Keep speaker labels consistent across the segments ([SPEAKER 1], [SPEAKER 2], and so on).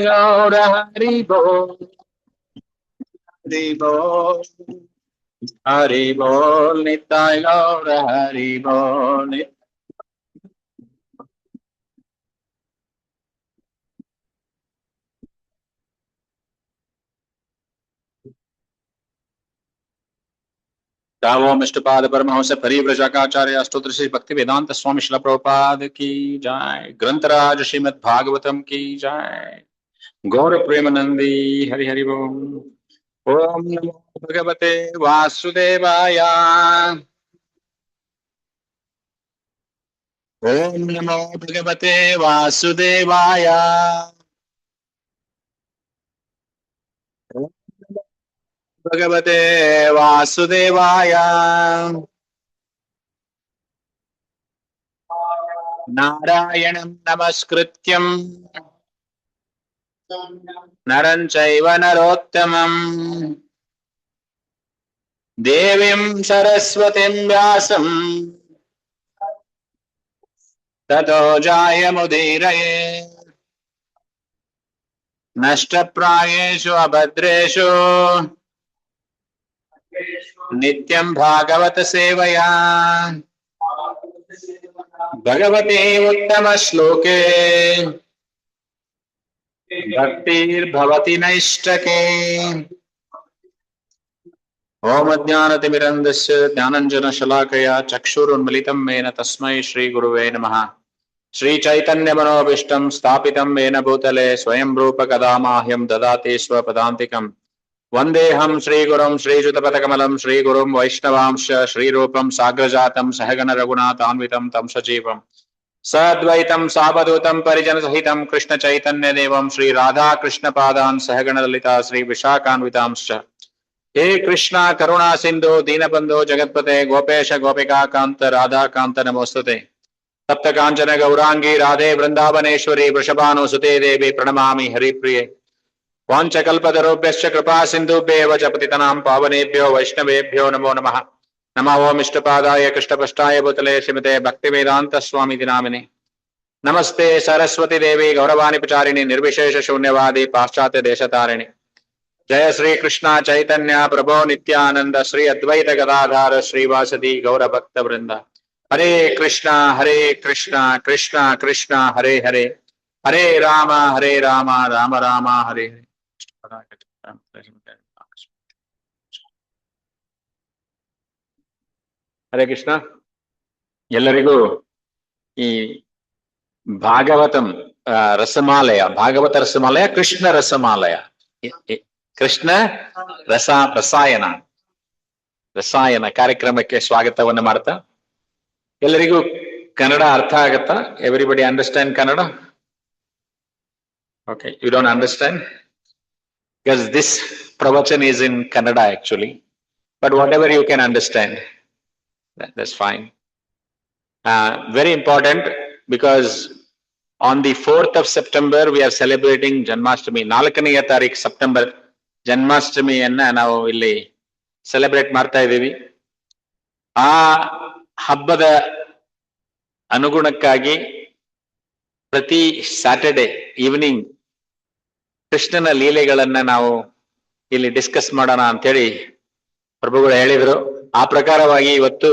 [SPEAKER 1] गौर हरि बोल, हरि बोल, हरि बोल, निताय गौर हरि बोल। ओम इष्टपाद परमहंस परिव्रजकाचार्य अष्टोत्तर श्री भक्ति वेदांत स्वामी श्रील प्रभुपाद की जय। ग्रंथराज श्रीमद् भागवतम की जय। गौर प्रेमानंदी हरि हरि बोल। ओम नमो भगवते वासुदेवाय। ओम नमो भगवते वासुदेवाय। ओम भगवते वासुदेवाय। नारायणं नमस्कृत्यं नरं चैव नरोत्तमं देवीं सरस्वतीं व्यासं ततो जायमुदीरये। नष्टप्रायेषु अभद्रेषु नित्यं भागवत सेवया भगवते उत्तम श्लोके भक्तिर्भवति नैष्टके। ओम अज्ञानतिमिरन्धस्य ज्ञानञ्जनशलाकया चक्षुरुन्मिलितं येन तस्मै श्रीगुरुवे नमः। श्रीचैतन्यमनोभीष्टं स्थापितं येन भूतले स्वयं रूप कदा माह्यं ददाति स्वपदान्तिकम्। वन्देऽहं श्रीगुरुं श्रीयुतपदकमलं श्रीगुरुं वैष्णवांश्च श्रीरूपं साग्रजातं सहगण रघुनाथान्वितं तं सजीवं सद्वैतं सावधूतं परिजनसहितं कृष्ण चैतन्य देवं श्री राधा कृष्ण पादान् सहगण ललिता श्री विशाखान्वितांश्च। हे कृष्णा करुणा सिंधु दीनबंधो जगत्पते गोपेश गोपिका कांत राधा कांत नमोस्तुते। सप्त कांचन गौरांगी राधे वृंदावनेश्वरी वृषभानुसुते देवी प्रणमामि हरिप्रिये। वाञ्छकल्पतरुभ्यश्च कृपा सिन्धुभ्येव च पतितनां पावनेभ्यो वैष्णवेभ्यो नमो नमः। नमः ओम इष्टपादाय कृष्णपृष्ठाय भूतले श्रीमते भक्तिवेदांत स्वामी नामिने। नमस्ते सरस्वती देवी गौरवाणी प्रचारिणी निर्विशेष शून्यवादी पाश्चात्य देशतारिणी। जय श्री कृष्ण चैतन्य प्रभो नित्यानंद श्री अद्वैत गदाधार श्रीवासदि गौर भक्त वृंद। हरे कृष्णा कृष्णा कृष्णा हरे हरे, हरे राम राम राम हरे हरे। ಹರೇ ಕೃಷ್ಣ. ಎಲ್ಲರಿಗೂ ಈ ಭಾಗವತಂ ರಸಮಾಲಯ, ಭಾಗವತ ರಸಮಾಲಯ, ಕೃಷ್ಣ ರಸಮಾಲಯ, ಕೃಷ್ಣ ರಸಾಯನ ಕಾರ್ಯಕ್ರಮಕ್ಕೆ ಸ್ವಾಗತವನ್ನು ಮಾಡ್ತಾ, ಎಲ್ಲರಿಗೂ ಕನ್ನಡ ಅರ್ಥ ಆಗತ್ತಾ? Everybody understand Kannada? Okay, you don't understand because this pravachan is in Kannada actually, but whatever you can understand, that's fine. Very important, because on the 4th of September we are celebrating Janmashtami. 4ನೇ ತಾರೀಕು September ಜನ್ಮಾಷ್ಟಮಿಯನ್ನ ನಾವು ಇಲ್ಲಿ celebrate ಮಾಡ್ತಾ ಇದ್ದೀವಿ. ಆ ಹಬ್ಬದ ಅನುಗುಣಕ್ಕಾಗಿ ಪ್ರತಿ Saturday evening ಕೃಷ್ಣನ ಲೀಲೆಗಳನ್ನ ನಾವು ಇಲ್ಲಿ ಡಿಸ್ಕಸ್ ಮಾಡೋಣ ಅಂತೇಳಿ ಪ್ರಭುಗಳು ಹೇಳಿದ್ರು. ಆ ಪ್ರಕಾರವಾಗಿ ಇವತ್ತು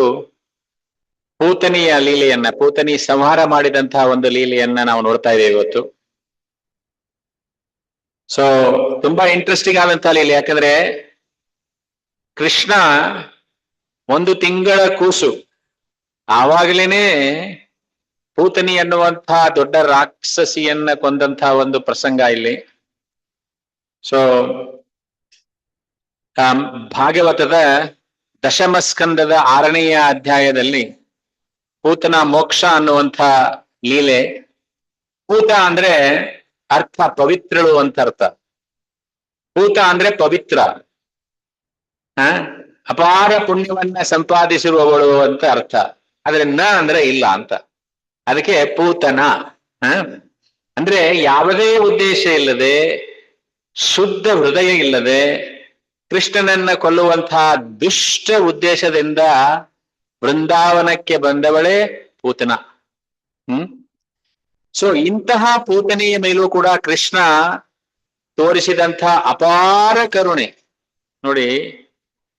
[SPEAKER 1] ಪೂತನಿಯ ಲೀಲೆಯನ್ನ, ಪೂತನಿ ಸಂಹಾರ ಮಾಡಿದಂತಹ ಒಂದು ಲೀಲೆಯನ್ನ ನಾವು ನೋಡ್ತಾ ಇದ್ದೇವೆ ಇವತ್ತು. ಸೊ ತುಂಬಾ ಇಂಟ್ರೆಸ್ಟಿಂಗ್ ಆದಂತಹ ಲೀಲೆ, ಯಾಕಂದ್ರೆ ಕೃಷ್ಣ 1 ತಿಂಗಳ ಕೂಸು, ಆವಾಗಲೇನೆ ಪೂತನಿ ಅನ್ನುವಂತಹ ದೊಡ್ಡ ರಾಕ್ಷಸಿಯನ್ನ ಕೊಂದಂತಹ ಒಂದು ಪ್ರಸಂಗ ಇಲ್ಲಿ. ಸೊ ಭಾಗವತದ ದಶಮ ಸ್ಕಂದದ 6ನೆಯ ಅಧ್ಯಾಯದಲ್ಲಿ ಪೂತನ ಮೋಕ್ಷ ಅನ್ನುವಂಥ ಲೀಲೆ. ಪೂತ ಅಂದ್ರೆ ಅರ್ಥ ಪವಿತ್ರಳು ಅಂತ ಅರ್ಥ. ಪೂತ ಅಂದ್ರೆ ಪವಿತ್ರ, ಅಪಾರ ಪುಣ್ಯವನ್ನ ಸಂಪಾದಿಸಿರುವವಳು ಅಂತ ಅರ್ಥ. ಆದ್ರೆ ನ ಅಂದ್ರೆ ಇಲ್ಲ ಅಂತ, ಅದಕ್ಕೆ ಪೂತನ. ಅಂದ್ರೆ ಯಾವುದೇ ಉದ್ದೇಶ ಇಲ್ಲದೆ, ಶುದ್ಧ ಹೃದಯ ಇಲ್ಲದೆ ಕೃಷ್ಣನನ್ನ ಕೊಲ್ಲುವಂತಹ ದುಷ್ಟ ಉದ್ದೇಶದಿಂದ ವೃಂದಾವನಕ್ಕೆ ಬಂದವಳೇ ಪೂತನ. ಸೊ ಇಂತಹ ಪೂತನೆಯ ಮೇಲೂ ಕೂಡ ಕೃಷ್ಣ ತೋರಿಸಿದಂಥ ಅಪಾರ ಕರುಣೆ ನೋಡಿ,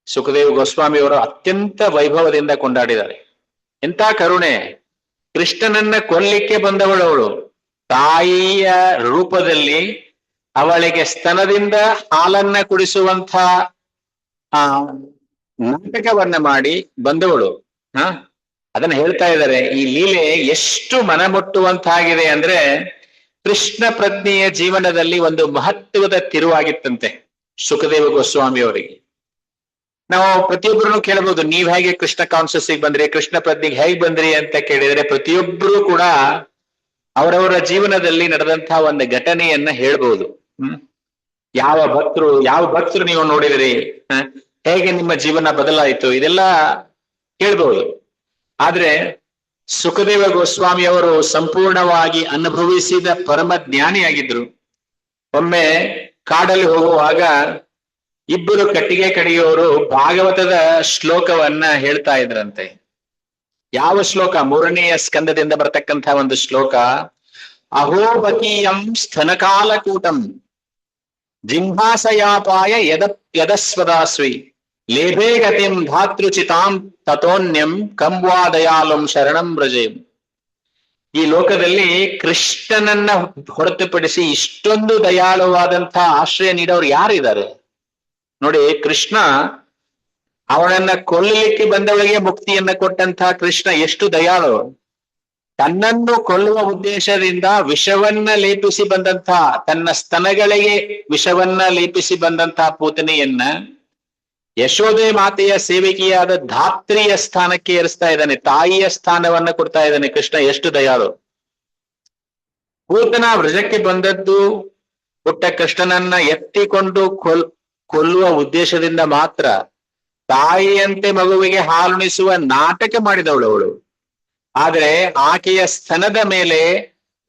[SPEAKER 1] ಸುಖದೇವ್ ಗೋಸ್ವಾಮಿ ಅವರು ಅತ್ಯಂತ ವೈಭವದಿಂದ ಕೊಂಡಾಡಿದ್ದಾರೆ. ಎಂಥ ಕರುಣೆ! ಕೃಷ್ಣನನ್ನ ಕೊಲ್ಲಿಕ್ಕೆ ಬಂದವಳು ಅವಳು, ತಾಯಿಯ ರೂಪದಲ್ಲಿ ಅವಳಿಗೆ ಸ್ತನದಿಂದ ಹಾಲನ್ನ ಕುಡಿಸುವಂಥ ನಾಟಕವನ್ನ ಮಾಡಿ ಬಂದವಳು. ಅದನ್ನ ಹೇಳ್ತಾ ಇದ್ದಾರೆ. ಈ ಲೀಲೆ ಎಷ್ಟು ಮನಮುಟ್ಟುವಂತಾಗಿದೆ ಅಂದ್ರೆ, ಕೃಷ್ಣ ಪ್ರಜ್ಞೆಯ ಜೀವನದಲ್ಲಿ ಒಂದು ಮಹತ್ವದ ತಿರುವಾಗಿತ್ತಂತೆ ಸುಖದೇವ ಗೋಸ್ವಾಮಿ ಅವರಿಗೆ. ನಾವು ಪ್ರತಿಯೊಬ್ಬರನ್ನು ಕೇಳಬಹುದು, ನೀವ್ ಹೇಗೆ ಕೃಷ್ಣ ಕಾನ್ಶಿಯಸ್ಸಿಗೆ ಬಂದ್ರಿ, ಕೃಷ್ಣ ಪ್ರಜ್ಞೆಗೆ ಹೇಗೆ ಬಂದ್ರಿ ಅಂತ ಕೇಳಿದರೆ ಪ್ರತಿಯೊಬ್ಬರು ಕೂಡ ಅವರವರ ಜೀವನದಲ್ಲಿ ನಡೆದಂತಹ ಒಂದು ಘಟನೆಯನ್ನ ಹೇಳ್ಬಹುದು. ಯಾವ ಭಕ್ತರು ನೀವು ನೋಡಿದ್ರಿ, ಹೇಗೆ ನಿಮ್ಮ ಜೀವನ ಬದಲಾಯಿತು, ಇದೆಲ್ಲ ಹೇಳ್ಬಹುದು. ಆದ್ರೆ ಸುಖದೇವ ಗೋಸ್ವಾಮಿ ಅವರು ಸಂಪೂರ್ಣವಾಗಿ ಅನುಭವಿಸಿದ ಪರಮ ಜ್ಞಾನಿಯಾಗಿದ್ರು. ಒಮ್ಮೆ ಕಾಡಲ್ಲಿ ಹೋಗುವಾಗ ಇಬ್ಬರು ಕಟ್ಟಿಗೆ ಕಡಿಯೋರು ಭಾಗವತದ ಶ್ಲೋಕವನ್ನ ಹೇಳ್ತಾ ಇದ್ರಂತೆ. ಯಾವ ಶ್ಲೋಕ? 3ನೆಯ ಸ್ಕಂದದಿಂದ ಬರತಕ್ಕಂಥ ಒಂದು ಶ್ಲೋಕ. ಅಹೋಬಕೀಯಂ ಸ್ತನಕಾಲಕೂಟಂ ಜಿಂಹಾಸಯಾಪಾಯ ಯದಸ್ವದಾಸ್ವಿ ಲೇಭೇ ಗತಿಂ ಧಾತೃಚಿತಾಂ ತಥೋನ್ಯಂ ಕಂವಾ ದಯಾಲಂ ಶರಣಂ ವ್ರಜೇಂ. ಈ ಲೋಕದಲ್ಲಿ ಕೃಷ್ಣನನ್ನ ಹೊರತುಪಡಿಸಿ ಇಷ್ಟೊಂದು ದಯಾಳುವಾದಂತಹ ಆಶ್ರಯ ನೀಡೋರು ಯಾರಿದ್ದಾರೆ ನೋಡಿ. ಕೃಷ್ಣ ಅವಳನ್ನ ಕೊಲ್ಲಲಿಕ್ಕೆ ಬಂದವಳಿಗೆ ಮುಕ್ತಿಯನ್ನ ಕೊಟ್ಟಂತಹ ಕೃಷ್ಣ ಎಷ್ಟು ದಯಾಳು. ತನ್ನನ್ನು ಕೊಲ್ಲುವ ಉದ್ದೇಶದಿಂದ ವಿಷವನ್ನ ಲೇಪಿಸಿ ಬಂದಂತಹ, ತನ್ನ ಸ್ತನಗಳಿಗೆ ವಿಷವನ್ನ ಲೇಪಿಸಿ ಬಂದಂತಹ ಪೂತನೆಯನ್ನ ಯಶೋದೆ ಮಾತೆಯ ಸೇವಕಿಯಾದ ಧಾತ್ರಿಯ ಸ್ಥಾನಕ್ಕೆ ಏರಿಸ್ತಾ ಇದ್ದಾನೆ. ತಾಯಿಯ ಸ್ಥಾನವನ್ನ ಕೊಡ್ತಾ ಇದ್ದಾನೆ ಕೃಷ್ಣ. ಎಷ್ಟು ದಯಾಳು! ಪೂತನ ವ್ರಜಕ್ಕೆ ಬಂದದ್ದು ಪುಟ್ಟ ಕೃಷ್ಣನನ್ನ ಎತ್ತಿಕೊಂಡು ಕೊಲ್ಲುವ ಉದ್ದೇಶದಿಂದ ಮಾತ್ರ. ತಾಯಿಯಂತೆ ಮಗುವಿಗೆ ಹಾಲುಣಿಸುವ ನಾಟಕ ಮಾಡಿದವಳು ಅವಳು. ಆದ್ರೆ ಆಕೆಯ ಸ್ತನದ ಮೇಲೆ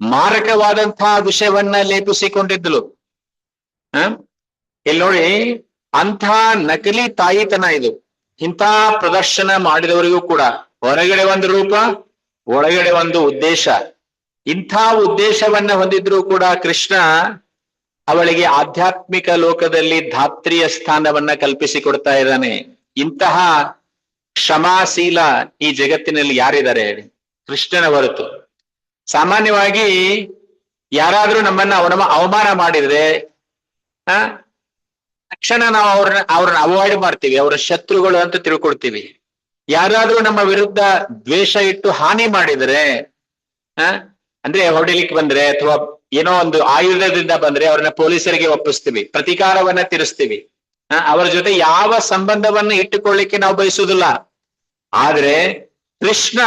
[SPEAKER 1] ಮಾರಕವಾದಂತಹ ವಿಷಯವನ್ನ ಲೇಪಿಸಿಕೊಂಡಿದ್ದಳು. ಇಲ್ಲಿ ನೋಡಿ, ಅಂಥ ನಕಲಿ ತಾಯಿತನ ಇದು. ಇಂಥ ಪ್ರದರ್ಶನ ಮಾಡಿದವರಿಗೂ ಕೂಡ ಹೊರಗಡೆ ಒಂದು ರೂಪ, ಒಳಗಡೆ ಒಂದು ಉದ್ದೇಶ. ಇಂಥ ಉದ್ದೇಶವನ್ನ ಹೊಂದಿದ್ರು ಕೂಡ ಕೃಷ್ಣ ಅವಳಿಗೆ ಆಧ್ಯಾತ್ಮಿಕ ಲೋಕದಲ್ಲಿ ಧಾತ್ರಿಯ ಸ್ಥಾನವನ್ನ ಕಲ್ಪಿಸಿಕೊಡ್ತಾ ಇದ್ದಾನೆ. ಇಂತಹ ಕ್ಷಮಾಶೀಲ ಈ ಜಗತ್ತಿನಲ್ಲಿ ಯಾರಿದ್ದಾರೆ ಹೇಳಿ? ಕೃಷ್ಣನ ಹೊರತು. ಸಾಮಾನ್ಯವಾಗಿ ಯಾರಾದ್ರೂ ನಮ್ಮನ್ನ ಅವಮಾನ ಮಾಡಿದ್ರೆ ತಕ್ಷಣ ನಾವು ಅವ್ರನ್ನ ಅವಾಯ್ಡ್ ಮಾಡ್ತೀವಿ, ಅವರ ಶತ್ರುಗಳು ಅಂತ ತಿಳ್ಕೊಳ್ತೀವಿ. ಯಾರಾದ್ರೂ ನಮ್ಮ ವಿರುದ್ಧ ದ್ವೇಷ ಇಟ್ಟು ಹಾನಿ ಮಾಡಿದ್ರೆ, ಅಂದ್ರೆ ಹೊಡಿಲಿಕ್ಕೆ ಬಂದ್ರೆ ಅಥವಾ ಏನೋ ಒಂದು ಆಯುಧದಿಂದ ಬಂದ್ರೆ ಅವ್ರನ್ನ ಪೊಲೀಸರಿಗೆ ಒಪ್ಪಿಸ್ತೀವಿ, ಪ್ರತೀಕಾರವನ್ನ ತೀರಿಸ್ತೀವಿ. ಅವರ ಜೊತೆ ಯಾವ ಸಂಬಂಧವನ್ನ ಇಟ್ಟುಕೊಳ್ಳಿಕ್ಕೆ ನಾವು ಬಯಸುವುದಿಲ್ಲ. ಆದ್ರೆ ಕೃಷ್ಣ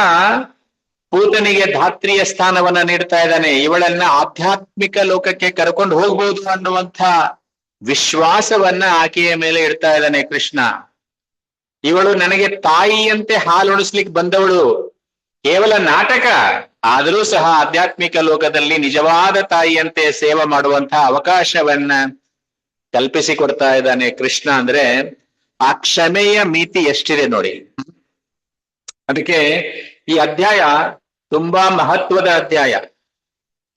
[SPEAKER 1] ಪೂತನಿಗೆ ಧಾತ್ರಿಯ ಸ್ಥಾನವನ್ನ ನೀಡ್ತಾ ಇದ್ದಾನೆ. ಇವಳನ್ನ ಆಧ್ಯಾತ್ಮಿಕ ಲೋಕಕ್ಕೆ ಕರ್ಕೊಂಡು ಹೋಗ್ಬೋದು ಅನ್ನುವಂಥ ವಿಶ್ವಾಸವನ್ನ ಆಕೆಯ ಮೇಲೆ ಇಡ್ತಾ ಇದ್ದಾನೆ ಕೃಷ್ಣ. ಇವಳು ನನಗೆ ತಾಯಿಯಂತೆ ಹಾಲುಣಿಸ್ಲಿಕ್ಕೆ ಬಂದವಳು, ಕೇವಲ ನಾಟಕ. ಆದರೂ ಸಹ ಆಧ್ಯಾತ್ಮಿಕ ಲೋಕದಲ್ಲಿ ನಿಜವಾದ ತಾಯಿಯಂತೆ ಸೇವೆ ಮಾಡುವಂತಹ ಅವಕಾಶವನ್ನ ಕಲ್ಪಿಸಿಕೊಡ್ತಾ ಇದ್ದಾನೆ ಕೃಷ್ಣ. ಅಂದ್ರೆ ಆ ಕ್ಷಮೆಯ ಮಿತಿ ಎಷ್ಟಿದೆ ನೋಡಿ. ಅದಕ್ಕೆ ಈ ಅಧ್ಯಾಯ ತುಂಬಾ ಮಹತ್ವದ ಅಧ್ಯಾಯ.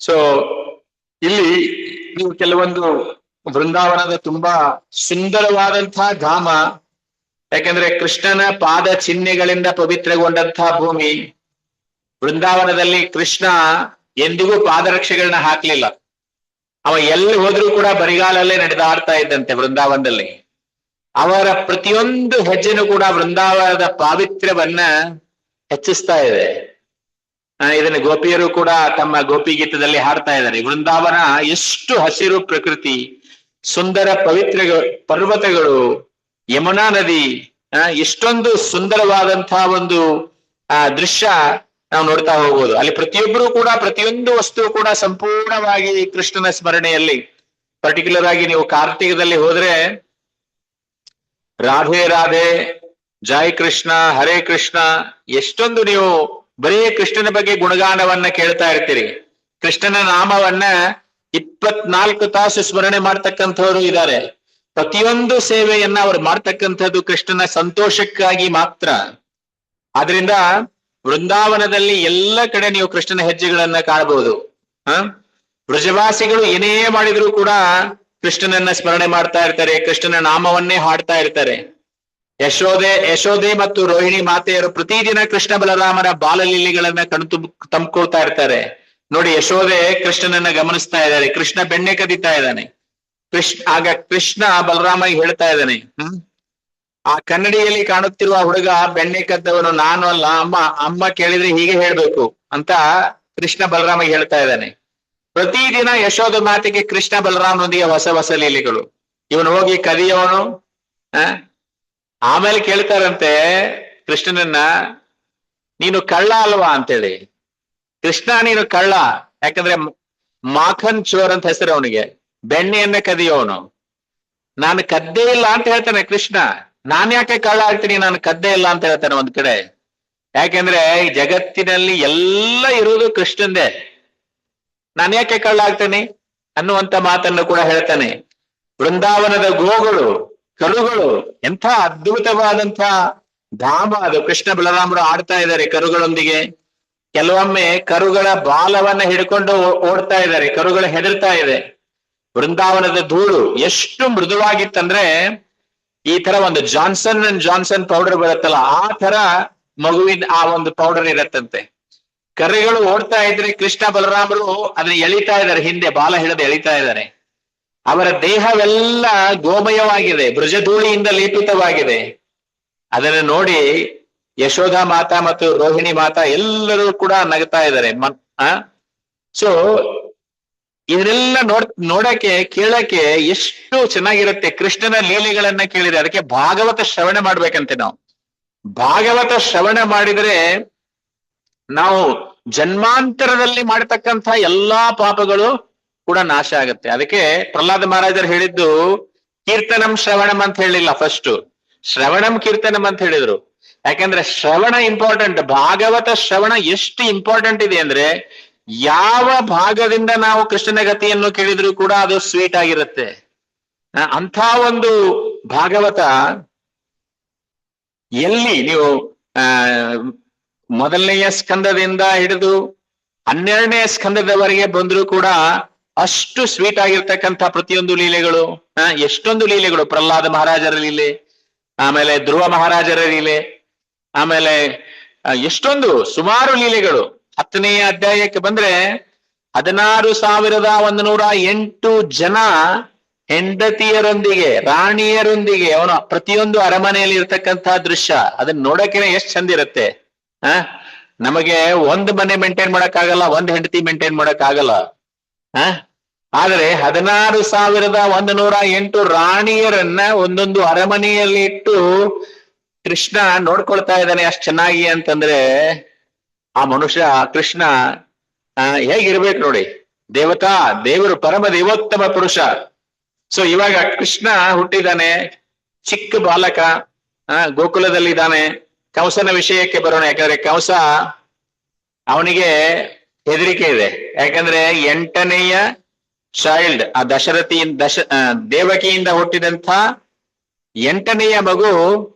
[SPEAKER 1] ಸೊ ಇಲ್ಲಿ ನೀವು ಕೆಲವೊಂದು ವೃಂದಾವನದ ತುಂಬಾ ಸುಂದರವಾದಂತಹ ಧಾಮ, ಯಾಕೆಂದ್ರೆ ಕೃಷ್ಣನ ಪಾದ ಚಿಹ್ನೆಗಳಿಂದ ಪವಿತ್ರಗೊಂಡಂತಹ ಭೂಮಿ. ವೃಂದಾವನದಲ್ಲಿ ಕೃಷ್ಣ ಎಂದಿಗೂ ಪಾದರಕ್ಷೆಗಳನ್ನ ಹಾಕ್ಲಿಲ್ಲ. ಅವ ಎಲ್ಲಿ ಹೋದ್ರೂ ಕೂಡ ಬರಿಗಾಲಲ್ಲೇ ನಡೆದಾಡ್ತಾ ಇದ್ದಂತೆ ವೃಂದಾವನದಲ್ಲಿ. ಅವರ ಪ್ರತಿಯೊಂದು ಹೆಜ್ಜೆನೂ ಕೂಡ ವೃಂದಾವನದ ಪಾವಿತ್ರ್ಯವನ್ನ ಹೆಚ್ಚಿಸ್ತಾ ಇದೆ. ಇದನ್ನ ಗೋಪಿಯರು ಕೂಡ ತಮ್ಮ ಗೋಪಿ ಗೀತದಲ್ಲಿ ಹಾಡ್ತಾ ಇದ್ದಾರೆ. ವೃಂದಾವನ ಎಷ್ಟು ಹಸಿರು ಪ್ರಕೃತಿ, ಸುಂದರ ಪವಿತ್ರ ಪರ್ವತಗಳು, ಯಮುನಾ ನದಿ, ಎಷ್ಟೊಂದು ಸುಂದರವಾದಂತಹ ಒಂದು ದೃಶ್ಯ ನಾವು ನೋಡ್ತಾ ಹೋಗ್ಬೋದು. ಅಲ್ಲಿ ಪ್ರತಿಯೊಬ್ಬರು ಕೂಡ, ಪ್ರತಿಯೊಂದು ವಸ್ತು ಕೂಡ ಸಂಪೂರ್ಣವಾಗಿ ಕೃಷ್ಣನ ಸ್ಮರಣೆಯಲ್ಲಿ. ಪರ್ಟಿಕ್ಯುಲರ್ ಆಗಿ ನೀವು ಕಾರ್ತಿಕದಲ್ಲಿ ಹೋದ್ರೆ ರಾಧೆ ರಾಧೆ, ಜೈ ಕೃಷ್ಣ, ಹರೇ ಕೃಷ್ಣ, ಎಷ್ಟೊಂದು ನೀವು ಬರೀ ಕೃಷ್ಣನ ಬಗ್ಗೆ ಗುಣಗಾನವನ್ನ ಕೇಳ್ತಾ ಇರ್ತೀರಿ. ಕೃಷ್ಣನ ನಾಮವನ್ನ 24 ತಾಸು ಸ್ಮರಣೆ ಮಾಡ್ತಕ್ಕಂಥವ್ರು ಇದ್ದಾರೆ. ಪ್ರತಿಯೊಂದು ಸೇವೆಯನ್ನ ಅವ್ರು ಮಾಡ್ತಕ್ಕಂಥದ್ದು ಕೃಷ್ಣನ ಸಂತೋಷಕ್ಕಾಗಿ ಮಾತ್ರ. ಆದ್ರಿಂದ ವೃಂದಾವನದಲ್ಲಿ ಎಲ್ಲ ಕಡೆ ನೀವು ಕೃಷ್ಣನ ಹೆಜ್ಜೆಗಳನ್ನ ಕಾಣಬಹುದು. ಹ ಬ್ರಜವಾಸಿಗಳು ಏನೇ ಮಾಡಿದ್ರು ಕೂಡ ಕೃಷ್ಣನನ್ನ ಸ್ಮರಣೆ ಮಾಡ್ತಾ ಇರ್ತಾರೆ, ಕೃಷ್ಣನ ನಾಮವನ್ನೇ ಹಾಡ್ತಾ ಇರ್ತಾರೆ. ಯಶೋದೆ ಮತ್ತು ರೋಹಿಣಿ ಮಾತೆಯರು ಪ್ರತಿದಿನ ಕೃಷ್ಣ ಬಲರಾಮರ ಬಾಲಲೀಲೆಗಳನ್ನ ತಂದ್ಕೊಳ್ತಾ ಇರ್ತಾರೆ. ನೋಡಿ, ಯಶೋದೆ ಕೃಷ್ಣನನ್ನ ಗಮನಿಸ್ತಾ ಇದ್ದಾರೆ, ಕೃಷ್ಣ ಬೆಣ್ಣೆ ಕದೀತಾ ಇದ್ದಾನೆ. ಆಗ ಕೃಷ್ಣ ಬಲರಾಮಗೆ ಹೇಳ್ತಾ ಇದ್ದಾನೆ, ಆ ಕನ್ನಡಿಯಲ್ಲಿ ಕಾಣುತ್ತಿರುವ ಹುಡುಗ ಬೆಣ್ಣೆ ಕದ್ದವನು ನಾನು ಅಲ್ಲ, ಅಮ್ಮ ಕೇಳಿದ್ರೆ ಹೀಗೆ ಹೇಳ್ಬೇಕು ಅಂತ ಕೃಷ್ಣ ಬಲರಾಮಗೆ ಹೇಳ್ತಾ ಇದ್ದಾನೆ. ಪ್ರತಿದಿನ ಯಶೋಧ ಮಾತಿಗೆ ಕೃಷ್ಣ ಬಲರಾಮನೊಂದಿಗೆ ಹೊಸ ಹೊಸ ಲೀಲೆಗಳು. ಇವನು ಹೋಗಿ ಕದಿಯವನು. ಆಮೇಲೆ ಕೇಳ್ತಾರಂತೆ ಕೃಷ್ಣನನ್ನ, ನೀನು ಕಳ್ಳ ಅಲ್ವಾ ಅಂತೇಳಿ. ಕೃಷ್ಣ ನೀನು ಕಳ್ಳ, ಯಾಕಂದ್ರೆ ಮಾಖನ್ ಚೋರ್ ಅಂತ ಹೆಸರು ಅವನಿಗೆ, ಬೆಣ್ಣೆಯನ್ನ ಕದಿಯವನು. ನಾನು ಕದ್ದೇ ಇಲ್ಲ ಅಂತ ಹೇಳ್ತಾನೆ ಕೃಷ್ಣ. ನಾನ್ ಯಾಕೆ ಕಳ್ಳ ಆಗ್ತೀನಿ, ನಾನು ಕದ್ದೇ ಇಲ್ಲ ಅಂತ ಹೇಳ್ತಾನೆ ಒಂದ್ ಕಡೆ. ಯಾಕೆಂದ್ರೆ ಈ ಜಗತ್ತಿನಲ್ಲಿ ಎಲ್ಲ ಇರುವುದು ಕೃಷ್ಣಂದೇ, ನಾನು ಯಾಕೆ ಕಳ್ಳ ಆಗ್ತೇನೆ ಅನ್ನುವಂತ ಮಾತನ್ನು ಕೂಡ ಹೇಳ್ತಾನೆ. ಬೃಂದಾವನದ ಗೋಗಳು, ಕರುಗಳು, ಎಂಥ ಅದ್ಭುತವಾದಂಥ ಧಾಮ ಅದು. ಕೃಷ್ಣ ಬಲರಾಮರು ಆಡ್ತಾ ಇದ್ದಾರೆ ಕರುಗಳೊಂದಿಗೆ. ಕೆಲವೊಮ್ಮೆ ಕರುಗಳ ಬಾಲವನ್ನ ಹಿಡ್ಕೊಂಡು ಓಡ್ತಾ ಇದ್ದಾರೆ, ಕರುಗಳು ಹೆದರ್ತಾ ಇದೆ. ಬೃಂದಾವನದ ಧೂಳು ಎಷ್ಟು ಮೃದುವಾಗಿತ್ತಂದ್ರೆ, ಈ ತರ ಒಂದು ಜಾನ್ಸನ್ ಅಂಡ್ ಜಾನ್ಸನ್ ಪೌಡರ್ ಬರುತ್ತಲ್ಲ, ಆ ತರ ಮಗುವಿನ ಆ ಒಂದು ಪೌಡರ್ ಇರತ್ತಂತೆ. ಕರುಗಳು ಓಡ್ತಾ ಇದ್ರೆ ಕೃಷ್ಣ ಬಲರಾಮರು ಅದನ್ನ ಎಳಿತಾ ಇದ್ದಾರೆ, ಹಿಂದೆ ಬಾಲ ಹಿಡಿದು ಎಳಿತಾ ಇದ್ದಾರೆ. ಅವರ ದೇಹವೆಲ್ಲ ಗೋಮಯವಾಗಿದೆ, ಬ್ರಜಧೂಳಿಯಿಂದ ಲೇಪಿತವಾಗಿದೆ. ಅದನ್ನು ನೋಡಿ ಯಶೋಧ ಮಾತಾ ಮತ್ತು ರೋಹಿಣಿ ಮಾತಾ ಎಲ್ಲರೂ ಕೂಡ ನಗ್ತಾ ಇದ್ದಾರೆ. ಸೊ ಇದನ್ನೆಲ್ಲ ನೋಡಕ್ಕೆ ಕೇಳಕ್ಕೆ ಎಷ್ಟು ಚೆನ್ನಾಗಿರುತ್ತೆ. ಕೃಷ್ಣನ ಲೀಲೆಗಳನ್ನ ಕೇಳಿದ್ರೆ ಅದಕ್ಕೆ ಭಾಗವತ ಶ್ರವಣ ಮಾಡ್ಬೇಕಂತೆ ನಾವು. ಭಾಗವತ ಶ್ರವಣ ಮಾಡಿದ್ರೆ ನಾವು ಜನ್ಮಾಂತರದಲ್ಲಿ ಮಾಡತಕ್ಕಂಥ ಎಲ್ಲಾ ಪಾಪಗಳು ಕೂಡ ನಾಶ ಆಗುತ್ತೆ. ಅದಕ್ಕೆ ಪ್ರಹ್ಲಾದ ಮಹಾರಾಜರು ಹೇಳಿದ್ದು ಕೀರ್ತನಂ ಶ್ರವಣಂ ಅಂತ ಹೇಳಿಲ್ಲ, ಫಸ್ಟ್ ಶ್ರವಣಂ ಕೀರ್ತನಂ ಅಂತ ಹೇಳಿದ್ರು. ಯಾಕಂದ್ರೆ ಶ್ರವಣ ಇಂಪಾರ್ಟೆಂಟ್. ಭಾಗವತ ಶ್ರವಣ ಎಷ್ಟು ಇಂಪಾರ್ಟೆಂಟ್ ಇದೆ ಅಂದ್ರೆ, ಯಾವ ಭಾಗದಿಂದ ನಾವು ಕೃಷ್ಣನ ಗತಿಯನ್ನು ಕೇಳಿದ್ರು ಕೂಡ ಅದು ಸ್ವೀಟ್ ಆಗಿರುತ್ತೆ. ಅಂಥ ಒಂದು ಭಾಗವತ ಎಲ್ಲಿ ನೀವು ಮೊದಲನೆಯ ಸ್ಕಂದದಿಂದ ಹಿಡಿದು 12ನೇ ಸ್ಕಂದದವರೆಗೆ ಬಂದ್ರು ಕೂಡ ಅಷ್ಟು ಸ್ವೀಟ್ ಆಗಿರ್ತಕ್ಕಂಥ ಪ್ರತಿಯೊಂದು ಲೀಲೆಗಳು. ಎಷ್ಟೊಂದು ಲೀಲೆಗಳು, ಪ್ರಹ್ಲಾದ ಮಹಾರಾಜರ ಲೀಲೆ, ಆಮೇಲೆ ಧ್ರುವ ಮಹಾರಾಜರ ಲೀಲೆ, ಆಮೇಲೆ ಎಷ್ಟೊಂದು ಸುಮಾರು ಲೀಲೆಗಳು. 10ನೇ ಅಧ್ಯಾಯಕ್ಕೆ ಬಂದ್ರೆ 16,108 ಜನ ಹೆಂಡತಿಯರೊಂದಿಗೆ, ರಾಣಿಯರೊಂದಿಗೆ ಅವನ ಪ್ರತಿಯೊಂದು ಅರಮನೆಯಲ್ಲಿ ಇರ್ತಕ್ಕಂಥ ದೃಶ್ಯ, ಅದನ್ನ ನೋಡಕ್ಕೆ ಎಷ್ಟು ಚಂದ ಇರುತ್ತೆ. ನಮಗೆ ಒಂದು ಮನೆ ಮೇಂಟೈನ್ ಮಾಡಕ್ಕಾಗಲ್ಲ, ಒಂದು ಹೆಂಡತಿ ಮೇಂಟೈನ್ ಮಾಡಕ್ಕಾಗಲ್ಲ. ಆದ್ರೆ 16,108 ರಾಣಿಯರನ್ನ ಒಂದೊಂದು ಅರಮನೆಯಲ್ಲಿ ಇಟ್ಟು ಕೃಷ್ಣ ನೋಡ್ಕೊಳ್ತಾ ಇದ್ದಾನೆ ಅಷ್ಟು ಚೆನ್ನಾಗಿ ಅಂತಂದ್ರೆ, ಆ ಮನುಷ್ಯ ಕೃಷ್ಣ ಹೇಗಿರ್ಬೇಕು ನೋಡಿ. ದೇವರು ಪರಮ ದೇವೋತ್ತಮ ಪುರುಷ. ಸೊ ಇವಾಗ ಕೃಷ್ಣ ಹುಟ್ಟಿದ್ದಾನೆ, ಚಿಕ್ಕ ಬಾಲಕ, ಗೋಕುಲದಲ್ಲಿದ್ದಾನೆ. ಕಂಸನ ವಿಷಯಕ್ಕೆ ಬರೋಣ. ಯಾಕಂದ್ರೆ ಕಂಸ ಅವನಿಗೆ ಹೆದರಿಕೆ ಇದೆ. ಯಾಕಂದ್ರೆ 8ನೇಯ ಚೈಲ್ಡ್, ಆ ದೇವಕಿಯಿಂದ ಹುಟ್ಟಿದಂಥ 8ನೇಯ ಮಗು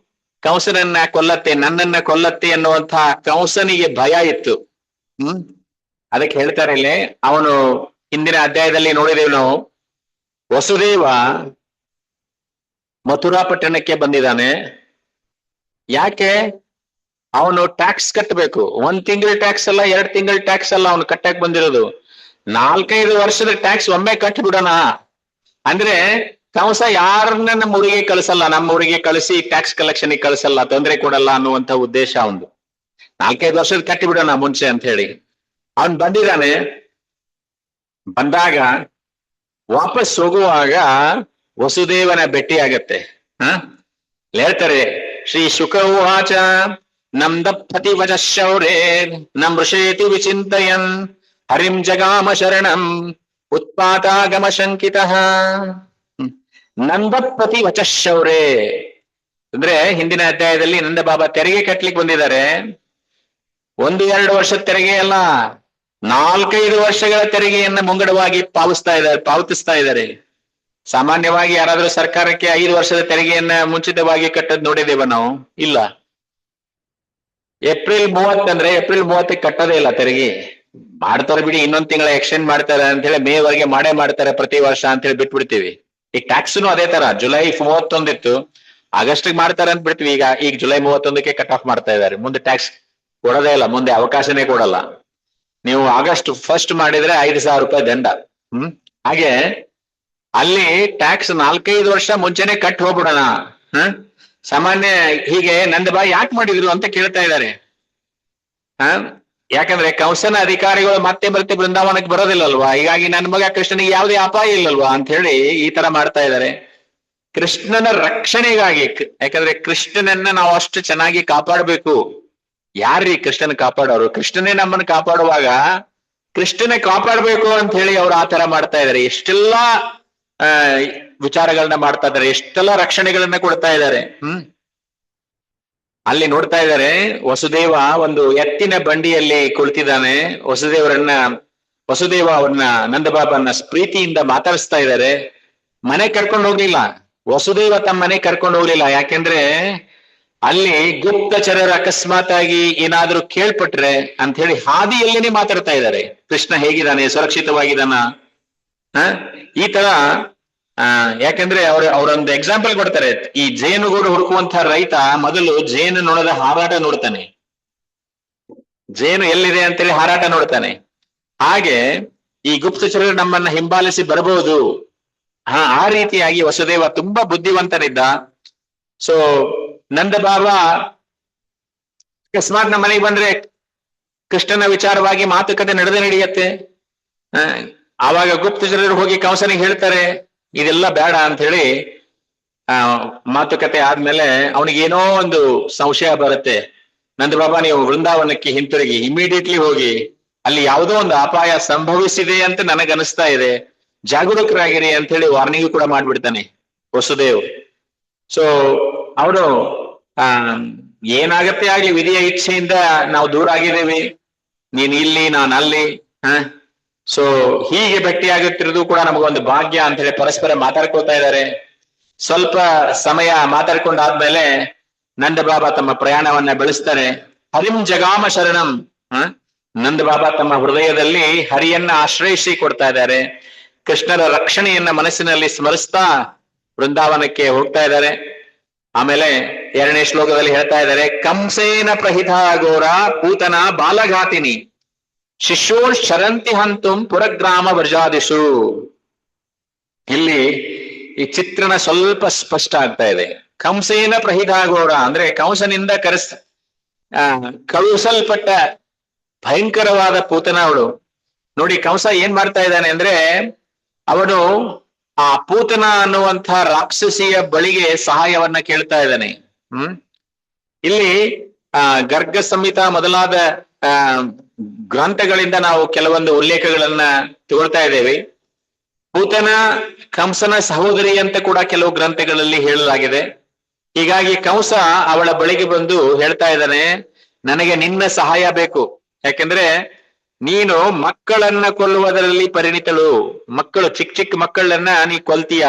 [SPEAKER 1] ಕಂಸನನ್ನ ಕೊಲ್ಲತ್ತೆ, ನನ್ನನ್ನ ಕೊಲ್ಲತ್ತೆ ಅನ್ನುವಂಥ ಕಂಸನಿಗೆ ಭಯ ಇತ್ತು. ಅದಕ್ಕೆ ಹೇಳ್ತಾರೆ ಇಲ್ಲಿ, ಅವನು ಹಿಂದಿನ ಅಧ್ಯಾಯದಲ್ಲಿ ನೋಡಿದೇವೆ ನಾವು, ವಸುದೇವ ಮಥುರಾ ಪಟ್ಟಣಕ್ಕೆ ಬಂದಿದ್ದಾನೆ. ಯಾಕೆ? ಅವನು ಟ್ಯಾಕ್ಸ್ ಕಟ್ಟಬೇಕು. 1 ತಿಂಗಳ ಟ್ಯಾಕ್ಸ್ ಅಲ್ಲ, 2 ತಿಂಗಳ ಟ್ಯಾಕ್ಸ್ ಅಲ್ಲ, ಅವನು ಕಟ್ಟಕ್ ಬಂದಿರೋದು 4-5 ವರ್ಷದ ಟ್ಯಾಕ್ಸ್ ಒಮ್ಮೆ ಕಟ್ಟಿಬಿಡೋಣ ಅಂದ್ರೆ. ಕಂಸ ಯಾರನ್ನ ನಮ್ಮ ಊರಿಗೆ ಕಳಿಸಲ್ಲ, ನಮ್ಮ ಊರಿಗೆ ಕಳಿಸಿ ಟ್ಯಾಕ್ಸ್ ಕಲೆಕ್ಷನ್ ಕಳಿಸಲ್ಲ, ತೊಂದರೆ ಕೊಡಲ್ಲ ಅನ್ನುವಂಥ ಉದ್ದೇಶ ಅವನು. 4-5 ವರ್ಷದ ಕಟ್ಟಿ ಬಿಡೋಣ ಮುಂಚೆ ಅಂತ ಹೇಳಿ ಅವನ್ ಬಂದಿದ್ದಾನೆ. ಬಂದಾಗ ವಾಪಸ್ ಹೋಗುವಾಗ ವಸುದೇವನ ಭೇಟಿ ಆಗತ್ತೆ. ಹೇಳ್ತಾರೆ, ಶ್ರೀ ಶುಕ ಉವಾಚ ನಮ್ ದಪ್ಪತಿ ವಚ ಶೌರೇ ನಮ್ ಋಷೇತಿ ವಿಚಿಂತಯನ್ ಹರಿಂ ಜಗಾಮ ಶರಣಂ ಉತ್ಪಾತಾಗಮ ಶಂಕಿತಃ. ನಂದಪತಿ ವಚ ಶೌರೇ ಅಂದ್ರೆ, ಹಿಂದಿನ ಅಧ್ಯಾಯದಲ್ಲಿ ನಂದ ಬಾಬಾ ತೆರಿಗೆ ಕಟ್ಲಿಕ್ಕೆ ಬಂದಿದ್ದಾರೆ. 1-2 ವರ್ಷದ ತೆರಿಗೆ ಅಲ್ಲ, 4-5 ವರ್ಷಗಳ ತೆರಿಗೆಯನ್ನ ಮುಂಗಡವಾಗಿ ಪಾವತಿಸ್ತಾ ಇದ್ದಾರೆ. ಸಾಮಾನ್ಯವಾಗಿ ಯಾರಾದ್ರೂ ಸರ್ಕಾರಕ್ಕೆ 5 ವರ್ಷದ ತೆರಿಗೆಯನ್ನ ಮುಂಚಿತವಾಗಿ ಕಟ್ಟದ್ ನೋಡಿದೇವ ನಾವು? ಇಲ್ಲ. ಏಪ್ರಿಲ್ 30 ಅಂದ್ರೆ ಏಪ್ರಿಲ್ 30 ಕಟ್ಟೋದೇ ಇಲ್ಲ ತೆರಿಗೆ. ಮಾಡ್ತಾರೆ ಬಿಡಿ, ಇನ್ನೊಂದ್ ತಿಂಗಳ ಎಕ್ಸ್ಟೆಂಡ್ ಮಾಡ್ತಾರೆ ಅಂತ ಹೇಳಿ ಮೇವರೆಗೆ ಮಾಡೇ ಮಾಡ್ತಾರೆ ಪ್ರತಿ ವರ್ಷ ಅಂತ ಹೇಳಿ ಬಿಟ್ಬಿಡ್ತೀವಿ. ಈಗ ಟ್ಯಾಕ್ಸ್ನು ಅದೇ ತರ, ಜುಲೈ 31 ಇತ್ತು, ಆಗಸ್ಟ್ ಮಾಡ್ತಾರೆ ಅಂತ ಬಿಡ್ತೀವಿ. ಈಗ ಜುಲೈ 31ಕ್ಕೆ ಕಟ್ ಆಫ್ ಮಾಡ್ತಾ ಇದ್ದಾರೆ. ಮುಂದೆ ಟ್ಯಾಕ್ಸ್ ಕೊಡೋದೇ ಇಲ್ಲ, ಮುಂದೆ ಅವಕಾಶನೇ ಕೊಡಲ್ಲ. ನೀವು ಆಗಸ್ಟ್ 1 ಮಾಡಿದ್ರೆ 5,000 ರೂಪಾಯಿ ದಂಡ. ಹಾಗೆ ಅಲ್ಲಿ ಟ್ಯಾಕ್ಸ್ 4-5 ವರ್ಷ ಮುಂಚೆನೆ ಕಟ್ ಹೋಗ್ಬಿಡೋಣ. ಸಾಮಾನ್ಯ ಹೀಗೆ ನಂದ ಬಾಯಿ ಯಾಕೆ ಮಾಡಿದ್ರು ಅಂತ ಕೇಳ್ತಾ ಇದ್ದಾರೆ. ಯಾಕಂದ್ರೆ ಕಂಸನ ಅಧಿಕಾರಿಗಳು ಮತ್ತೆ ಬೃಂದಾವನಕ್ಕೆ ಬರೋದಿಲ್ಲಲ್ವಾ, ಹೀಗಾಗಿ ನನ್ನ ಮಗ ಕೃಷ್ಣನಿಗೆ ಯಾವುದೇ ಅಪಾಯ ಇಲ್ಲಲ್ವಾ ಅಂತ ಹೇಳಿ ಈ ತರ ಮಾಡ್ತಾ ಇದ್ದಾರೆ. ಕೃಷ್ಣನ ರಕ್ಷಣೆಗಾಗಿ, ಯಾಕಂದ್ರೆ ಕೃಷ್ಣನನ್ನ ನಾವು ಅಷ್ಟು ಚೆನ್ನಾಗಿ ಕಾಪಾಡಬೇಕು. ಯಾರ್ರೀ ಕೃಷ್ಣನ ಕಾಪಾಡೋರು? ಕೃಷ್ಣನೇ ನಮ್ಮನ್ನು ಕಾಪಾಡುವಾಗ ಕೃಷ್ಣನೇ ಕಾಪಾಡಬೇಕು ಅಂತ ಹೇಳಿ ಅವ್ರು ಆ ತರ ಮಾಡ್ತಾ ಇದ್ದಾರೆ. ಎಷ್ಟೆಲ್ಲಾ ವಿಚಾರಗಳನ್ನ ಮಾಡ್ತಾ ಇದ್ದಾರೆ, ಎಷ್ಟೆಲ್ಲ ರಕ್ಷಣೆಗಳನ್ನ ಕೊಡ್ತಾ ಇದ್ದಾರೆ. ಅಲ್ಲಿ ನೋಡ್ತಾ ಇದ್ದಾರೆ, ವಸುದೇವ ಒಂದು ಎತ್ತಿನ ಬಂಡಿಯಲ್ಲಿ ಕುಳಿತಿದ್ದಾನೆ. ವಸುದೇವ ಅವ್ರನ್ನ ನಂದಬಾಬನ್ನ ಪ್ರೀತಿಯಿಂದ ಮಾತಾಡಿಸ್ತಾ ಇದ್ದಾರೆ. ಮನೆ ಕರ್ಕೊಂಡು ಹೋಗ್ಲಿಲ್ಲ, ವಸುದೇವ ತಮ್ಮ ಮನೆ ಕರ್ಕೊಂಡು ಹೋಗ್ಲಿಲ್ಲ. ಯಾಕೆಂದ್ರೆ ಅಲ್ಲಿ ಗುಪ್ತಚರರು ಅಕಸ್ಮಾತ್ ಆಗಿ ಏನಾದ್ರೂ ಕೇಳ್ಪಟ್ರೆ ಅಂತ ಹೇಳಿ ಹಾದಿಯಲ್ಲೇನೆ ಮಾತಾಡ್ತಾ ಇದ್ದಾರೆ. ಕೃಷ್ಣ ಹೇಗಿದ್ದಾನೆ, ಸುರಕ್ಷಿತವಾಗಿದ್ದಾನ, ಈ ತರ. ಯಾಕಂದ್ರೆ ಅವರೊಂದು ಎಕ್ಸಾಂಪಲ್ ಕೊಡ್ತಾರೆ. ಈ ಜೇನುಗೂಡು ಹುಡುಕುವಂತ ರೈತ ಮೊದಲು ಜೇನು ನೊಣದ ಹಾರಾಟ ನೋಡ್ತಾನೆ, ಜೇನು ಎಲ್ಲಿದೆ ಅಂತೇಳಿ ಹಾರಾಟ ನೋಡ್ತಾನೆ. ಹಾಗೆ ಈ ಗುಪ್ತಚರರು ನಮ್ಮನ್ನ ಹಿಂಬಾಲಿಸಿ ಬರಬಹುದು. ಆ ರೀತಿಯಾಗಿ ವಸುದೇವ ತುಂಬಾ ಬುದ್ಧಿವಂತನಿದ್ದ. ಸೊ ನಂದ ಬಾಬಾ ಅಕಸ್ಮಾತ್ ನಮ್ಮ ಮನೆಗೆ ಬಂದ್ರೆ ಕೃಷ್ಣನ ವಿಚಾರವಾಗಿ ಮಾತುಕತೆ ನಡೆಯುತ್ತೆ. ಆವಾಗ ಗುಪ್ತಚರರು ಹೋಗಿ ಕಂಸನಿಗೆ ಹೇಳ್ತಾರೆ ಇದೆಲ್ಲ ಬೇಡ ಅಂತ ಹೇಳಿ. ಮಾತುಕತೆ ಆದ್ಮೇಲೆ ಅವನಿಗೇನೋ ಒಂದು ಸಂಶಯ ಬರುತ್ತೆ. ನಂದ ಬಾಬಾ ನೀವು ವೃಂದಾವನಕ್ಕೆ ಹಿಂತಿರುಗಿ, ಇಮಿಡಿಯೇಟ್ಲಿ ಹೋಗಿ, ಅಲ್ಲಿ ಯಾವುದೋ ಒಂದು ಅಪಾಯ ಸಂಭವಿಸಿದೆ ಅಂತ ನನಗನ್ನಿಸ್ತಾ ಇದೆ, ಜಾಗರೂಕರಾಗಿರಿ ಅಂತ ಹೇಳಿ ವಾರ್ನಿಂಗ್ ಕೂಡ ಮಾಡ್ಬಿಡ್ತಾನೆ ವಸುದೇವ್. ಸೊ ಅವನು ಏನಾಗತ್ತೆ ಆಗ್ಲಿ, ವಿಧಿಯ ಇಚ್ಛೆಯಿಂದ ನಾವು ದೂರ ಆಗಿದ್ದೇವೆ, ನೀನ್ ಇಲ್ಲಿ ನಾನು ಅಲ್ಲಿ. ಸೊ ಹೀಗೆ ಭೇಟಿಯಾಗುತ್ತಿರೋದು ಕೂಡ ನಮಗೊಂದು ಭಾಗ್ಯ ಅಂತ ಹೇಳಿ ಪರಸ್ಪರ ಮಾತಾಡ್ಕೊಳ್ತಾ ಇದ್ದಾರೆ. ಸ್ವಲ್ಪ ಸಮಯ ಮಾತಾಡ್ಕೊಂಡಾದ್ಮೇಲೆ ನಂದ ಬಾಬಾ ತಮ್ಮ ಪ್ರಯಾಣವನ್ನ ಬೆಳೆಸ್ತಾರೆ. ಹರಿಂ ಜಗಾಮ ಶರಣಂ. ನಂದ ಬಾಬಾ ತಮ್ಮ ಹೃದಯದಲ್ಲಿ ಹರಿಯನ್ನ ಆಶ್ರಯಿಸಿ ಕೊಡ್ತಾ ಇದ್ದಾರೆ. ಕೃಷ್ಣರ ರಕ್ಷಣೆಯನ್ನ ಮನಸ್ಸಿನಲ್ಲಿ ಸ್ಮರಿಸ್ತಾ ವೃಂದಾವನಕ್ಕೆ ಹೋಗ್ತಾ ಇದ್ದಾರೆ. ಆಮೇಲೆ 2ನೇ ಶ್ಲೋಕದಲ್ಲಿ ಹೇಳ್ತಾ ಇದ್ದಾರೆ, ಕಂಸೇನ ಪ್ರಹಿತ ಘೋರ ಪೂತನ ಬಾಲಘಾತಿನಿ ಶಿಶೋ ಶರಂತಿ ಹಂತುಂ ಪುರಗ್ರಾಮ ವರ್ಜಾದಿಷು. ಇಲ್ಲಿ ಈ ಚಿತ್ರಣ ಸ್ವಲ್ಪ ಸ್ಪಷ್ಟ ಆಗ್ತಾ ಇದೆ. ಕಂಸೇನ ಪ್ರಹಿತ ಘೋರ ಅಂದ್ರೆ ಕಂಸನಿಂದ ಕಳುಹಿಸಲ್ಪಟ್ಟ ಭಯಂಕರವಾದ ಪೂತನ ಅವಳು. ನೋಡಿ ಕಂಸ ಏನ್ ಮಾಡ್ತಾ ಇದ್ದಾನೆ ಅಂದ್ರೆ, ಅವನು ಆ ಪೂತನ ಅನ್ನುವಂಥ ರಾಕ್ಷಸಿಯ ಬಳಿಗೆ ಸಹಾಯವನ್ನ ಕೇಳ್ತಾ ಇದ್ದಾನೆ. ಇಲ್ಲಿ ಗರ್ಗ ಸಂಹಿತ ಮೊದಲಾದ ಗ್ರಂಥಗಳಿಂದ ನಾವು ಕೆಲವೊಂದು ಉಲ್ಲೇಖಗಳನ್ನ ತಗೊಳ್ತಾ ಇದ್ದೇವೆ. ಪೂತನ ಕಂಸನ ಸಹೋದರಿ ಅಂತ ಕೂಡ ಕೆಲವು ಗ್ರಂಥಗಳಲ್ಲಿ ಹೇಳಲಾಗಿದೆ. ಹೀಗಾಗಿ ಕಂಸ ಅವಳ ಬಳಿಗೆ ಬಂದು ಹೇಳ್ತಾ ಇದ್ದಾನೆ, ನನಗೆ ನಿನ್ನ ಸಹಾಯ ಬೇಕು. ಯಾಕೆಂದ್ರೆ ನೀನು ಮಕ್ಕಳನ್ನ ಕೊಲ್ಲುವುದರಲ್ಲಿ ಪರಿಣಿತಳು, ಮಕ್ಕಳು ಚಿಕ್ಕ ಮಕ್ಕಳನ್ನ ನೀ ಕೊಲ್ತೀಯ,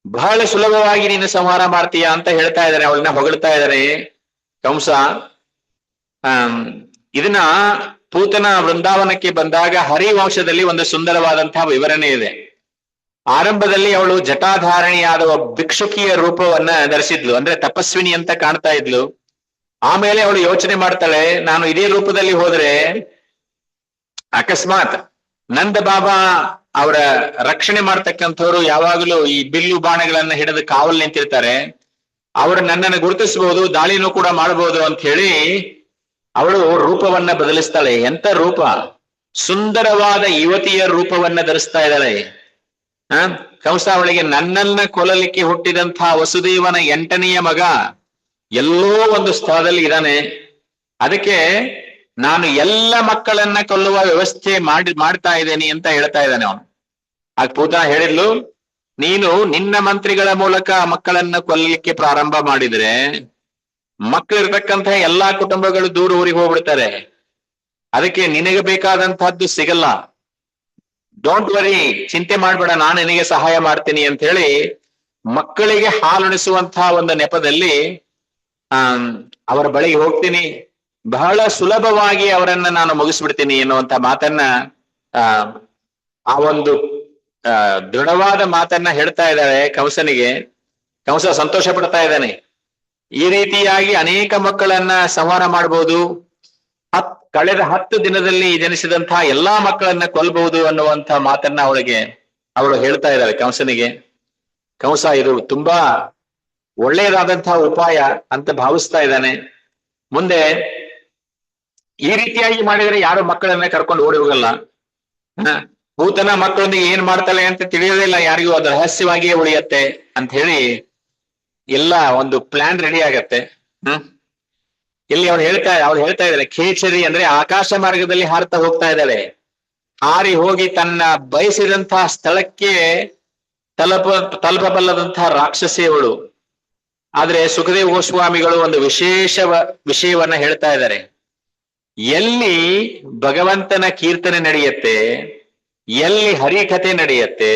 [SPEAKER 1] ಬಹಳ ಸುಲಭವಾಗಿ ನೀನು ಸಂಹಾರ ಮಾಡ್ತೀಯ ಅಂತ ಹೇಳ್ತಾ ಇದ್ದಾನೆ. ಅವಳನ್ನ ಹೊಗಳ್ತಾ ಇದ್ದಾನೆ ಕಂಸ. ಇದನ್ನ ಪೂತನ ವೃಂದಾವನಕ್ಕೆ ಬಂದಾಗ ಹರಿವಂಶದಲ್ಲಿ ಒಂದು ಸುಂದರವಾದಂತಹ ವಿವರಣೆ ಇದೆ. ಆರಂಭದಲ್ಲಿ ಅವಳು ಜಟಾಧಾರಣಿಯಾದ ಭಿಕ್ಷುಕಿಯ ರೂಪವನ್ನ ಧರಿಸಿದ್ಲು, ಅಂದ್ರೆ ತಪಸ್ವಿನಿ ಅಂತ ಕಾಣ್ತಾ ಇದ್ಲು. ಆಮೇಲೆ ಅವಳು ಯೋಚನೆ ಮಾಡ್ತಾಳೆ, ನಾನು ಇದೇ ರೂಪದಲ್ಲಿ ಹೋದ್ರೆ ಅಕಸ್ಮಾತ್ ನಂದ ಬಾಬಾ ಅವರ ರಕ್ಷಣೆ ಮಾಡ್ತಕ್ಕಂಥವ್ರು ಯಾವಾಗಲೂ ಈ ಬಿಲ್ಲು ಬಾಣಗಳನ್ನ ಹಿಡಿದು ಕಾವಲು ನಿಂತಿರ್ತಾರೆ, ಅವರು ನನ್ನನ್ನು ಗುರುತಿಸಬಹುದು, ದಾಳಿನೂ ಕೂಡ ಮಾಡಬಹುದು ಅಂತ ಹೇಳಿ ಅವಳು ರೂಪವನ್ನ ಬದಲಿಸ್ತಾಳೆ. ಎಂತ ರೂಪ! ಸುಂದರವಾದ ಯುವತಿಯ ರೂಪವನ್ನ ಧರಿಸ್ತಾ ಇದ್ದಾಳೆ. ಕಂಸ ಅವಳಿಗೆ ನನ್ನನ್ನ ಕೊಲ್ಲಲಿಕ್ಕೆ ಹುಟ್ಟಿದಂತಹ ವಸುದೇವನ 8ನೆಯ ಮಗ ಎಲ್ಲೋ ಒಂದು ಸ್ಥಳದಲ್ಲಿ ಇದ್ದಾನೆ, ಅದಕ್ಕೆ ನಾನು ಎಲ್ಲ ಮಕ್ಕಳನ್ನ ಕೊಲ್ಲುವ ವ್ಯವಸ್ಥೆ ಮಾಡ್ತಾ ಇದ್ದೇನೆ ಅಂತ ಹೇಳ್ತಾ ಇದ್ದಾನೆ ಅವನು. ಆಗ ಪೂತನ ಹೇಳಿದ್ಲು, ನೀನು ನಿನ್ನ ಮಂತ್ರಿಗಳ ಮೂಲಕ ಮಕ್ಕಳನ್ನ ಕೊಲ್ಲಲಿಕ್ಕೆ ಪ್ರಾರಂಭ ಮಾಡಿದ್ರೆ ಮಕ್ಕಳಿರ್ತಕ್ಕಂತಹ ಎಲ್ಲಾ ಕುಟುಂಬಗಳು ದೂರ ಊರಿಗೆ ಹೋಗ್ಬಿಡ್ತಾರೆ, ಅದಕ್ಕೆ ನಿನಗೆ ಬೇಕಾದಂತಹದ್ದು ಸಿಗಲ್ಲ. ಡೋಂಟ್ ವರಿ, ಚಿಂತೆ ಮಾಡ್ಬೇಡ, ನಾನು ನಿನಗೆ ಸಹಾಯ ಮಾಡ್ತೀನಿ ಅಂತ ಹೇಳಿ ಮಕ್ಕಳಿಗೆ ಹಾಲುಣಿಸುವಂತಹ ಒಂದು ನೆಪದಲ್ಲಿ ಅವರ ಬಳಿಗೆ ಹೋಗ್ತೀನಿ. ಬಹಳ ಸುಲಭವಾಗಿ ಅವರನ್ನ ನಾನು ಮುಗಿಸ್ಬಿಡ್ತೀನಿ ಎನ್ನುವಂತ ಮಾತನ್ನ ಆ ಆ ಒಂದು ದೃಢವಾದ ಮಾತನ್ನ ಹೇಳ್ತಾ ಇದ್ದಾಳೆ ಕಂಸನಿಗೆ. ಕಂಸ ಸಂತೋಷ ಪಡ್ತಾ ಇದ್ದಾನೆ. ಈ ರೀತಿಯಾಗಿ ಅನೇಕ ಮಕ್ಕಳನ್ನ ಸಂಹಾರ ಮಾಡಬಹುದು, ಕಳೆದ 10 ದಿನದಲ್ಲಿ ಜನಿಸಿದಂತಹ ಎಲ್ಲಾ ಮಕ್ಕಳನ್ನ ಕೊಲ್ಬಹುದು ಅನ್ನುವಂತ ಮಾತನ್ನ ಅವಳು ಹೇಳ್ತಾ ಇದ್ದಾಳೆ ಕಂಸನಿಗೆ. ಕಂಸ ಇದು ತುಂಬಾ ಒಳ್ಳೆಯದಾದಂತಹ ಉಪಾಯ ಅಂತ ಭಾವಿಸ್ತಾ ಇದ್ದಾನೆ. ಮುಂದೆ ಈ ರೀತಿಯಾಗಿ ಮಾಡಿದರೆ ಯಾರು ಮಕ್ಕಳನ್ನ ಕರ್ಕೊಂಡು ಓಡಿ ಹೋಗಲ್ಲ. ಭೂತನ ಮಕ್ಕಳೊಂದಿಗೆ ಏನ್ ಮಾಡ್ತಾಳೆ ಅಂತ ತಿಳಿಯೋದಿಲ್ಲ ಯಾರಿಗೂ, ಅದು ರಹಸ್ಯವಾಗಿಯೇ ಉಳಿಯತ್ತೆ ಅಂತ ಹೇಳಿ ಎಲ್ಲ ಒಂದು ಪ್ಲಾನ್ ರೆಡಿ ಆಗತ್ತೆ. ಇಲ್ಲಿ ಅವ್ರು ಹೇಳ್ತಾ ಇದ್ದಾರೆ, ಖೇಚರಿ ಅಂದ್ರೆ ಆಕಾಶ ಮಾರ್ಗದಲ್ಲಿ ಹಾರ್ತಾ ಹೋಗ್ತಾ ಇದ್ದಾಳೆ. ಹಾರಿ ಹೋಗಿ ತನ್ನ ಬಯಸಿದಂತಹ ಸ್ಥಳಕ್ಕೆ ತಲುಪಬಲ್ಲದಂತಹ ರಾಕ್ಷಸಿಯವಳು. ಆದ್ರೆ ಸುಖದೇವ ಗೋಸ್ವಾಮಿಗಳು ಒಂದು ವಿಷಯವನ್ನ ಹೇಳ್ತಾ ಇದ್ದಾರೆ. ಎಲ್ಲಿ ಭಗವಂತನ ಕೀರ್ತನೆ ನಡೆಯುತ್ತೆ, ಎಲ್ಲಿ ಹರಿಕಥೆ ನಡೆಯುತ್ತೆ,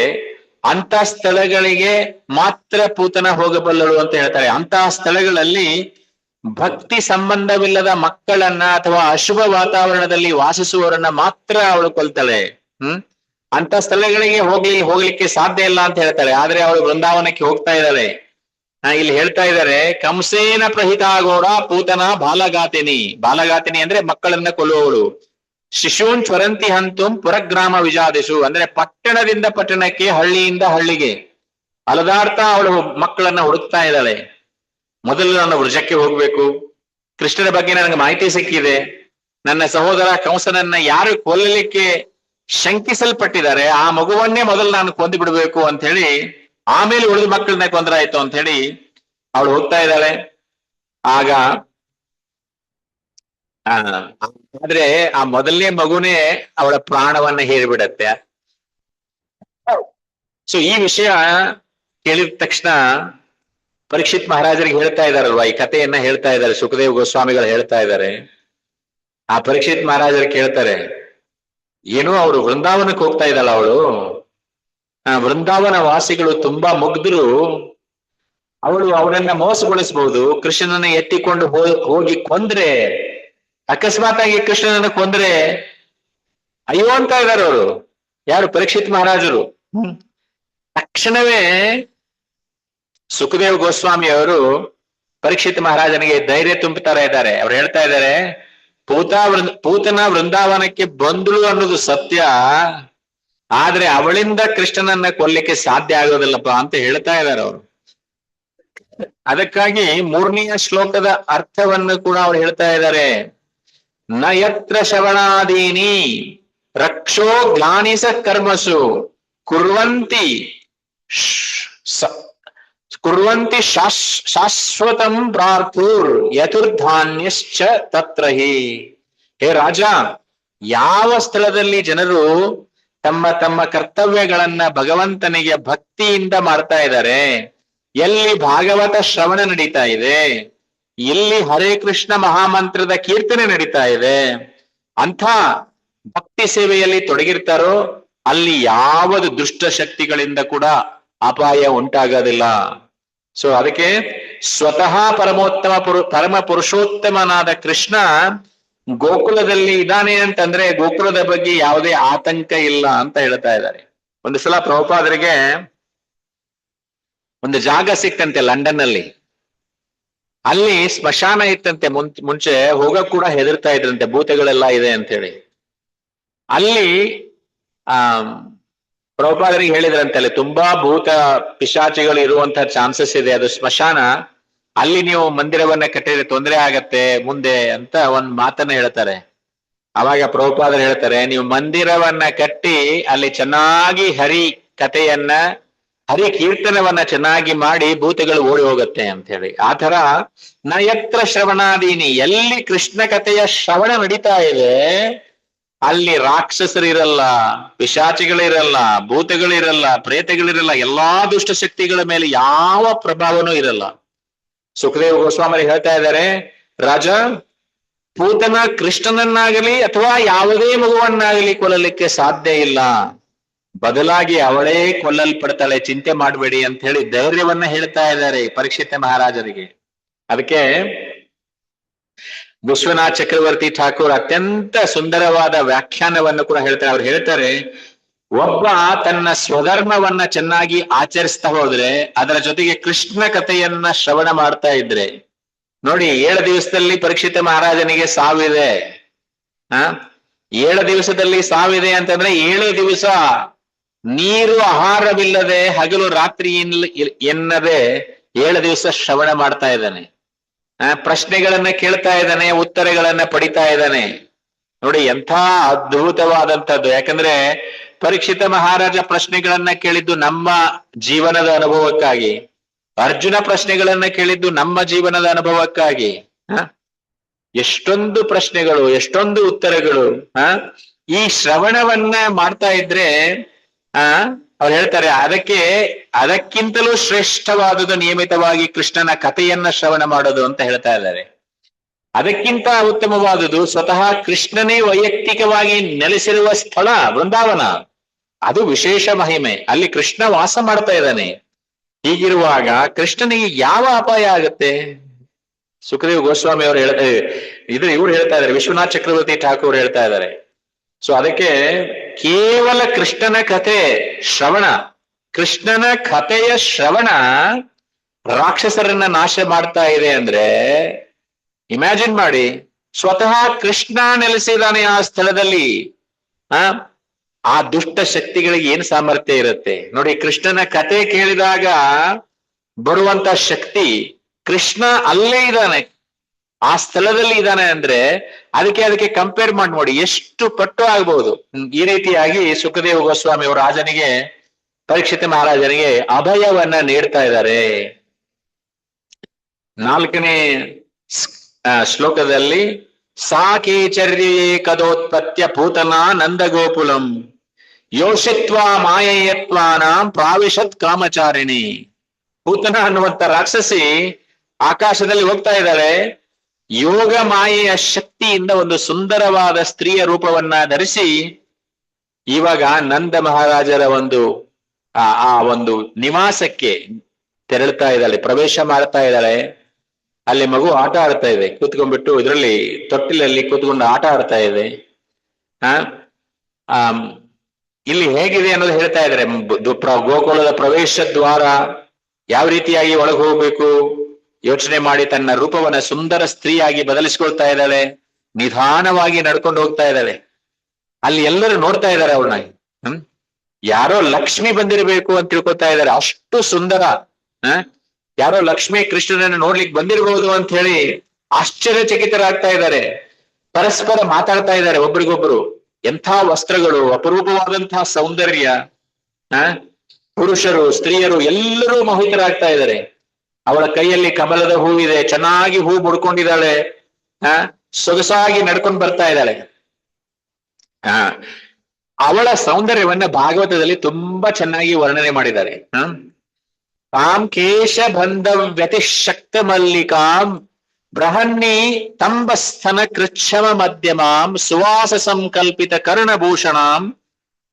[SPEAKER 1] ಅಂತ ಸ್ಥಳಗಳಿಗೆ ಮಾತ್ರ ಪೂತನ ಹೋಗಬಲ್ಲಳು ಅಂತ ಹೇಳ್ತಾರೆ. ಅಂತಹ ಸ್ಥಳಗಳಲ್ಲಿ ಭಕ್ತಿ ಸಂಬಂಧವಿಲ್ಲದ ಮಕ್ಕಳನ್ನ ಅಥವಾ ಅಶುಭ ವಾತಾವರಣದಲ್ಲಿ ವಾಸಿಸುವವರನ್ನ ಮಾತ್ರ ಅವಳು ಕೊಲ್ತಾಳೆ. ಅಂತ ಸ್ಥಳಗಳಿಗೆ ಹೋಗ್ಲಿಕ್ಕೆ ಸಾಧ್ಯ ಇಲ್ಲ ಅಂತ ಹೇಳ್ತಾಳೆ. ಆದ್ರೆ ಅವಳು ವೃಂದಾವನಕ್ಕೆ ಹೋಗ್ತಾ ಇದ್ದಾಳೆ. ಇಲ್ಲಿ ಹೇಳ್ತಾ ಇದ್ದಾರೆ, ಕಂಸೇನ ಪ್ರಹಿತಾಗೋಡ ಪೂತನ ಬಾಲಗಾತಿನಿ ಅಂದ್ರೆ ಮಕ್ಕಳನ್ನ ಕೊಲ್ಲುವವಳು. ಶಿಶೂನ್ ಚ್ವರಂತಿ ಹಂತುಂ ಪುರಗ್ರಾಮ ವಿಜಾದಿಸು ಅಂದ್ರೆ ಪಟ್ಟಣದಿಂದ ಪಟ್ಟಣಕ್ಕೆ, ಹಳ್ಳಿಯಿಂದ ಹಳ್ಳಿಗೆ ಅಲದಾರ್ಥ ಅವಳು ಮಕ್ಕಳನ್ನ ಹುಡುಕ್ತಾ ಇದ್ದಾಳೆ. ಮೊದಲು ನಾನು ವೃಷಕ್ಕೆ ಹೋಗ್ಬೇಕು, ಕೃಷ್ಣನ ಬಗ್ಗೆ ನನಗೆ ಮಾಹಿತಿ ಸಿಕ್ಕಿದೆ, ನನ್ನ ಸಹೋದರ ಕಂಸನನ್ನ ಯಾರು ಕೊಲ್ಲಲಿಕ್ಕೆ ಶಂಕಿಸಲ್ಪಟ್ಟಿದ್ದಾರೆ ಆ ಮಗುವನ್ನೇ ಮೊದಲು ನಾನು ಕೊಂದು ಬಿಡ್ಬೇಕು ಅಂತ ಹೇಳಿ, ಆಮೇಲೆ ಉಳಿದ ಮಕ್ಕಳನ್ನ ಕೊಂದ್ರಾಯ್ತು ಅಂತ ಹೇಳಿ ಅವಳು ಹೋಗ್ತಾ ಇದ್ದಾಳೆ. ಆಗ ಆದ್ರೆ ಆ ಮೊದಲನೇ ಮಗುನೇ ಅವಳ ಪ್ರಾಣವನ್ನ ಹೇರಿಬಿಡತ್ತೆ. ಸೊ ಈ ವಿಷಯ ಕೇಳಿದ ತಕ್ಷಣ ಪರೀಕ್ಷಿತ್ ಮಹಾರಾಜರಿಗೆ ಹೇಳ್ತಾ ಇದಾರಲ್ವಾ, ಈ ಕಥೆಯನ್ನ ಹೇಳ್ತಾ ಇದ್ದಾರೆ, ಸುಖದೇವ್ ಗೋಸ್ವಾಮಿಗಳು ಹೇಳ್ತಾ ಇದ್ದಾರೆ. ಆ ಪರೀಕ್ಷಿತ್ ಮಹಾರಾಜರು ಕೇಳ್ತಾರೆ, ಏನೋ ಅವರು ವೃಂದಾವನಕ್ಕೆ ಹೋಗ್ತಾ ಇದ್ದಾಳ ಅವಳು, ವೃಂದಾವನ ವಾಸಿಗಳು ತುಂಬಾ ಮುಗ್ಧರು, ಅವಳು ಅವನನ್ನ ಮೋಸಗೊಳಿಸಬಹುದು, ಕೃಷ್ಣನನ್ನ ಎತ್ತಿಕೊಂಡು ಹೋಗಿ ಕೊಂದ್ರೆ, ಅಕಸ್ಮಾತ್ ಆಗಿ ಕೃಷ್ಣನನ್ನ ಕೊಂದ್ರೆ ಅಯ್ಯೋ ಅಂತ ಇದ್ದಾರೆ ಅವರು. ಯಾರು? ಪರೀಕ್ಷಿತ್ ಮಹಾರಾಜರು. ತಕ್ಷಣವೇ ಸುಖದೇವ್ ಗೋಸ್ವಾಮಿ ಅವರು ಪರೀಕ್ಷಿತ್ ಮಹಾರಾಜನಿಗೆ ಧೈರ್ಯ ತುಂಬುತ್ತಾ ಇದ್ದಾರೆ. ಅವ್ರು ಹೇಳ್ತಾ ಇದ್ದಾರೆ, ಪೂತನ ವೃಂದಾವನಕ್ಕೆ ಬಂದಳು ಅನ್ನೋದು ಸತ್ಯ, ಆದ್ರೆ ಅವಳಿಂದ ಕೃಷ್ಣನನ್ನ ಕೊಲ್ಲಿಕ್ಕೆ ಸಾಧ್ಯ ಆಗೋದಿಲ್ಲಪ್ಪ ಅಂತ ಹೇಳ್ತಾ ಇದ್ದಾರೆ ಅವರು. ಅದಕ್ಕಾಗಿ 3ನೆಯ ಶ್ಲೋಕದ ಅರ್ಥವನ್ನು ಕೂಡ ಅವ್ರು ಹೇಳ್ತಾ ಇದ್ದಾರೆ. ನ ಯತ್ರ ಶ್ರವಣಾದೀನಿ ರಕ್ಷೋ ಗ್ಲಾನಿಸ ಕರ್ಮಸು ಕುರ್ವಂತಿ ಶಾಶ್ವತಂ ಪ್ರಾರ್ಥೂರ್ ಯತುರ್ಧಾನ್ಯಶ್ಚ ತತ್ರಹಿ. ಹೇ ರಾಜ, ಯಾವ ಸ್ಥಳದಲ್ಲಿ ಜನರು ತಮ್ಮ ತಮ್ಮ ಕರ್ತವ್ಯಗಳನ್ನ ಭಗವಂತನಿಗೆ ಭಕ್ತಿಯಿಂದ ಮಾಡ್ತಾ ಇದ್ದಾರೆ, ಎಲ್ಲಿ ಭಾಗವತ ಶ್ರವಣ ನಡೀತಾ ಇದೆ, ಎಲ್ಲಿ ಹರೇ ಕೃಷ್ಣ ಮಹಾಮಂತ್ರದ ಕೀರ್ತನೆ ನಡೀತಾ ಇದೆ, ಅಂಥ ಭಕ್ತಿ ಸೇವೆಯಲ್ಲಿ ತೊಡಗಿರ್ತಾರೋ ಅಲ್ಲಿ ಯಾವುದು ದುಷ್ಟ ಶಕ್ತಿಗಳಿಂದ ಕೂಡ ಅಪಾಯ ಉಂಟಾಗೋದಿಲ್ಲ. ಸೊ ಅದಕ್ಕೆ ಸ್ವತಃ ಪರಮ ಪುರುಷೋತ್ತಮನಾದ ಕೃಷ್ಣ ಗೋಕುಲದಲ್ಲಿ ಇದ್ದಾನೆ ಅಂತಂದ್ರೆ ಗೋಕುಲದ ಬಗ್ಗೆ ಯಾವುದೇ ಆತಂಕ ಇಲ್ಲ ಅಂತ ಹೇಳ್ತಾ ಇದ್ದಾರೆ. ಒಂದು ಸಲ ಪ್ರಭುಪಾದರಿಗೆ ಒಂದು ಜಾಗ ಸಿಕ್ತಂತೆ ಲಂಡನ್ ಅಲ್ಲಿ. ಅಲ್ಲಿ ಸ್ಮಶಾನ ಇತ್ತಂತೆ. ಮುಂಚೆ ಹೋಗಕ್ ಕೂಡ ಹೆದರ್ತಾ ಇದ್ರಂತೆ, ಭೂತಗಳೆಲ್ಲ ಇದೆ ಅಂತ ಹೇಳಿ. ಅಲ್ಲಿ ಪ್ರಭುಪಾದರಿಗೆ ಹೇಳಿದ್ರಂತೆ, ಅಲ್ಲಿ ತುಂಬಾ ಭೂತ ಪಿಶಾಚಿಗಳು ಇರುವಂತಹ ಚಾನ್ಸಸ್ ಇದೆ, ಅದು ಸ್ಮಶಾನ, ಅಲ್ಲಿ ನೀವು ಮಂದಿರವನ್ನ ಕಟ್ಟಿದ್ರೆ ತೊಂದರೆ ಆಗತ್ತೆ ಮುಂದೆ ಅಂತ ಒಂದ್ ಮಾತನ್ನ ಹೇಳ್ತಾರೆ. ಅವಾಗ ಪ್ರಭುಪಾದರು ಹೇಳ್ತಾರೆ, ನೀವು ಮಂದಿರವನ್ನ ಕಟ್ಟಿ ಅಲ್ಲಿ ಚೆನ್ನಾಗಿ ಹರಿ ಕೀರ್ತನವನ್ನ ಚೆನ್ನಾಗಿ ಮಾಡಿ ಭೂತಗಳು ಓಡಿ ಹೋಗುತ್ತೆ ಅಂತ ಹೇಳಿ. ಆ ತರ ನಯತ್ರ ಶ್ರವಣಾದೀನಿ, ಎಲ್ಲಿ ಕೃಷ್ಣ ಕಥೆಯ ಶ್ರವಣ ನಡೀತಾ ಇದೆ ಅಲ್ಲಿ ರಾಕ್ಷಸರಿರಲ್ಲ, ಪಿಶಾಚಿಗಳಿರಲ್ಲ, ಭೂತಗಳಿರಲ್ಲ, ಪ್ರೇತಗಳಿರಲ್ಲ, ಎಲ್ಲಾ ದುಷ್ಟ ಶಕ್ತಿಗಳ ಮೇಲೆ ಯಾವ ಪ್ರಭಾವನೂ ಇರಲ್ಲ. ಸುಖದೇವ್ ಗೋಸ್ವಾಮಿ ಹೇಳ್ತಾ ಇದ್ದಾರೆ, ರಾಜ, ಪೂತನ ಕೃಷ್ಣನನ್ನಾಗಲಿ ಅಥವಾ ಯಾವುದೇ ಮಗುವನ್ನಾಗಲಿ ಕೊಲ್ಲಲಿಕ್ಕೆ ಸಾಧ್ಯ ಇಲ್ಲ, ಬದಲಾಗಿ ಅವಳೇ ಕೊಲ್ಲಲ್ಪಡ್ತಾಳೆ, ಚಿಂತೆ ಮಾಡಬೇಡಿ ಅಂತ ಹೇಳಿ ಧೈರ್ಯವನ್ನ ಹೇಳ್ತಾ ಇದ್ದಾರೆ ಪರೀಕ್ಷಿತ ಮಹಾರಾಜರಿಗೆ. ಅದಕ್ಕೆ ವಿಶ್ವನಾಥ್ ಚಕ್ರವರ್ತಿ ಠಾಕೂರ್ ಅತ್ಯಂತ ಸುಂದರವಾದ ವ್ಯಾಖ್ಯಾನವನ್ನು ಕೂಡ ಹೇಳ್ತಾರೆ. ಅವ್ರು ಹೇಳ್ತಾರೆ, ಒಬ್ಬ ತನ್ನ ಸ್ವಧರ್ಮವನ್ನ ಚೆನ್ನಾಗಿ ಆಚರಿಸ್ತಾ ಹೋದ್ರೆ, ಅದರ ಜೊತೆಗೆ ಕೃಷ್ಣ ಕಥೆಯನ್ನ ಶ್ರವಣ ಮಾಡ್ತಾ ಇದ್ರೆ, ನೋಡಿ 7 ದಿವಸದಲ್ಲಿ ಪರೀಕ್ಷಿತ ಮಹಾರಾಜನಿಗೆ ಸಾವಿದೆ. 7 ದಿವಸದಲ್ಲಿ ಸಾವಿದೆ ಅಂತಂದ್ರೆ 7 ದಿವಸ ನೀರು ಆಹಾರವಿಲ್ಲದೆ ಹಗಲು ರಾತ್ರಿ ಎನ್ನದೆ 7 ದಿವಸ ಶ್ರವಣ ಮಾಡ್ತಾ ಇದ್ದಾನೆ. ಪ್ರಶ್ನೆಗಳನ್ನ ಕೇಳ್ತಾ ಇದ್ದಾನೆ, ಉತ್ತರಗಳನ್ನ ಪಡಿತಾ ಇದ್ದಾನೆ. ನೋಡಿ ಎಂಥ ಅದ್ಭುತವಾದಂಥದ್ದು. ಯಾಕಂದ್ರೆ ಪರೀಕ್ಷಿತ ಮಹಾರಾಜ ಪ್ರಶ್ನೆಗಳನ್ನ ಕೇಳಿದ್ದು ನಮ್ಮ ಜೀವನದ ಅನುಭವಕ್ಕಾಗಿ, ಅರ್ಜುನ ಪ್ರಶ್ನೆಗಳನ್ನ ಕೇಳಿದ್ದು ನಮ್ಮ ಜೀವನದ ಅನುಭವಕ್ಕಾಗಿ. ಎಷ್ಟೊಂದು ಪ್ರಶ್ನೆಗಳು, ಎಷ್ಟೊಂದು ಉತ್ತರಗಳು. ಈ ಶ್ರವಣವನ್ನ ಮಾಡ್ತಾ ಇದ್ರೆ ಅವ್ರು ಹೇಳ್ತಾರೆ, ಅದಕ್ಕಿಂತಲೂ ಶ್ರೇಷ್ಠವಾದುದು ನಿಯಮಿತವಾಗಿ ಕೃಷ್ಣನ ಕಥೆಯನ್ನ ಶ್ರವಣ ಮಾಡೋದು ಅಂತ ಹೇಳ್ತಾ ಇದ್ದಾರೆ. ಅದಕ್ಕಿಂತ ಉತ್ತಮವಾದುದು ಸ್ವತಃ ಕೃಷ್ಣನೇ ವೈಯಕ್ತಿಕವಾಗಿ ನೆಲೆಸಿರುವ ಸ್ಥಳ ವೃಂದಾವನ. ಅದು ವಿಶೇಷ ಮಹಿಮೆ. ಅಲ್ಲಿ ಕೃಷ್ಣ ವಾಸ ಮಾಡ್ತಾ ಇದ್ದಾನೆ. ಹೀಗಿರುವಾಗ ಕೃಷ್ಣನಿಗೆ ಯಾವ ಅಪಾಯ ಆಗುತ್ತೆ? ಸುಖದೇವ್ ಗೋಸ್ವಾಮಿ ಅವರು ಇವ್ರು ಹೇಳ್ತಾ ಇದ್ದಾರೆ, ವಿಶ್ವನಾಥ್ ಚಕ್ರವರ್ತಿ ಠಾಕೂರ್ ಹೇಳ್ತಾ ಇದ್ದಾರೆ. ಸೊ ಅದಕ್ಕೆ ಕೇವಲ ಕೃಷ್ಣನ ಕಥೆ ಶ್ರವಣ, ಕೃಷ್ಣನ ಕಥೆಯ ಶ್ರವಣ ರಾಕ್ಷಸರನ್ನ ನಾಶ ಮಾಡ್ತಾ ಇದೆ ಅಂದ್ರೆ ಇಮ್ಯಾಜಿನ್ ಮಾಡಿ, ಸ್ವತಃ ಕೃಷ್ಣ ನೆಲೆಸಿದಾನೆ ಆ ಸ್ಥಳದಲ್ಲಿ. ಆ ದುಷ್ಟ ಶಕ್ತಿಗಳಿಗೆ ಏನ್ ಸಾಮರ್ಥ್ಯ ಇರುತ್ತೆ ನೋಡಿ. ಕೃಷ್ಣನ ಕತೆ ಕೇಳಿದಾಗ ಬರುವಂತ ಶಕ್ತಿ, ಕೃಷ್ಣ ಅಲ್ಲೇ ಇದ್ದಾನೆ, ಆ ಸ್ಥಳದಲ್ಲಿ ಇದ್ದಾನೆ ಅಂದ್ರೆ ಅದಕ್ಕೆ ಕಂಪೇರ್ ಮಾಡಿ ನೋಡಿ ಎಷ್ಟು ಪಟ್ಟು ಆಗ್ಬಹುದು. ಈ ರೀತಿಯಾಗಿ ಸುಖದೇವ ಗೋಸ್ವಾಮಿ ಅವರು ರಾಜನಿಗೆ, ಪರೀಕ್ಷಿತ ಮಹಾರಾಜನಿಗೆ ಅಭಯವನ್ನ ನೀಡ್ತಾ ಇದ್ದಾರೆ. 4ನೇ ಶ್ಲೋಕದಲ್ಲಿ ಸಾಕೇಚರ್ಯೇ ಕದೋತ್ಪತ್ಯ ಪೂತನ ನಂದಗೋಕುಲಂ ಯೋಷಿತ್ವ ಮಾಯಯತ್ವಾನಾಂ ಪ್ರಾವಿಶತ್ ಕಾಮಚಾರಿಣಿ. ಪೂತನ ಅನ್ನುವಂತ ರಾಕ್ಷಸಿ ಆಕಾಶದಲ್ಲಿ ಹೋಗ್ತಾ ಇದ್ದಾಳೆ. ಯೋಗ ಮಾಯೆಯ ಶಕ್ತಿಯಿಂದ ಒಂದು ಸುಂದರವಾದ ಸ್ತ್ರೀಯ ರೂಪವನ್ನ ಧರಿಸಿ ಇವಾಗ ನಂದ ಮಹಾರಾಜರ ಆ ಒಂದು ನಿವಾಸಕ್ಕೆ ತೆರಳ್ತಾ ಇದ್ದಾಳೆ, ಪ್ರವೇಶ ಮಾಡ್ತಾ ಇದ್ದಾಳೆ. ಅಲ್ಲಿ ಮಗು ಆಟ ಆಡ್ತಾ ಇದೆ, ಕೂತ್ಕೊಂಡ್ಬಿಟ್ಟು ಇದರಲ್ಲಿ ತೊಟ್ಟಿಲಲ್ಲಿ ಕೂತ್ಕೊಂಡು ಆಟ ಆಡ್ತಾ ಇದೆ. ಇಲ್ಲಿ ಹೇಗಿದೆ ಅನ್ನೋದು ಹೇಳ್ತಾ ಇದ್ದಾರೆ. ಗೋಕುಲದ ಪ್ರವೇಶ ದ್ವಾರ ಯಾವ ರೀತಿಯಾಗಿ ಒಳಗೆ ಹೋಗ್ಬೇಕು ಯೋಚನೆ ಮಾಡಿ ತನ್ನ ರೂಪವನ್ನ ಸುಂದರ ಸ್ತ್ರೀಯಾಗಿ ಬದಲಿಸ್ಕೊಳ್ತಾ ಇದ್ದಾಳೆ. ನಿಧಾನವಾಗಿ ನಡ್ಕೊಂಡು ಹೋಗ್ತಾ ಇದ್ದಾಳೆ. ಅಲ್ಲಿ ಎಲ್ಲರೂ ನೋಡ್ತಾ ಇದ್ದಾರೆ ಅವಳನ್ನ. ಯಾರೋ ಲಕ್ಷ್ಮಿ ಬಂದಿರಬೇಕು ಅಂತ ತಿಳ್ಕೊತಾ ಇದ್ದಾರೆ, ಅಷ್ಟು ಸುಂದರ. ಯಾರೋ ಲಕ್ಷ್ಮಿ ಕೃಷ್ಣನನ್ನು ನೋಡ್ಲಿಕ್ಕೆ ಬಂದಿರಬಹುದು ಅಂತ ಹೇಳಿ ಆಶ್ಚರ್ಯಚಕಿತರಾಗ್ತಾ ಇದ್ದಾರೆ. ಪರಸ್ಪರ ಮಾತಾಡ್ತಾ ಇದ್ದಾರೆ ಒಬ್ರಿಗೊಬ್ರು. ಎಂಥ ವಸ್ತ್ರಗಳು, ಅಪರೂಪವಾದಂತಹ ಸೌಂದರ್ಯ. ಪುರುಷರು ಸ್ತ್ರೀಯರು ಎಲ್ಲರೂ ಮೋಹಿತರಾಗ್ತಾ ಇದ್ದಾರೆ. ಅವಳ ಕೈಯಲ್ಲಿ ಕಮಲದ ಹೂವಿದೆ, ಚೆನ್ನಾಗಿ ಹೂ ಮುಡ್ಕೊಂಡಿದ್ದಾಳೆ, ಸೊಗಸಾಗಿ ನಡ್ಕೊಂಡು ಬರ್ತಾ ಇದ್ದಾಳೆ. ಅವಳ ಸೌಂದರ್ಯವನ್ನ ಭಾಗವತದಲ್ಲಿ ತುಂಬಾ ಚೆನ್ನಾಗಿ ವರ್ಣನೆ ಮಾಡಿದ್ದಾರೆ. ತಾಂ ಕೇಶ ಬಂಧವ್ಯತಿ ಶಕ್ತ ಮಲ್ಲಿಕಾಂ ಬೃಹನ್ನೀ ತಂಬಸ್ಥನ ಕೃಚ್ಛಮ ಮಧ್ಯಮಾಂ ಸುವಾಸ ಸಂಕಲ್ಪಿತ ಕರ್ಣಭೂಷಣಾಂ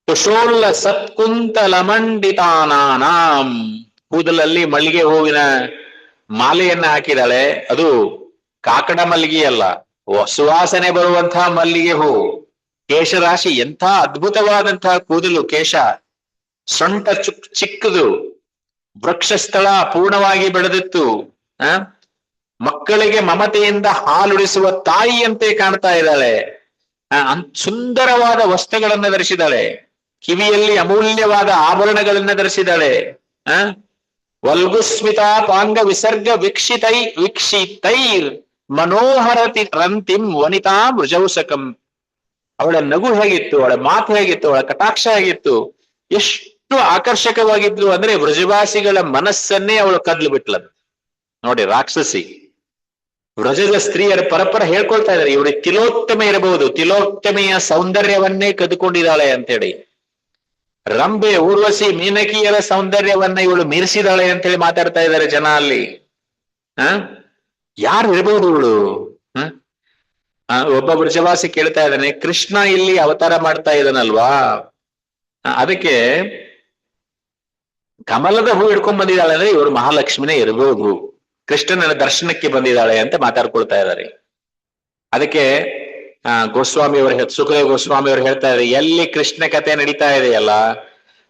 [SPEAKER 1] ಕುಶೋಲ್ಲ ಸತ್ಕುಂತಲ ಮಂಡಿತಾನಾಂ. ಕೂದಲಲ್ಲಿ ಮಲ್ಲಿಗೆ ಹೂವಿನ ಮಾಲೆಯನ್ನ ಹಾಕಿದಾಳೆ. ಅದು ಕಾಕಡ ಮಲ್ಲಿಗೆ ಅಲ್ಲ, ಸುವಾಸನೆ ಬರುವಂತಹ ಮಲ್ಲಿಗೆ ಹೂ. ಕೇಶರಾಶಿ ಎಂಥ ಅದ್ಭುತವಾದಂತಹ ಕೂದಲು, ಕೇಶ ಸೊಂಟ ಚಿಕ್ಕದು, ವೃಕ್ಷಸ್ಥಳ ಪೂರ್ಣವಾಗಿ ಬೆಳೆದಿತ್ತು. ಮಕ್ಕಳಿಗೆ ಮಮತೆಯಿಂದ ಹಾಲುಡಿಸುವ ತಾಯಿಯಂತೆ ಕಾಣ್ತಾ ಇದ್ದಾಳೆ. ಸುಂದರವಾದ ವಸ್ತ್ರಗಳನ್ನ ಧರಿಸಿದ್ದಾಳೆ. ಕಿವಿಯಲ್ಲಿ ಅಮೂಲ್ಯವಾದ ಆಭರಣಗಳನ್ನ ಧರಿಸಿದ್ದಾಳೆ. ವಲ್ಗುಸ್ಮಿತಾ ಪಾಂಗ ವಿಸರ್ಗ ವೀಕ್ಷಿತೈರ್ ಮನೋಹರತಿ ರಂತಿಂ ವನಿತಾ ಮೃಜೌಸಕಂ. ಅವಳ ನಗು ಹೇಗಿತ್ತು, ಅವಳ ಮಾತು ಹೇಗಿತ್ತು, ಅವಳ ಕಟಾಕ್ಷ ಹೇಗಿತ್ತು, ಎಷ್ಟು ಆಕರ್ಷಕವಾಗಿದ್ಲು ಅಂದ್ರೆ ವ್ರಜವಾಸಿಗಳ ಮನಸ್ಸನ್ನೇ ಅವಳು ಕದ್ಲು ಬಿಟ್ಲದು. ನೋಡಿ, ರಾಕ್ಷಸಿ ವ್ರಜದ ಸ್ತ್ರೀಯರ ಪರಪರ ಹೇಳ್ಕೊಳ್ತಾ ಇದ್ದಾರೆ, ಇವಳಿಗೆ ತಿಲೋತ್ತಮೆ ಇರಬಹುದು, ತಿಲೋತ್ತಮೆಯ ಸೌಂದರ್ಯವನ್ನೇ ಕದ್ಕೊಂಡಿದ್ದಾಳೆ ಅಂತೇಳಿ. ರಂಬೆ, ಊರ್ವಶಿ, ಮೀನಕಿಯರ ಸೌಂದರ್ಯವನ್ನ ಇವಳು ಮೀರಿಸಿದಾಳೆ ಅಂತೇಳಿ ಮಾತಾಡ್ತಾ ಇದ್ದಾರೆ ಜನ ಅಲ್ಲಿ. ಯಾರು ಇರಬಹುದು ಇವಳು? ಒಬ್ಬ ವೃಷವಾಸಿ ಕೇಳ್ತಾ ಇದ್ದಾನೆ, ಕೃಷ್ಣ ಇಲ್ಲಿ ಅವತಾರ ಮಾಡ್ತಾ ಇದ್ದಾನಲ್ವಾ, ಅದಕ್ಕೆ ಕಮಲದ ಹೂ ಹಿಡ್ಕೊಂಡ್ ಬಂದಿದ್ದಾಳೆ ಅಂದ್ರೆ ಇವರು ಮಹಾಲಕ್ಷ್ಮಿನೇ ಇರಬಹುದು, ಕೃಷ್ಣನ ದರ್ಶನಕ್ಕೆ ಬಂದಿದ್ದಾಳೆ ಅಂತ ಮಾತಾಡ್ಕೊಳ್ತಾ ಇದ್ದಾರೆ. ಅದಕ್ಕೆ ಗೋಸ್ವಾಮಿ ಅವರು ಸುಖದೇವ್ ಗೋಸ್ವಾಮಿ ಅವರು ಹೇಳ್ತಾ ಇದ್ದಾರೆ, ಎಲ್ಲಿ ಕೃಷ್ಣ ಕಥೆ ನಡೀತಾ ಇದೆಯಲ್ಲ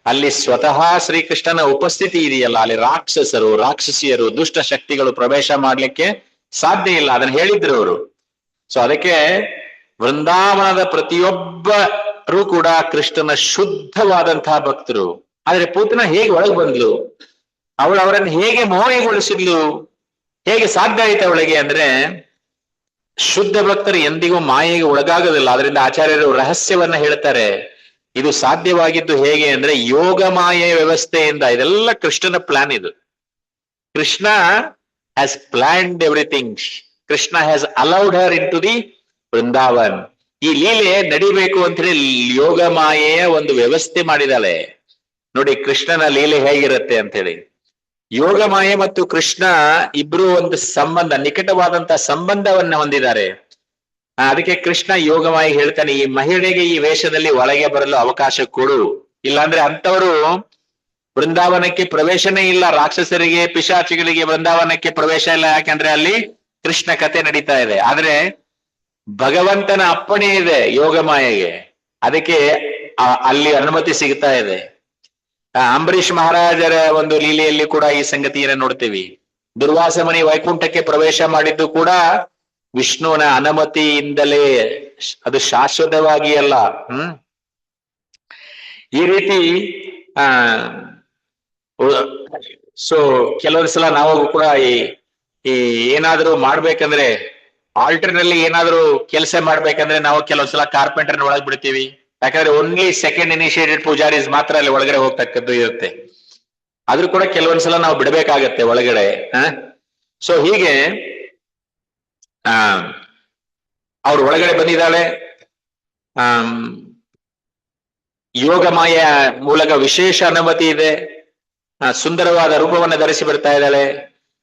[SPEAKER 1] ಅಲ್ಲಿ ಸ್ವತಃ ಶ್ರೀಕೃಷ್ಣನ ಉಪಸ್ಥಿತಿ ಇದೆಯಲ್ಲ, ಅಲ್ಲಿ ರಾಕ್ಷಸರು ರಾಕ್ಷಸಿಯರು ದುಷ್ಟ ಶಕ್ತಿಗಳು ಪ್ರವೇಶ ಮಾಡ್ಲಿಕ್ಕೆ ಸಾಧ್ಯ ಇಲ್ಲ. ಅದನ್ನ ಹೇಳಿದ್ರು ಅವರು. ಸೊ ಅದಕ್ಕೆ ವೃಂದಾವನದ ಪ್ರತಿಯೊಬ್ಬರು ಕೂಡ ಕೃಷ್ಣನ ಶುದ್ಧವಾದಂತಹ ಭಕ್ತರು. ಆದ್ರೆ ಪೂತನ ಹೇಗೆ ಒಳಗೆ ಬಂದ್ಲು, ಅವರನ್ನು ಹೇಗೆ ಮೋಹಗೊಳಿಸಿದ್ಲು, ಹೇಗೆ ಸಾಧ್ಯ ಆಯ್ತು ಅವಳಿಗೆ ಅಂದ್ರೆ, ಶುದ್ಧ ಭಕ್ತರು ಎಂದಿಗೂ ಮಾಯೆಗೆ ಒಳಗಾಗೋದಿಲ್ಲ. ಅದರಿಂದ ಆಚಾರ್ಯರು ರಹಸ್ಯವನ್ನ ಹೇಳ್ತಾರೆ. ಇದು ಸಾಧ್ಯವಾಗಿದ್ದು ಹೇಗೆ ಅಂದ್ರೆ ಯೋಗ ಮಾಯೆಯ ವ್ಯವಸ್ಥೆಯಿಂದ. ಇದೆಲ್ಲ ಕೃಷ್ಣನ ಪ್ಲಾನ್. ಇದು Krishna has planned everything. Krishna has allowed her into the Vrindavan. ಈ ಲೀಲೆ ನಡಿಬೇಕು ಅಂತ ಹೇಳಿ ಯೋಗ ಮಾಯೆಯ ಒಂದು ವ್ಯವಸ್ಥೆ ಮಾಡಿದಾಳೆ. ನೋಡಿ ಕೃಷ್ಣನ ಲೀಲೆ ಹೇಗಿರುತ್ತೆ ಅಂತ ಹೇಳಿ. ಯೋಗ ಮಾಯೆ ಮತ್ತು ಕೃಷ್ಣ ಇಬ್ರು ಒಂದು ಸಂಬಂಧ, ನಿಕಟವಾದಂತಹ ಸಂಬಂಧವನ್ನ ಹೊಂದಿದ್ದಾರೆ. ಅದಕ್ಕೆ ಕೃಷ್ಣ ಯೋಗ ಮಾಯೆ ಹೇಳ್ತಾನೆ, ಈ ಮಹಿಳೆಗೆ ಈ ವೇಷದಲ್ಲಿ ಒಳಗೆ ಬರಲು ಅವಕಾಶ ಕೊಡು, ಇಲ್ಲಾಂದ್ರೆ ಅಂತವರು ವೃಂದಾವನಕ್ಕೆ ಪ್ರವೇಶನೇ ಇಲ್ಲ. ರಾಕ್ಷಸರಿಗೆ ಪಿಶಾಚಿಗಳಿಗೆ ವೃಂದಾವನಕ್ಕೆ ಪ್ರವೇಶ ಇಲ್ಲ. ಯಾಕಂದ್ರೆ ಅಲ್ಲಿ ಕೃಷ್ಣ ಕಥೆ ನಡೀತಾ ಇದೆ. ಆದ್ರೆ ಭಗವಂತನ ಅಪ್ಪಣೆ ಇದೆ ಯೋಗ ಮಾಯೆಗೆ, ಅದಕ್ಕೆ ಅಲ್ಲಿ ಅನುಮತಿ ಸಿಗ್ತಾ ಇದೆ. ಅಂಬರೀಷ್ ಮಹಾರಾಜರ ಒಂದು ಲೀಲೆಯಲ್ಲಿ ಕೂಡ ಈ ಸಂಗತಿಯನ್ನು ನೋಡ್ತೀವಿ. ದುರ್ವಾಸ ಮುನಿ ವೈಕುಂಠಕ್ಕೆ ಪ್ರವೇಶ ಮಾಡಿದ್ದು ಕೂಡ ವಿಷ್ಣುವಿನ ಅನುಮತಿಯಿಂದಲೇ, ಅದು ಶಾಶ್ವತವಾಗಿ ಅಲ್ಲ. ಈ ರೀತಿ ಸೊ ಕೆಲವೊಂದ್ಸಲ ನಾವು ಕೂಡ ಈ ಏನಾದ್ರೂ ಮಾಡ್ಬೇಕಂದ್ರೆ, ಆಲ್ಟರ್ನಲ್ಲಿ ಏನಾದ್ರೂ ಕೆಲಸ ಮಾಡ್ಬೇಕಂದ್ರೆ ನಾವು ಕೆಲವೊಂದ್ಸಲ ಕಾರ್ಪೆಂಟರ್ನ ಒಳಗ್ ಬಿಡ್ತೀವಿ. ಯಾಕಂದ್ರೆ ಓನ್ಲಿ ಸೆಕೆಂಡ್ ಇನಿಷಿಯೇಟೆಡ್ ಪೂಜಾರೀಸ್ ಮಾತ್ರ ಅಲ್ಲಿ ಒಳಗಡೆ ಹೋಗ್ತಕ್ಕದ್ದು ಇರುತ್ತೆ. ಆದ್ರೂ ಕೂಡ ಕೆಲವೊಂದ್ಸಲ ನಾವು ಬಿಡ್ಬೇಕಾಗತ್ತೆ ಒಳಗಡೆ. ಸೊ ಹೀಗೆ ಅವ್ರು ಒಳಗಡೆ ಬಂದಿದ್ದಾಳೆ. ಯೋಗ ಮಾಯ ಮೂಲಕ ವಿಶೇಷ ಅನುಮತಿ ಇದೆ. ಸುಂದರವಾದ ರೂಪವನ್ನು ಧರಿಸಿ ಬರ್ತಾ ಇದ್ದಾಳೆ.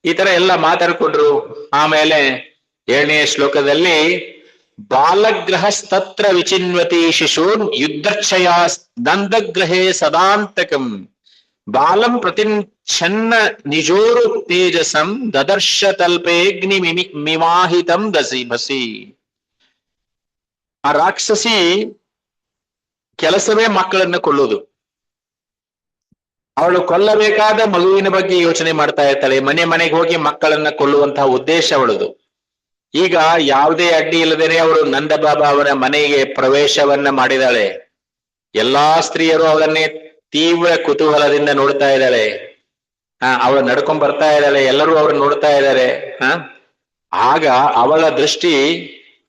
[SPEAKER 1] ಈ ತರ ಎಲ್ಲ ಮಾತಾಡ್ಕೊಂಡ್ರು. ಆಮೇಲೆ 7ನೇ ಶ್ಲೋಕದಲ್ಲಿ ಬಾಲಗ್ರಹಸ್ತತ್ರ ವಿಚಿನ್ವತಿ ಶಿಶೂನ್ ಯುದ್ಧಕ್ಷಯ ನಂದಗ್ರಹೇ ಸದಾಂತಕಂ ಬಾಲಂ ಪ್ರತಿಚ್ಛನ್ನ ನಿಜೋರು ತೇಜಸಂ ದದರ್ಶ ತಲ್ಪೇಗ್ನಿ ಮಿಮಾಹಿತಂ ದಸಿ ಬಸಿ. ಆ ರಾಕ್ಷಸಿ ಕೆಲಸವೇ ಮಕ್ಕಳನ್ನು ಕೊಲ್ಲುವುದು. ಅವಳು ಕೊಲ್ಲಬೇಕಾದ ಮಗುವಿನ ಬಗ್ಗೆ ಯೋಚನೆ ಮಾಡ್ತಾ ಇರ್ತಾಳೆ. ಮನೆ ಮನೆಗೆ ಹೋಗಿ ಮಕ್ಕಳನ್ನ ಕೊಲ್ಲುವಂತಹ ಉದ್ದೇಶ ಅವಳದು. ಈಗ ಯಾವುದೇ ಅಡ್ಡಿ ಇಲ್ಲದೇನೆ ಅವಳು ನಂದ ಬಾಬಾ ಅವರ ಮನೆಗೆ ಪ್ರವೇಶವನ್ನ ಮಾಡಿದಾಳೆ. ಎಲ್ಲಾ ಸ್ತ್ರೀಯರು ಅವಳನ್ನೇ ತೀವ್ರ ಕುತೂಹಲದಿಂದ ನೋಡ್ತಾ ಇದ್ದಾಳೆ. ಅವಳು ನಡ್ಕೊಂಡ್ ಬರ್ತಾ ಇದ್ದಾಳೆ. ಎಲ್ಲರೂ ಅವ್ರನ್ನ ನೋಡ್ತಾ ಇದ್ದಾರೆ. ಆಗ ಅವಳ ದೃಷ್ಟಿ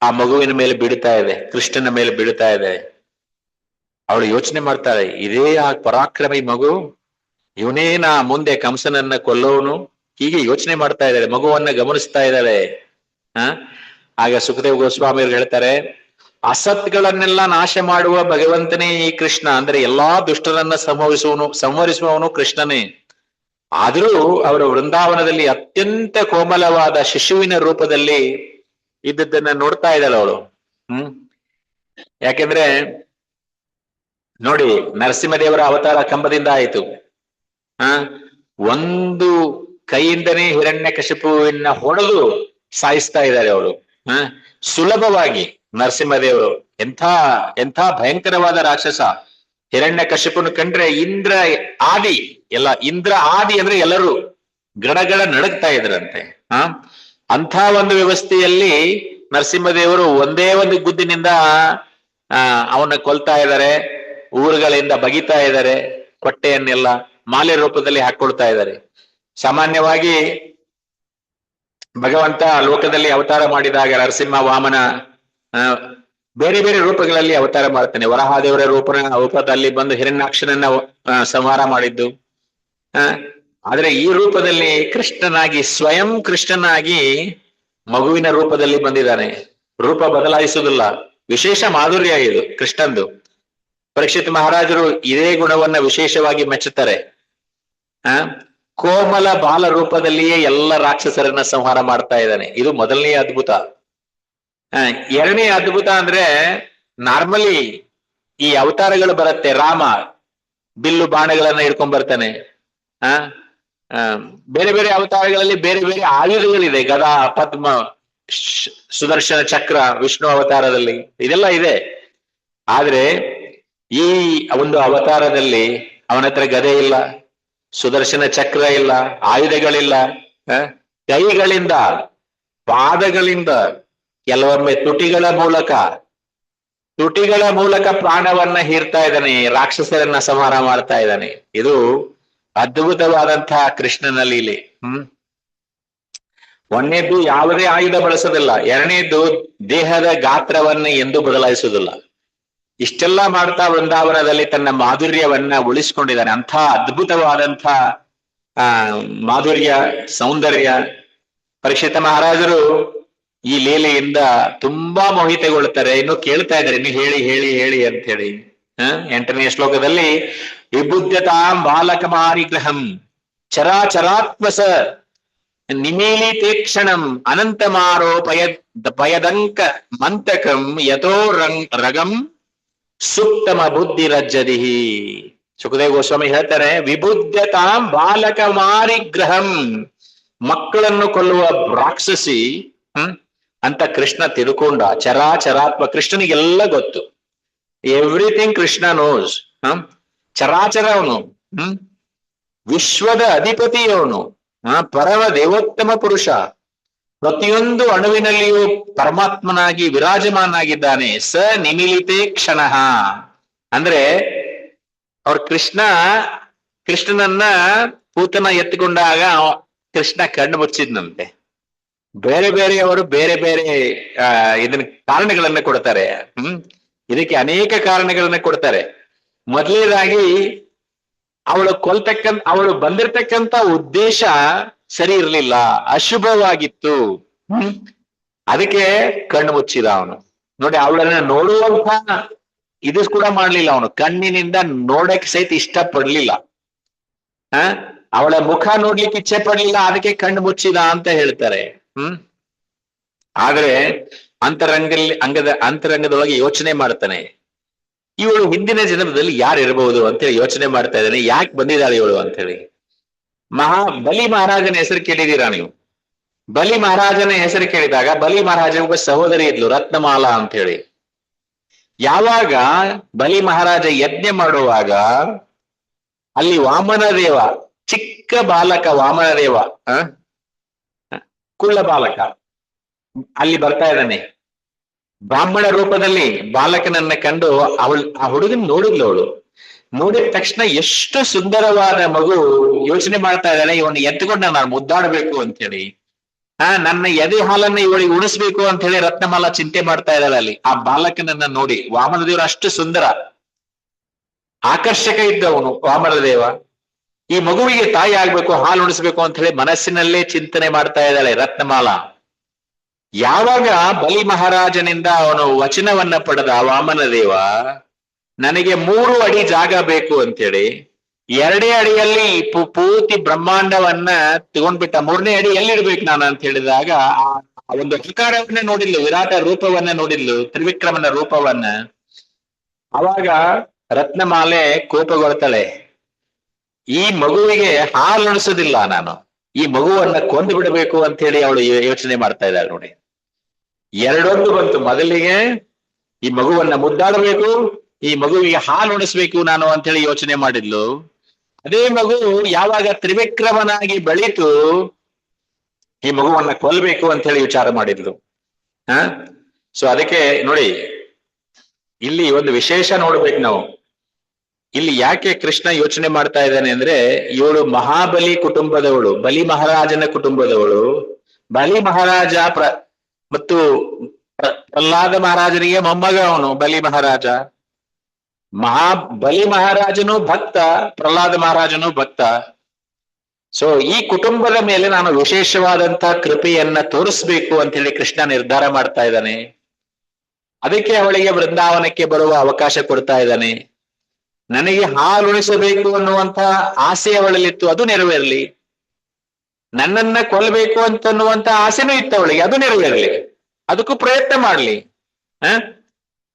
[SPEAKER 1] ಆ ಮಗುವಿನ ಮೇಲೆ ಬೀಳ್ತಾ ಇದೆ, ಕೃಷ್ಣನ ಮೇಲೆ ಬೀಳ್ತಾ ಇದೆ. ಅವಳು ಯೋಚನೆ ಮಾಡ್ತಾಳೆ, ಇದೇ ಆ ಪರಾಕ್ರಮಿ ಮಗು, ಇವನೇನಾ ಮುಂದೆ ಕಂಸನನ್ನ ಕೊಲ್ಲೋನು. ಹೀಗೆ ಯೋಚನೆ ಮಾಡ್ತಾ ಇದ್ದಾಳೆ, ಮಗುವನ್ನ ಗಮನಿಸ್ತಾ ಇದ್ದಾಳೆ. ಆಗ ಸುಖದೇವ್ ಗೋಸ್ವಾಮಿ ಅವರು ಹೇಳ್ತಾರೆ, ಅಸತ್ಗಳನ್ನೆಲ್ಲ ನಾಶ ಮಾಡುವ ಭಗವಂತನೇ ಈ ಕೃಷ್ಣ. ಅಂದ್ರೆ ಎಲ್ಲಾ ದುಷ್ಟರನ್ನ ಸಂಹರಿಸುವವನು ಕೃಷ್ಣನೇ. ಆದರೂ ಅವರ ವೃಂದಾವನದಲ್ಲಿ ಅತ್ಯಂತ ಕೋಮಲವಾದ ಶಿಶುವಿನ ರೂಪದಲ್ಲಿ ಇದ್ದದ್ದನ್ನ ನೋಡ್ತಾ ಇದ್ದಾಳೆ ಅವಳು. ಯಾಕೆಂದ್ರೆ ನೋಡಿ, ನರಸಿಂಹದೇವರ ಅವತಾರ ಕಂಬದಿಂದ ಆಯಿತು. ಒಂದು ಕೈಯಿಂದನೇ ಹಿರಣ್ಯಕಶಿಪುವಿನ ಹೊಡೆದು ಸಾಯಿಸ್ತಾ ಇದ್ದಾರೆ ಅವರು ಸುಲಭವಾಗಿ. ನರಸಿಂಹದೇವರು ಎಂಥ ಭಯಂಕರವಾದ ರಾಕ್ಷಸ. ಹಿರಣ್ಯಕಶಿಪುನ ಕಂಡ್ರೆ ಇಂದ್ರ ಆದಿ ಅಂದ್ರೆ ಎಲ್ಲರೂ ಗಡಗಡ ನಡಗ್ತಾ ಇದ್ರಂತೆ. ಅಂಥ ಒಂದು ವ್ಯವಸ್ಥೆಯಲ್ಲಿ ನರಸಿಂಹದೇವರು ಒಂದೇ ಒಂದು ಗುದ್ದಿನಿಂದ ಅವನ್ನ ಕೊಲ್ತಾ ಇದ್ದಾರೆ. ಊರುಗಳಿಂದ ಬಗಿತಾ ಇದ್ದಾರೆ. ಕೊಟ್ಟೆಯನ್ನೆಲ್ಲ ಮಾಲೆ ರೂಪದಲ್ಲಿ ಹಾಕೊಳ್ತಾ ಇದ್ದಾರೆ. ಸಾಮಾನ್ಯವಾಗಿ ಭಗವಂತ ಲೋಕದಲ್ಲಿ ಅವತಾರ ಮಾಡಿದಾಗ ನರಸಿಂಹ, ವಾಮನ ಬೇರೆ ಬೇರೆ ರೂಪಗಳಲ್ಲಿ ಅವತಾರ ಮಾಡ್ತಾನೆ. ವರಹಾದೇವರ ರೂಪದಲ್ಲಿ ಬಂದು ಹಿರಣ್ಯಾಕ್ಷನನ್ನ ಸಂಹಾರ ಮಾಡಿದ್ದು. ಆದ್ರೆ ಈ ರೂಪದಲ್ಲಿ ಕೃಷ್ಣನಾಗಿ, ಸ್ವಯಂ ಕೃಷ್ಣನಾಗಿ ಮಗುವಿನ ರೂಪದಲ್ಲಿ ಬಂದಿದ್ದಾನೆ. ರೂಪ ಬದಲಾಯಿಸುವುದಿಲ್ಲ. ವಿಶೇಷ ಮಾಧುರ್ಯ ಇದು ಕೃಷ್ಣಂದು. ಪರೀಕ್ಷಿತ್ ಮಹಾರಾಜರು ಇದೇ ಗುಣವನ್ನ ವಿಶೇಷವಾಗಿ ಮೆಚ್ಚುತ್ತಾರೆ. ಕೋಮಲ ಬಾಲ ರೂಪದಲ್ಲಿಯೇ ಎಲ್ಲ ರಾಕ್ಷಸರನ್ನ ಸಂಹಾರ ಮಾಡ್ತಾ ಇದ್ದಾನೆ. ಇದು ಮೊದಲನೇ ಅದ್ಭುತ. ಎರಡನೇ ಅದ್ಭುತ ಅಂದ್ರೆ, ನಾರ್ಮಲಿ ಈ ಅವತಾರಗಳು ಬರುತ್ತೆ, ರಾಮ ಬಿಲ್ಲು ಬಾಣಗಳನ್ನ ಹಿಡ್ಕೊಂಡ್ ಬರ್ತಾನೆ. ಬೇರೆ ಬೇರೆ ಅವತಾರಗಳಲ್ಲಿ ಬೇರೆ ಬೇರೆ ಆಯುಧಗಳಿದೆ, ಗದಾ, ಪದ್ಮ, ಸುದರ್ಶನ ಚಕ್ರ ವಿಷ್ಣು ಅವತಾರದಲ್ಲಿ ಇದೆಲ್ಲ ಇದೆ. ಆದ್ರೆ ಈ ಒಂದು ಅವತಾರದಲ್ಲಿ ಅವನ ಹತ್ರ ಗದೆ ಇಲ್ಲ, ಸುದರ್ಶನ ಚಕ್ರ ಇಲ್ಲ, ಆಯುಧಗಳಿಲ್ಲ, ಕೈಗಳಿಂದ ಪಾದಗಳಿಂದ ಕೆಲವೊಮ್ಮೆ ತುಟಿಗಳ ಮೂಲಕ ಪ್ರಾಣವನ್ನ ಹೀರ್ತಾ ಇದ್ದಾನೆ, ರಾಕ್ಷಸರನ್ನ ಸಂಹಾರ ಮಾಡ್ತಾ ಇದ್ದಾನೆ. ಇದು ಅದ್ಭುತವಾದಂತಹ ಕೃಷ್ಣನ ಲೀಲೆ. ಒಂದನೇದ್ದು ಯಾವುದೇ ಆಯುಧ ಬಳಸೋದಿಲ್ಲ, ಎರಡನೇದ್ದು ದೇಹದ ಗಾತ್ರವನ್ನ ಎಂದು ಬದಲಾಯಿಸುವುದಿಲ್ಲ. ಇಷ್ಟೆಲ್ಲ ಮಾಡ್ತಾ ವೃಂದಾವನದಲ್ಲಿ ತನ್ನ ಮಾಧುರ್ಯವನ್ನ ಉಳಿಸ್ಕೊಂಡಿದ್ದಾನೆ. ಅಂಥ ಅದ್ಭುತವಾದಂಥ ಮಾಧುರ್ಯ, ಸೌಂದರ್ಯ. ಪರೀಕ್ಷಿತ ಮಹಾರಾಜರು ಈ ಲೀಲೆಯಿಂದ ತುಂಬಾ ಮೋಹಿತಗೊಳ್ತಾರೆ. ಇನ್ನು ಕೇಳ್ತಾ ಇದ್ದಾರೆ, ಇನ್ನು ಹೇಳಿ ಹೇಳಿ ಹೇಳಿ ಅಂತ ಹೇಳಿ. 8ನೇ ಶ್ಲೋಕದಲ್ಲಿ ವಿಬುದ್ಧತಾಂ ಬಾಲಕಮಾರಿಗ್ರಹಂ ಚರಾಚರಾತ್ಮಸ ನಿಮೀಲಿತೇಕ್ಷಣಂ ಪಯದಂಕ ಮಂತಕಂ ಯಥೋ ರಗಂ ಸುಪ್ತಮ ಬುದ್ಧಿ ರಜ್ಜದಿಹಿ. ಸುಖದೇವ ಗೋಸ್ವಾಮಿ ಹೇಳ್ತಾರೆ, ವಿಬುದ್ಧತಾಂ ಬಾಲಕಮಾರಿಗ್ರಹಂ, ಮಕ್ಕಳನ್ನು ಕೊಲ್ಲುವ ರಾಕ್ಷಸಿ ಅಂತ ಕೃಷ್ಣ ತಿಳ್ಕೊಂಡ. ಚರಾಚರಾತ್ಮ, ಕೃಷ್ಣನಿಗೆಲ್ಲ ಗೊತ್ತು, ಎವ್ರಿಥಿಂಗ್ ಕೃಷ್ಣ ನೋಸ್. ಚರಾಚರ ಅವನು, ವಿಶ್ವದ ಅಧಿಪತಿ ಅವನು, ಪರಮ ದೇವೋತ್ತಮ ಪುರುಷ, ಪ್ರತಿಯೊಂದು ಅಣುವಿನಲ್ಲಿಯೂ ಪರಮಾತ್ಮನಾಗಿ ವಿರಾಜಮಾನಾಗಿದ್ದಾನೆ. ಸ ನಿಮಿಲಿತೆ ಕ್ಷಣ ಅಂದ್ರೆ ಅವ್ರ ಕೃಷ್ಣನನ್ನ ಪೂತನ ಎತ್ತಿಕೊಂಡಾಗ ಕೃಷ್ಣ ಕಣ್ಣು ಮುಚ್ಚಿದ್ನಂತೆ. ಬೇರೆ ಬೇರೆಯವರು ಬೇರೆ ಬೇರೆ ಇದನ್ನ ಕಾರಣಗಳನ್ನ ಕೊಡ್ತಾರೆ. ಇದಕ್ಕೆ ಅನೇಕ ಕಾರಣಗಳನ್ನ ಕೊಡ್ತಾರೆ. ಮೊದಲನೇದಾಗಿ ಅವಳು ಬಂದಿರತಕ್ಕಂತ ಉದ್ದೇಶ ಸರಿ ಇರ್ಲಿಲ್ಲ, ಅಶುಭವಾಗಿತ್ತು. ಅದಕ್ಕೆ ಕಣ್ಣು ಮುಚ್ಚಿದ ಅವನು. ನೋಡಿ, ಅವಳನ್ನ ನೋಡುವಂತ ಇದು ಕೂಡ ಮಾಡ್ಲಿಲ್ಲ ಅವನು, ಕಣ್ಣಿನಿಂದ ನೋಡಕ್ ಸಹಿತ ಇಷ್ಟ ಪಡ್ಲಿಲ್ಲ. ಅವಳ ಮುಖ ನೋಡ್ಲಿಕ್ಕೆ ಇಚ್ಛೆ ಪಡ್ಲಿಲ್ಲ, ಅದಕ್ಕೆ ಕಣ್ಣು ಮುಚ್ಚಿದ ಅಂತ ಹೇಳ್ತಾರೆ. ಆದ್ರೆ ಅಂತರಂಗದೊಳಗೆ ಯೋಚನೆ ಮಾಡ್ತಾನೆ, ಇವಳು ಹಿಂದಿನ ಜನ್ಮದಲ್ಲಿ ಯಾರು ಇರಬಹುದು ಅಂತೇಳಿ ಯೋಚನೆ ಮಾಡ್ತಾ ಇದ್ದಾನೆ. ಯಾಕೆ ಬಂದಿದ್ದಾಳೆ ಇವಳು ಅಂತ ಹೇಳಿ. ಬಲಿ ಮಹಾರಾಜನ ಹೆಸರು ಕೇಳಿದೀರಾ ನೀವು? ಬಲಿ ಮಹಾರಾಜನ ಹೆಸರು ಕೇಳಿದಾಗ ಬಲಿ ಮಹಾರಾಜ ಒಬ್ಬ ಸಹೋದರಿ ಇದ್ಲು, ರತ್ನಮಾಲಾ ಅಂತ ಹೇಳಿ. ಯಾವಾಗ ಬಲಿ ಮಹಾರಾಜ ಯಜ್ಞ ಮಾಡುವಾಗ ಅಲ್ಲಿ ವಾಮನ ದೇವ, ಚಿಕ್ಕ ಬಾಲಕ ವಾಮನ ದೇವ, ಕುಳ್ಳ ಬಾಲಕ ಅಲ್ಲಿ ಬರ್ತಾ ಇದ್ದಾನೆ. ಬ್ರಾಹ್ಮಣ ರೂಪದಲ್ಲಿ ಬಾಲಕನನ್ನ ಕಂಡು ಆ ಹುಡುಗನ್ ನೋಡಿದ್ಲು. ಅವಳು ನೋಡಿದ ತಕ್ಷಣ ಎಷ್ಟು ಸುಂದರವಾದ ಮಗು, ಯೋಚನೆ ಮಾಡ್ತಾ ಇದ್ದಾಳೆ, ಇವನು ಎತ್ಕೊಂಡ ನಾನು ಮುದ್ದಾಡಬೇಕು ಅಂತ ಹೇಳಿ, ನನ್ನ ಎದೆ ಹಾಲನ್ನ ಇವಳಿಗೆ ಉಣಿಸ್ಬೇಕು ಅಂತ ಹೇಳಿ ರತ್ನಮಾಲ ಚಿಂತೆ ಮಾಡ್ತಾ ಇದ್ದಾಳೆ ಅಲ್ಲಿ. ಆ ಬಾಲಕನನ್ನ ನೋಡಿ, ವಾಮನ ದೇವರು ಅಷ್ಟು ಸುಂದರ ಆಕರ್ಷಕ ಇದ್ದವನು ವಾಮನ ದೇವ. ಈ ಮಗುವಿಗೆ ತಾಯಿ ಆಗ್ಬೇಕು, ಹಾಲು ಉಣಿಸ್ಬೇಕು ಅಂತ ಹೇಳಿ ಮನಸ್ಸಿನಲ್ಲೇ ಚಿಂತನೆ ಮಾಡ್ತಾ ಇದ್ದಾಳೆ ರತ್ನಮಾಲಾ. ಯಾವಾಗ ಬಲಿ ಮಹಾರಾಜನಿಂದ ಅವನು ವಚನವನ್ನ ಪಡೆದ ವಾಮನ ದೇವ, ನನಗೆ 3 ಅಡಿ ಜಾಗ ಬೇಕು ಅಂತೇಳಿ 2 ಅಡಿಯಲ್ಲಿ ಪೂರ್ತಿ ಬ್ರಹ್ಮಾಂಡವನ್ನ ತಗೊಂಡ್ಬಿಟ್ಟ. 3ನೇ ಅಡಿ ಎಲ್ಲಿಡ್ಬೇಕು ನಾನು ಅಂತ ಹೇಳಿದಾಗ ಆ ಒಂದು ಆಕಾರವನ್ನ ನೋಡಿದ್ಲು, ವಿರಾಟ ರೂಪವನ್ನ ನೋಡಿದ್ಲು, ತ್ರಿವಿಕ್ರಮನ ರೂಪವನ್ನ. ಅವಾಗ ರತ್ನಮಾಲೆ ಕೋಪಗೊಳ್ತಾಳೆ, ಈ ಮಗುವಿಗೆ ಹಾಲು ಉಣಿಸೋದಿಲ್ಲ ನಾನು, ಈ ಮಗುವನ್ನ ಕೊಂದು ಬಿಡಬೇಕು ಅಂತ ಹೇಳಿ ಅವಳು ಯೋಚನೆ ಮಾಡ್ತಾ ಇದ್ದಾಳೆ. ನೋಡಿ, ಎರಡೊಂದು ಬಂತು. ಮೊದಲಿಗೆ ಈ ಮಗುವನ್ನ ಮುದ್ದಾಡಬೇಕು, ಈ ಮಗುವಿಗೆ ಹಾಲು ಉಣಿಸ್ಬೇಕು ನಾನು ಅಂತ ಹೇಳಿ ಯೋಚನೆ ಮಾಡಿದ್ಲು. ಅದೇ ಮಗು ಯಾವಾಗ ತ್ರಿವಿಕ್ರಮನಾಗಿ ಬೆಳೀತು, ಈ ಮಗುವನ್ನ ಕೊಲ್ಬೇಕು ಅಂತ ಹೇಳಿ ವಿಚಾರ ಮಾಡಿದ್ಲು. ಸೊ ಅದಕ್ಕೆ ನೋಡಿ, ಇಲ್ಲಿ ಒಂದು ವಿಶೇಷ ನೋಡ್ಬೇಕು ನಾವು. ಇಲ್ಲಿ ಯಾಕೆ ಕೃಷ್ಣ ಯೋಚನೆ ಮಾಡ್ತಾ ಇದ್ದಾನೆ ಅಂದ್ರೆ, ಇವಳು ಮಹಾಬಲಿ ಕುಟುಂಬದವಳು, ಬಲಿ ಮಹಾರಾಜನ ಕುಟುಂಬದವಳು. ಬಲಿ ಮಹಾರಾಜ ಮತ್ತು ಪ್ರಹ್ಲಾದ ಮಹಾರಾಜನಿಗೆ ಮೊಮ್ಮಗ ಅವನು ಬಲಿ ಮಹಾರಾಜ. ಬಲಿ ಮಹಾರಾಜನು ಭಕ್ತ, ಪ್ರಹ್ಲಾದ ಮಹಾರಾಜನು ಭಕ್ತ. ಸೊ ಈ ಕುಟುಂಬದ ಮೇಲೆ ನಾನು ವಿಶೇಷವಾದಂತಹ ಕೃಪೆಯನ್ನ ತೋರಿಸ್ಬೇಕು ಅಂತ ಹೇಳಿ ಕೃಷ್ಣ ನಿರ್ಧಾರ ಮಾಡ್ತಾ ಇದ್ದಾನೆ. ಅದಕ್ಕೆ ಅವಳಿಗೆ ವೃಂದಾವನಕ್ಕೆ ಬರುವ ಅವಕಾಶ ಕೊಡ್ತಾ ಇದ್ದಾನೆ. ನನಗೆ ಹಾಲು ಉಣಿಸಬೇಕು ಅನ್ನುವಂತ ಆಸೆ ಅವಳಲ್ಲಿತ್ತು, ಅದು ನೆರವೇರಲಿ. ನನ್ನನ್ನ ಕೊಲ್ಲಬೇಕು ಅಂತನ್ನುವಂತ ಆಸೆನೂ ಇತ್ತು ಅವಳಿಗೆ, ಅದು ನೆರವೇರಲಿ. ಅದಕ್ಕೂ ಪ್ರಯತ್ನ ಮಾಡ್ಲಿ.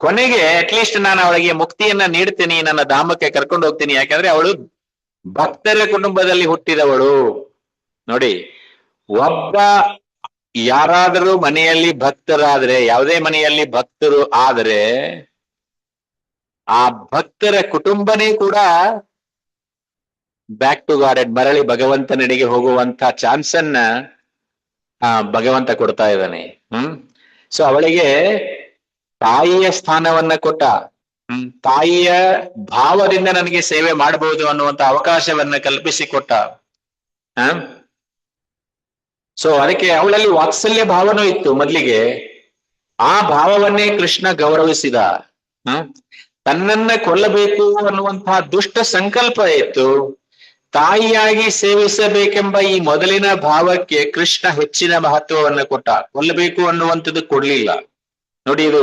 [SPEAKER 1] ಕೊನೆಗೆ ಅಟ್ಲೀಸ್ಟ್ ನಾನು ಅವಳಿಗೆ ಮುಕ್ತಿಯನ್ನ ನೀಡ್ತೀನಿ, ನನ್ನ ಧಾಮಕ್ಕೆ ಕರ್ಕೊಂಡು ಹೋಗ್ತೀನಿ. ಯಾಕಂದ್ರೆ ಅವಳು ಭಕ್ತರ ಕುಟುಂಬದಲ್ಲಿ ಹುಟ್ಟಿದವಳು. ನೋಡಿ, ಒಬ್ಬ ಯಾರಾದರೂ ಮನೆಯಲ್ಲಿ ಭಕ್ತರಾದ್ರೆ, ಯಾವುದೇ ಮನೆಯಲ್ಲಿ ಭಕ್ತರು ಆದರೆ ಆ ಭಕ್ತರ ಕುಟುಂಬನೇ ಕೂಡ ಬ್ಯಾಕ್ ಟು ಗಾಡ್, ಮರಳಿ ಭಗವಂತನೆಡೆಗೆ ಹೋಗುವಂತ ಚಾನ್ಸ್ ಅನ್ನ ಭಗವಂತ ಕೊಡ್ತಾ ಇದ್ದಾನೆ. ಸೊ ಅವಳಿಗೆ ತಾಯಿಯ ಸ್ಥಾನವನ್ನ ಕೊಟ್ಟ, ತಾಯಿಯ ಭಾವದಿಂದ ನನಗೆ ಸೇವೆ ಮಾಡಬಹುದು ಅನ್ನುವಂತ ಅವಕಾಶವನ್ನ ಕಲ್ಪಿಸಿಕೊಟ್ಟ. ಸೊ ಅದಕ್ಕೆ ಅವಳಲ್ಲಿ ವಾತ್ಸಲ್ಯ ಭಾವನೂ ಇತ್ತು ಮೊದಲಿಗೆ. ಆ ಭಾವವನ್ನೇ ಕೃಷ್ಣ ಗೌರವಿಸಿದ. ತನ್ನನ್ನ ಕೊಲ್ಲಬೇಕು ಅನ್ನುವಂತಹ ದುಷ್ಟ ಸಂಕಲ್ಪ ಇತ್ತು, ತಾಯಿಯಾಗಿ ಸೇವಿಸಬೇಕೆಂಬ ಈ ಮೊದಲಿನ ಭಾವಕ್ಕೆ ಕೃಷ್ಣ ಹೆಚ್ಚಿನ ಮಹತ್ವವನ್ನು ಕೊಟ್ಟ. ಕೊಲ್ಲಬೇಕು ಅನ್ನುವಂಥದ್ದು ಕೊಡ್ಲಿಲ್ಲ. ನೋಡಿ, ಇದು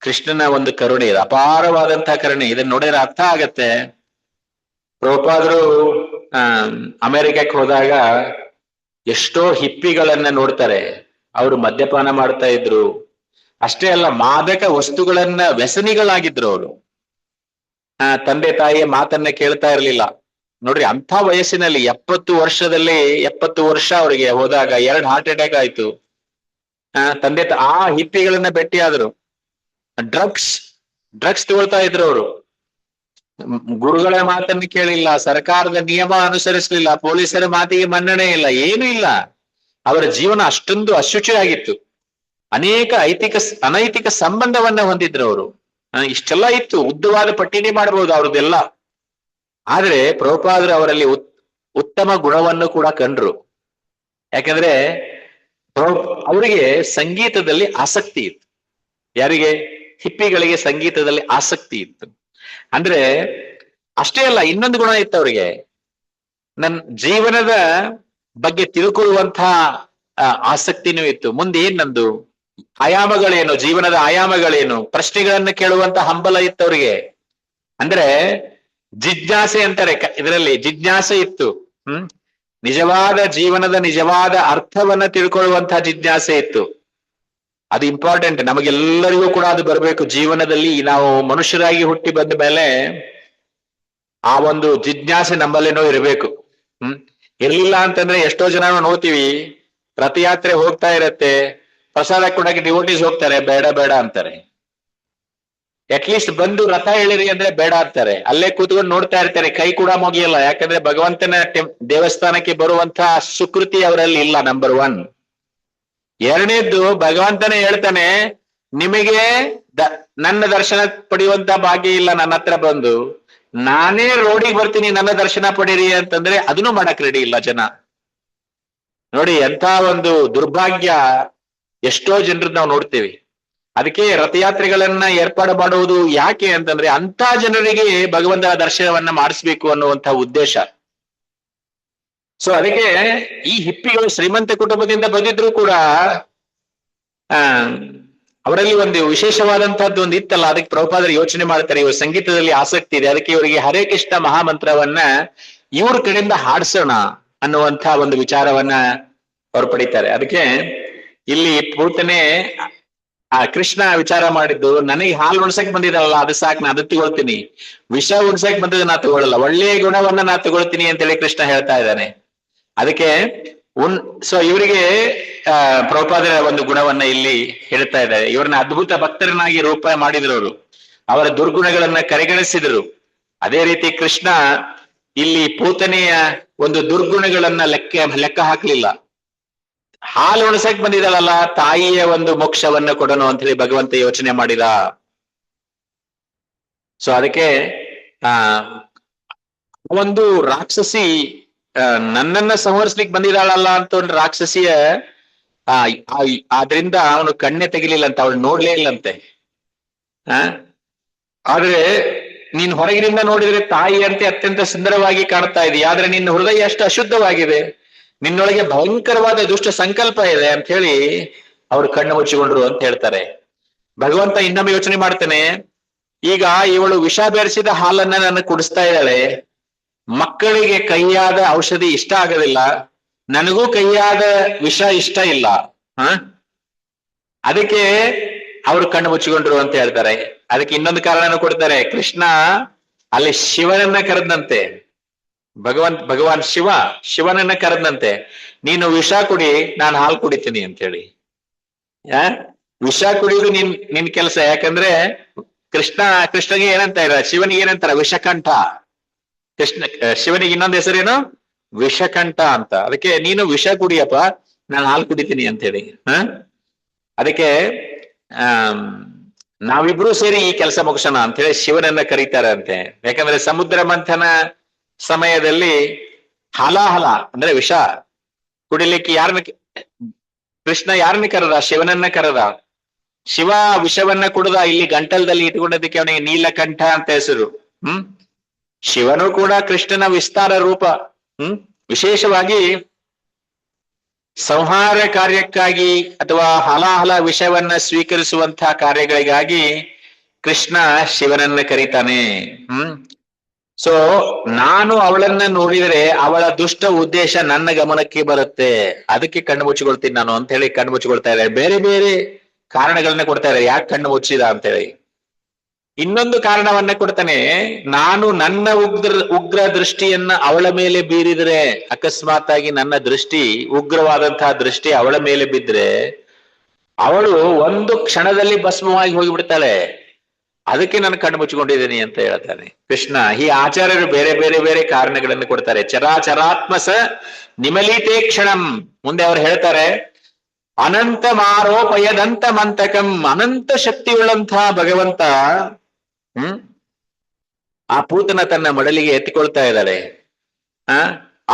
[SPEAKER 1] ಕೃಷ್ಣನ ಒಂದು ಕರುಣೆ, ಇದು ಅಪಾರವಾದಂತಹ ಕರುಣೆ. ಇದನ್ನ ನೋಡಿದ್ರೆ ಅರ್ಥ ಆಗತ್ತೆ. ಪ್ರಭುಪಾದರು ಅಮೆರಿಕಕ್ಕೆ ಹೋದಾಗ ಎಷ್ಟೋ ಹಿಪ್ಪಿಗಳನ್ನ ನೋಡ್ತಾರೆ. ಅವರು ಮದ್ಯಪಾನ ಮಾಡ್ತಾ ಇದ್ರು. ಅಷ್ಟೇ ಅಲ್ಲ, ಮಾದಕ ವಸ್ತುಗಳನ್ನ ವ್ಯಸನಿಗಳಾಗಿದ್ರು ಅವರು. ತಂದೆ ತಾಯಿಯ ಮಾತನ್ನ ಕೇಳ್ತಾ ಇರ್ಲಿಲ್ಲ. ನೋಡ್ರಿ, ಅಂಥ ವಯಸ್ಸಿನಲ್ಲಿ 70 ವರ್ಷ ಅವರಿಗೆ ಹೋದಾಗ 2 ಹಾರ್ಟ್ ಅಟ್ಯಾಕ್ ಆಯ್ತು. ಆ ಹಿಪ್ಪಿಗಳನ್ನ ಭೇಟಿಯಾದ್ರು. ಡ್ರಗ್ಸ್ ತಗೊಳ್ತಾ ಇದ್ರು ಅವರು. ಗುರುಗಳ ಮಾತನ್ನು ಕೇಳಿಲ್ಲ, ಸರ್ಕಾರದ ನಿಯಮ ಅನುಸರಿಸಲಿಲ್ಲ, ಪೊಲೀಸರ ಮಾತಿಗೆ ಮನ್ನಣೆ ಇಲ್ಲ, ಏನೂ ಇಲ್ಲ. ಅವರ ಜೀವನ ಅಷ್ಟೊಂದು ಅಶುಚಿಯಾಗಿತ್ತು. ಅನೇಕ ಅನೈತಿಕ ಸಂಬಂಧವನ್ನ ಹೊಂದಿದ್ರು ಅವರು. ಇಷ್ಟೆಲ್ಲ ಇತ್ತು, ಉದ್ದವಾದ ಪಟ್ಟಿನೇ ಮಾಡಬಹುದು ಅವ್ರದ್ದೆಲ್ಲ. ಆದ್ರೆ ಪ್ರಭುಪಾದರು ಅವರಲ್ಲಿ ಉತ್ತಮ ಗುಣವನ್ನು ಕೂಡ ಕಂಡ್ರು. ಯಾಕಂದ್ರೆ ಅವರಿಗೆ ಸಂಗೀತದಲ್ಲಿ ಆಸಕ್ತಿ ಇತ್ತು. ಯಾರಿಗೆ? ಹಿಪ್ಪಿಗಳಿಗೆ ಸಂಗೀತದಲ್ಲಿ ಆಸಕ್ತಿ ಇತ್ತು. ಅಂದ್ರೆ ಅಷ್ಟೇ ಅಲ್ಲ, ಇನ್ನೊಂದು ಗುಣ ಇತ್ತು ಅವರಿಗೆ. ನನ್ನ ಜೀವನದ ಬಗ್ಗೆ ತಿಳ್ಕೊಳ್ಳುವಂತಹ ಆಸಕ್ತಿನೂ ಇತ್ತು. ಮುಂದೆ ಏನ್ ನಂದು ಆಯಾಮಗಳೇನು, ಜೀವನದ ಆಯಾಮಗಳೇನು, ಪ್ರಶ್ನೆಗಳನ್ನ ಕೇಳುವಂತ ಹಂಬಲ ಇತ್ತು ಅವರಿಗೆ. ಅಂದ್ರೆ ಜಿಜ್ಞಾಸೆ ಅಂತಾರೆ ಇದರಲ್ಲಿ, ಜಿಜ್ಞಾಸೆ ಇತ್ತು. ನಿಜವಾದ ಜೀವನದ ನಿಜವಾದ ಅರ್ಥವನ್ನ ತಿಳ್ಕೊಳ್ಳುವಂತಹ ಜಿಜ್ಞಾಸೆ ಇತ್ತು. ಅದು ಇಂಪಾರ್ಟೆಂಟ್. ನಮಗೆಲ್ಲರಿಗೂ ಕೂಡ ಅದು ಬರಬೇಕು ಜೀವನದಲ್ಲಿ. ನಾವು ಮನುಷ್ಯರಾಗಿ ಹುಟ್ಟಿ ಬಂದ ಮೇಲೆ ಆ ಒಂದು ಜಿಜ್ಞಾಸೆ ನಮ್ಮಲ್ಲೇನೋ ಇರಬೇಕು. ಇರ್ಲಿಲ್ಲ ಅಂತಂದ್ರೆ ಎಷ್ಟೋ ಜನ ನೋಡ್ತೀವಿ, ರಥಯಾತ್ರೆ ಹೋಗ್ತಾ ಇರತ್ತೆ, ಪ್ರಸಾದ ಕೊಡಕ್ಕೆ ಡಿವೋಟೀಸ್ ಹೋಗ್ತಾರೆ, ಬೇಡ ಬೇಡ ಅಂತಾರೆ. ಅಟ್ಲೀಸ್ಟ್ ಬಂದು ರಥ ಹೇಳಿರಿ ಅಂದ್ರೆ ಬೇಡ ಅಂತಾರೆ. ಅಲ್ಲೇ ಕೂತ್ಕೊಂಡು ನೋಡ್ತಾ ಇರ್ತಾರೆ, ಕೈ ಕೂಡ ಮುಗಿಯಲ್ಲ. ಯಾಕಂದ್ರೆ ಭಗವಂತನ ದೇವಸ್ಥಾನಕ್ಕೆ ಬರುವಂತಹ ಸುಕೃತಿ ಅವರಲ್ಲಿ ಇಲ್ಲ, ನಂಬರ್ 1. ಎರಡನೇದ್ದು, ಭಗವಂತನೇ ಹೇಳ್ತಾನೆ, ನಿಮಗೆ ನನ್ನ ದರ್ಶನ ಪಡೆಯುವಂತ ಭಾಗ್ಯ ಇಲ್ಲ ನನ್ನ ಹತ್ರ ಬಂದು, ನಾನೇ ರೋಡಿಗೆ ಬರ್ತೀನಿ ನನ್ನ ದರ್ಶನ ಪಡೀರಿ ಅಂತಂದ್ರೆ ಅದನ್ನು ಮಾಡಕ್ ರೆಡಿ ಇಲ್ಲ ಜನ. ನೋಡಿ, ಎಂಥ ಒಂದು ದುರ್ಭಾಗ್ಯ ಎಷ್ಟೋ ಜನರನ್ನ ನಾವು ನೋಡ್ತೇವೆ. ಅದಕ್ಕೆ ರಥಯಾತ್ರೆಗಳನ್ನ ಏರ್ಪಾಡು ಮಾಡುವುದು ಯಾಕೆ ಅಂತಂದ್ರೆ ಅಂತ ಜನರಿಗೆ ಭಗವಂತನ ದರ್ಶನವನ್ನ ಮಾಡಿಸ್ಬೇಕು ಅನ್ನುವಂಥ ಉದ್ದೇಶ. ಸೊ ಅದಕ್ಕೆ ಈ ಹಿಪ್ಪಿಗಳು ಶ್ರೀಮಂತ ಕುಟುಂಬದಿಂದ ಬಂದಿದ್ರು ಕೂಡ ಅವರಲ್ಲಿ ಒಂದು ವಿಶೇಷವಾದಂತಹದ್ದು ಒಂದು ಇತ್ತಲ್ಲ. ಅದಕ್ಕೆ ಪ್ರಭುಪಾದರು ಯೋಚನೆ ಮಾಡ್ತಾರೆ, ಇವರು ಸಂಗೀತದಲ್ಲಿ ಆಸಕ್ತಿ ಇದೆ, ಅದಕ್ಕೆ ಇವರಿಗೆ ಹರೇ ಕೃಷ್ಣ ಮಹಾಮಂತ್ರವನ್ನ ಇವ್ರ ಕಡೆಯಿಂದ ಹಾಡ್ಸೋಣ ಅನ್ನುವಂಥ ಒಂದು ವಿಚಾರವನ್ನ ಅವ್ರು ಪಡಿತಾರೆ. ಅದಕ್ಕೆ ಇಲ್ಲಿ ಪೂರ್ತನೆ ಕೃಷ್ಣ ವಿಚಾರ ಮಾಡಿದ್ದು, ನನಗೆ ಹಾಲು ಉಣ್ಸಕ್ ಬಂದಿದಲ್ಲ ಅದು ಸಾಕು, ನಾ ಅದು ತಗೊಳ್ತೀನಿ. ವಿಷ ಉಣ್ಸಕ್ ಬಂದಿದ್ದು ನಾ ತಗೊಳ್ಳಲ್ಲ, ಒಳ್ಳೆಯ ಗುಣವನ್ನ ನಾ ತಗೊಳ್ತೀನಿ ಅಂತೇಳಿ ಕೃಷ್ಣ ಹೇಳ್ತಾ ಇದ್ದಾನೆ. ಅದಕ್ಕೆ ಸೊ ಇವರಿಗೆ ಪ್ರಭುಪಾದರ ಒಂದು ಗುಣವನ್ನ ಇಲ್ಲಿ ಹೇಳ್ತಾ ಇದ್ದಾರೆ. ಇವ್ರನ್ನ ಅದ್ಭುತ ಭಕ್ತರನ್ನಾಗಿ ರೂಪ ಮಾಡಿದ್ರು ಅವರು, ಅವರ ದುರ್ಗುಣಗಳನ್ನ ಕರೆಗಣಿಸಿದ್ರು. ಅದೇ ರೀತಿ ಕೃಷ್ಣ ಇಲ್ಲಿ ಪೂತನೆಯ ಒಂದು ದುರ್ಗುಣಗಳನ್ನ ಲೆಕ್ಕ ಹಾಕ್ಲಿಲ್ಲ. ಹಾಲು ಉಣಸಕ್ ಬಂದಿದಳಲ್ಲ, ತಾಯಿಯ ಒಂದು ಮೋಕ್ಷವನ್ನ ಕೊಡೋಣ ಅಂತ ಹೇಳಿ ಭಗವಂತ ಯೋಚನೆ ಮಾಡಿದ. ಸೊ ಅದಕ್ಕೆ ಒಂದು ರಾಕ್ಷಸಿ ನನ್ನನ್ನ ಸಂಹರಿಸ್ಲಿಕ್ಕೆ ಬಂದಿದ್ದಾಳಲ್ಲ ಅಂತ ಒಂದು ರಾಕ್ಷಸಿಯ ಆದ್ರಿಂದ ಅವನು ಕಣ್ಣೆ ತೆಗಿಲಿಲ್ಲ ಅಂತ, ಅವಳು ನೋಡ್ಲೇ ಇಲ್ಲಂತೆ. ಆದ್ರೆ ನೀನ್ ಹೊರಗಿನಿಂದ ನೋಡಿದ್ರೆ ತಾಯಿಯಂತೆ ಅತ್ಯಂತ ಸುಂದರವಾಗಿ ಕಾಣ್ತಾ ಇದೆಯಾ, ಆದ್ರೆ ನಿನ್ನ ಹೃದಯ ಅಷ್ಟು ಅಶುದ್ಧವಾಗಿದೆ, ನಿನ್ನೊಳಗೆ ಭಯಂಕರವಾದ ದುಷ್ಟ ಸಂಕಲ್ಪ ಇದೆ ಅಂತ ಹೇಳಿ ಅವ್ರು ಕಣ್ಣು ಮುಚ್ಚಿಕೊಂಡ್ರು ಅಂತ ಹೇಳ್ತಾರೆ. ಭಗವಂತ ಇನ್ನೊಮ್ಮೆ ಯೋಚನೆ ಮಾಡ್ತಾನೆ, ಈಗ ಇವಳು ವಿಷ ಬೆರೆಸಿದ ಹಾಲನ್ನ ನನ್ನ ಕುಡಿಸ್ತಾ ಇದ್ದಾಳೆ, ಮಕ್ಕಳಿಗೆ ಕೈಯಾದ ಔಷಧಿ ಇಷ್ಟ ಆಗೋದಿಲ್ಲ, ನನಗೂ ಕೈಯಾದ ವಿಷ ಇಷ್ಟ ಇಲ್ಲ. ಅದಕ್ಕೆ ಅವರು ಕಣ್ಣು ಮುಚ್ಚಿಕೊಂಡ್ರು ಅಂತ ಹೇಳ್ತಾರೆ. ಅದಕ್ಕೆ ಇನ್ನೊಂದು ಕಾರಣನೂ ಕೊಡ್ತಾರೆ. ಕೃಷ್ಣ ಅಲ್ಲಿ ಶಿವನನ್ನ ಕರೆದಂತೆ, ಭಗವಾನ್ ಶಿವನನ್ನ ಕರೆದಂತೆ, ನೀನು ವಿಷ ಕುಡಿ, ನಾನು ಹಾಲು ಕುಡಿತೀನಿ ಅಂತ ಹೇಳಿ. ವಿಷ ಕುಡಿಯೋದು ನಿನ್ ಕೆಲಸ. ಯಾಕಂದ್ರೆ ಕೃಷ್ಣಗೆ ಏನಂತಾರ, ಶಿವನಿಗೆ ಏನಂತಾರ, ವಿಷಕಂಠ. ಶಿವನಿಗೆ ಇನ್ನೊಂದು ಹೆಸರೇನು, ವಿಷಕಂಠ ಅಂತ. ಅದಕ್ಕೆ ನೀನು ವಿಷ ಕುಡಿಯಪ್ಪ, ನಾನು ಹಾಲು ಕುಡಿತೀನಿ ಅಂತ ಹೇಳಿ. ಅದಕ್ಕೆ ನಾವಿಬ್ರು ಸೇರಿ ಈ ಕೆಲಸ ಮುಗಿಸೋಣ ಅಂತ ಹೇಳಿ ಶಿವನನ್ನ ಕರೀತಾರಂತೆ. ಯಾಕಂದ್ರೆ ಸಮುದ್ರ ಮಂಥನ ಸಮಯದಲ್ಲಿ ಹಲಾಹಲ ಅಂದ್ರೆ ವಿಷ ಕುಡಿಲಿಕ್ಕೆ ಕೃಷ್ಣ ಯಾರನ್ನ ಕರೆದ, ಶಿವನನ್ನ ಕರೆದ. ಶಿವ ವಿಷವನ್ನ ಕುಡಿದ, ಇಲ್ಲಿ ಗಂಟಲದಲ್ಲಿ ಇಟ್ಕೊಂಡದಕ್ಕೆ ಅವನಿಗೆ ನೀಲಕಂಠ ಅಂತ ಹೆಸರು. ಶಿವನು ಕೂಡ ಕೃಷ್ಣನ ವಿಸ್ತಾರ ರೂಪ. ವಿಶೇಷವಾಗಿ ಸಂಹಾರ ಕಾರ್ಯಕ್ಕಾಗಿ ಅಥವಾ ಹಲಾಹಲ ವಿಷವನ್ನ ಸ್ವೀಕರಿಸುವಂತಹ ಕಾರ್ಯಗಳಿಗಾಗಿ ಕೃಷ್ಣ ಶಿವನನ್ನ ಕರೀತಾನೆ. ಸೊ ನಾನು ಅವಳನ್ನ ನೋಡಿದರೆ ಅವಳ ದುಷ್ಟ ಉದ್ದೇಶ ನನ್ನ ಗಮನಕ್ಕೆ ಬರುತ್ತೆ, ಅದಕ್ಕೆ ಕಣ್ಣು ಮುಚ್ಚಿಕೊಳ್ತೀನಿ ನಾನು ಅಂತ ಹೇಳಿ ಕಣ್ಣು ಮುಚ್ಚಿಕೊಳ್ತಾ ಇದ್ದಾರೆ. ಬೇರೆ ಬೇರೆ ಕಾರಣಗಳನ್ನ ಕೊಡ್ತಾ ಇದ್ದಾರೆ ಯಾಕೆ ಕಣ್ಣು ಮುಚ್ಚಿದ ಅಂತ ಹೇಳಿ. ಇನ್ನೊಂದು ಕಾರಣವನ್ನ ಕೊಡ್ತಾನೆ, ನಾನು ನನ್ನ ಉಗ್ರ ದೃಷ್ಟಿಯನ್ನ ಅವಳ ಮೇಲೆ ಬೀರಿದ್ರೆ, ಅಕಸ್ಮಾತ್ ಆಗಿ ನನ್ನ ದೃಷ್ಟಿ, ಉಗ್ರವಾದಂತಹ ದೃಷ್ಟಿ ಅವಳ ಮೇಲೆ ಬಿದ್ರೆ ಅವಳು ಒಂದು ಕ್ಷಣದಲ್ಲಿ ಭಸ್ಮವಾಗಿ ಹೋಗಿಬಿಡ್ತಾಳೆ. ಅದಕ್ಕೆ ನಾನು ಕಣ್ಣು ಮುಚ್ಚಿಕೊಂಡಿದ್ದೀನಿ ಅಂತ ಹೇಳ್ತಾನೆ ಕೃಷ್ಣ. ಈ ಆಚಾರ್ಯರು ಬೇರೆ ಬೇರೆ ಬೇರೆ ಕಾರಣಗಳನ್ನು ಕೊಡ್ತಾರೆ. ಚರಾಚರಾತ್ಮಸ ನಿಮಲಿತೇ ಕ್ಷಣಂ. ಮುಂದೆ ಅವರು ಹೇಳ್ತಾರೆ, ಅನಂತ ಮಾರೋಪಯದಂತ ಮಂತಕಂ. ಅನಂತ ಶಕ್ತಿ ಉಳ್ಳಂತಹ ಭಗವಂತ ಆ ಪೂತನ ತನ್ನ ಮಡಲಿಗೆ ಎತ್ತಿಕೊಳ್ತಾ ಇದ್ದಾಳೆ.